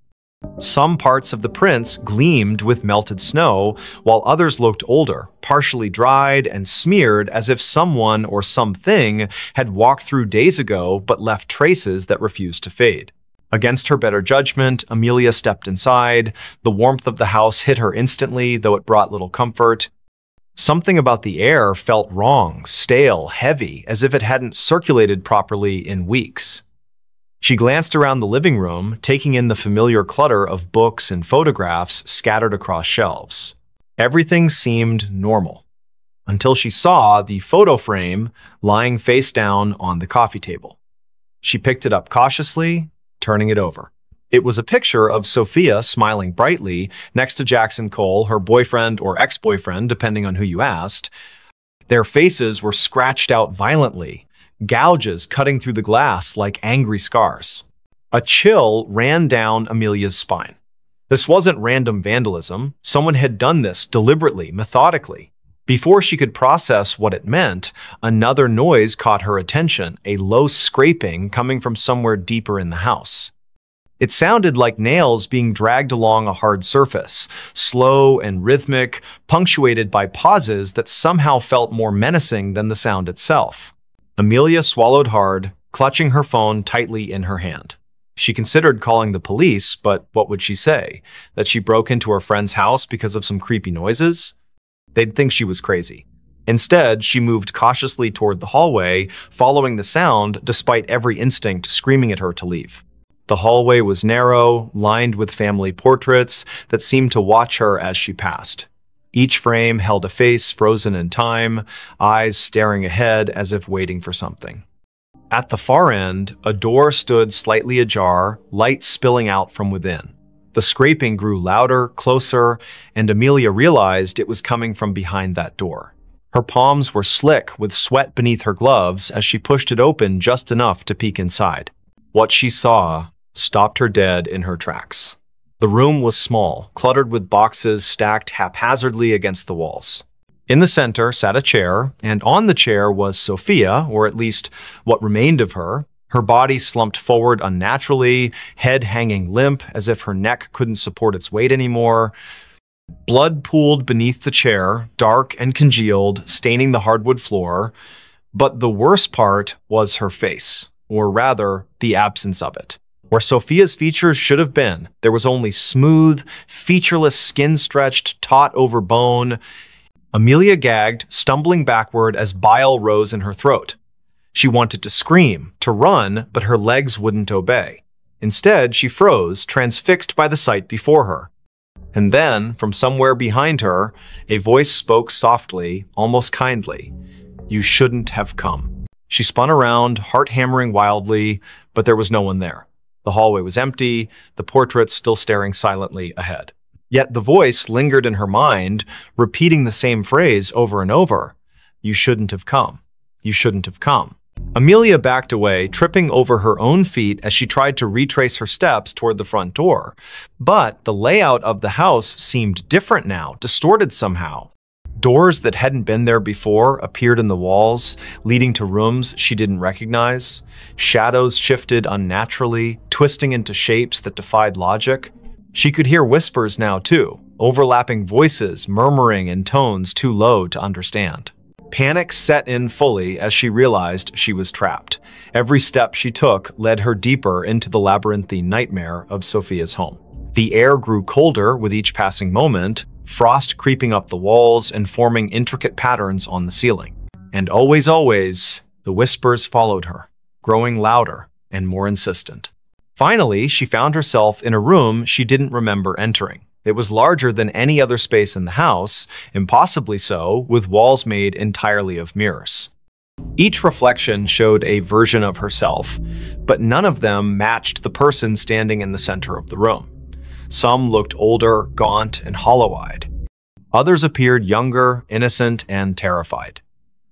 Some parts of the prints gleamed with melted snow, while others looked older, partially dried and smeared as if someone or something had walked through days ago but left traces that refused to fade. Against her better judgment, Amelia stepped inside. The warmth of the house hit her instantly, though it brought little comfort. Something about the air felt wrong, stale, heavy, as if it hadn't circulated properly in weeks. She glanced around the living room, taking in the familiar clutter of books and photographs scattered across shelves. Everything seemed normal, until she saw the photo frame lying face down on the coffee table. She picked it up cautiously, turning it over. It was a picture of Sophia smiling brightly next to Jackson Cole, her boyfriend or ex-boyfriend, depending on who you asked. Their faces were scratched out violently, gouges cutting through the glass like angry scars. A chill ran down Amelia's spine. This wasn't random vandalism. Someone had done this deliberately, methodically. Before she could process what it meant, another noise caught her attention, a low scraping coming from somewhere deeper in the house. It sounded like nails being dragged along a hard surface, slow and rhythmic, punctuated by pauses that somehow felt more menacing than the sound itself. Amelia swallowed hard, clutching her phone tightly in her hand. She considered calling the police, but what would she say? That she broke into her friend's house because of some creepy noises? They'd think she was crazy. Instead, she moved cautiously toward the hallway, following the sound despite every instinct screaming at her to leave. The hallway was narrow, lined with family portraits that seemed to watch her as she passed. Each frame held a face frozen in time, eyes staring ahead as if waiting for something. At the far end, a door stood slightly ajar, light spilling out from within. The scraping grew louder, closer, and Amelia realized it was coming from behind that door. Her palms were slick with sweat beneath her gloves as she pushed it open just enough to peek inside. What she saw stopped her dead in her tracks. The room was small, cluttered with boxes stacked haphazardly against the walls. In the center sat a chair, and on the chair was Sophia, or at least what remained of her. Her body slumped forward unnaturally, head hanging limp as if her neck couldn't support its weight anymore. Blood pooled beneath the chair, dark and congealed, staining the hardwood floor. But the worst part was her face, or rather, the absence of it. Where Sophia's features should have been, there was only smooth, featureless skin stretched taut over bone. Amelia gagged, stumbling backward as bile rose in her throat. She wanted to scream, to run, but her legs wouldn't obey. Instead, she froze, transfixed by the sight before her. And then, from somewhere behind her, a voice spoke softly, almost kindly. "You shouldn't have come." She spun around, heart hammering wildly, but there was no one there. The hallway was empty, the portraits still staring silently ahead. Yet the voice lingered in her mind, repeating the same phrase over and over. "You shouldn't have come. You shouldn't have come." Amelia backed away, tripping over her own feet as she tried to retrace her steps toward the front door. But the layout of the house seemed different now, distorted somehow. Doors that hadn't been there before appeared in the walls, leading to rooms she didn't recognize. Shadows shifted unnaturally, twisting into shapes that defied logic. She could hear whispers now too, overlapping voices murmuring in tones too low to understand. Panic set in fully as she realized she was trapped. Every step she took led her deeper into the labyrinthine nightmare of Sophia's home. The air grew colder with each passing moment, frost creeping up the walls and forming intricate patterns on the ceiling. And always, the whispers followed her, growing louder and more insistent. Finally, she found herself in a room she didn't remember entering. It was larger than any other space in the house, impossibly so, with walls made entirely of mirrors. Each reflection showed a version of herself, but none of them matched the person standing in the center of the room. Some looked older, gaunt, and hollow-eyed. Others appeared younger, innocent, and terrified.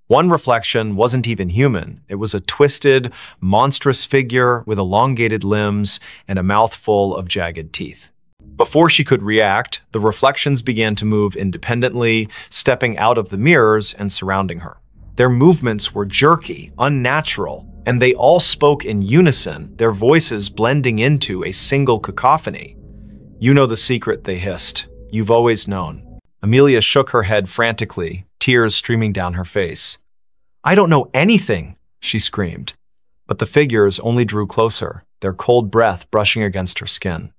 One reflection wasn't even human. It was a twisted, monstrous figure with elongated limbs and a mouth full of jagged teeth. Before she could react, the reflections began to move independently, stepping out of the mirrors and surrounding her. Their movements were jerky, unnatural, and they all spoke in unison, their voices blending into a single cacophony. "You know the secret," they hissed. "You've always known." Amelia shook her head frantically, tears streaming down her face. "I don't know anything," she screamed. But the figures only drew closer, their cold breath brushing against her skin.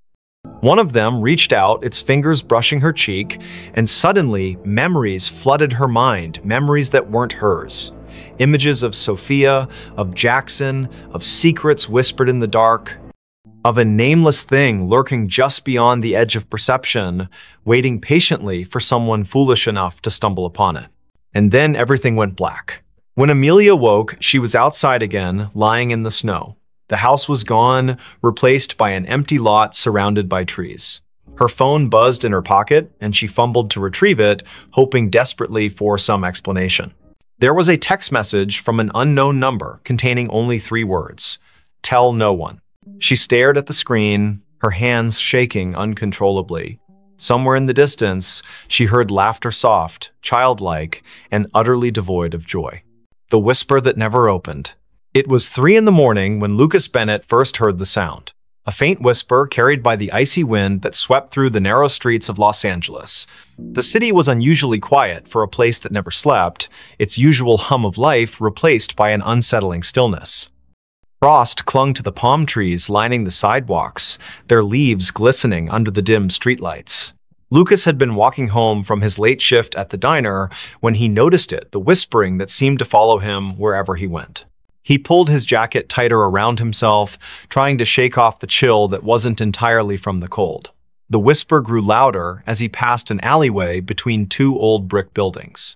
One of them reached out, its fingers brushing her cheek, and suddenly memories flooded her mind, memories that weren't hers. Images of Sophia, of Jackson, of secrets whispered in the dark, of a nameless thing lurking just beyond the edge of perception, waiting patiently for someone foolish enough to stumble upon it. And then everything went black. When Amelia woke, she was outside again, lying in the snow. The house was gone, replaced by an empty lot surrounded by trees. Her phone buzzed in her pocket, and she fumbled to retrieve it, hoping desperately for some explanation. There was a text message from an unknown number containing only 3 words: "Tell no one." She stared at the screen, her hands shaking uncontrollably. Somewhere in the distance, she heard laughter, soft, childlike, and utterly devoid of joy. The whisper that never opened. It was 3 in the morning when Lucas Bennett first heard the sound. A faint whisper carried by the icy wind that swept through the narrow streets of Los Angeles. The city was unusually quiet for a place that never slept, its usual hum of life replaced by an unsettling stillness. Frost clung to the palm trees lining the sidewalks, their leaves glistening under the dim streetlights. Lucas had been walking home from his late shift at the diner when he noticed it, the whispering that seemed to follow him wherever he went. He pulled his jacket tighter around himself, trying to shake off the chill that wasn't entirely from the cold. The whisper grew louder as he passed an alleyway between 2 old brick buildings.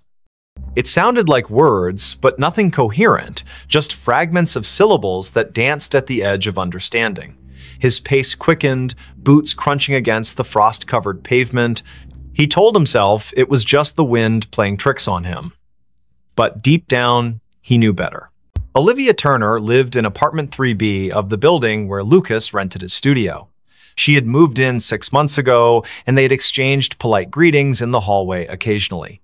It sounded like words, but nothing coherent, just fragments of syllables that danced at the edge of understanding. His pace quickened, boots crunching against the frost-covered pavement. He told himself it was just the wind playing tricks on him. But deep down, he knew better. Olivia Turner lived in apartment 3B of the building where Lucas rented his studio. She had moved in 6 months ago, and they had exchanged polite greetings in the hallway occasionally.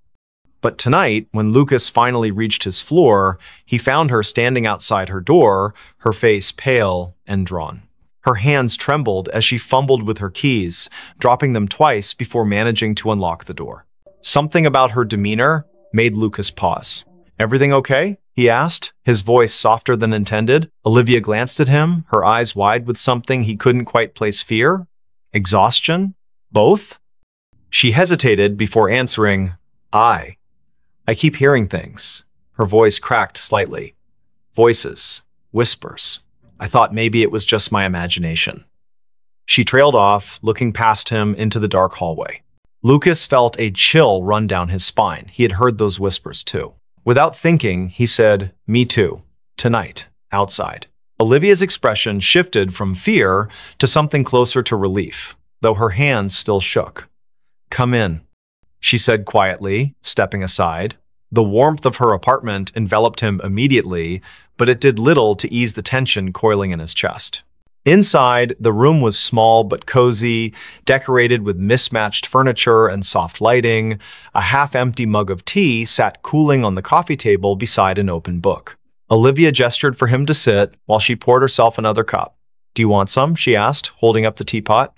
But tonight, when Lucas finally reached his floor, he found her standing outside her door, her face pale and drawn. Her hands trembled as she fumbled with her keys, dropping them twice before managing to unlock the door. Something about her demeanor made Lucas pause. "Everything okay?" he asked, his voice softer than intended. Olivia glanced at him, her eyes wide with something he couldn't quite place: fear? Exhaustion? Both? She hesitated before answering, I keep hearing things." Her voice cracked slightly. "Voices. Whispers. I thought maybe it was just my imagination." She trailed off, looking past him into the dark hallway. Lucas felt a chill run down his spine. He had heard those whispers too. Without thinking, he said, "Me too. Tonight. Outside." Olivia's expression shifted from fear to something closer to relief, though her hands still shook. "Come in," she said quietly, stepping aside. The warmth of her apartment enveloped him immediately, but it did little to ease the tension coiling in his chest. Inside, the room was small but cozy, decorated with mismatched furniture and soft lighting. A half-empty mug of tea sat cooling on the coffee table beside an open book. Olivia gestured for him to sit while she poured herself another cup. "Do you want some?" she asked, holding up the teapot.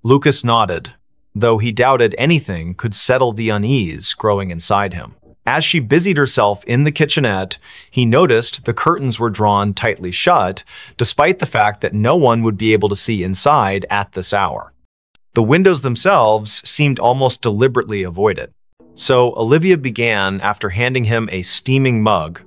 Lucas nodded, though he doubted anything could settle the unease growing inside him. As she busied herself in the kitchenette, he noticed the curtains were drawn tightly shut, despite the fact that no one would be able to see inside at this hour. The windows themselves seemed almost deliberately avoided. So Olivia began after handing him a steaming mug,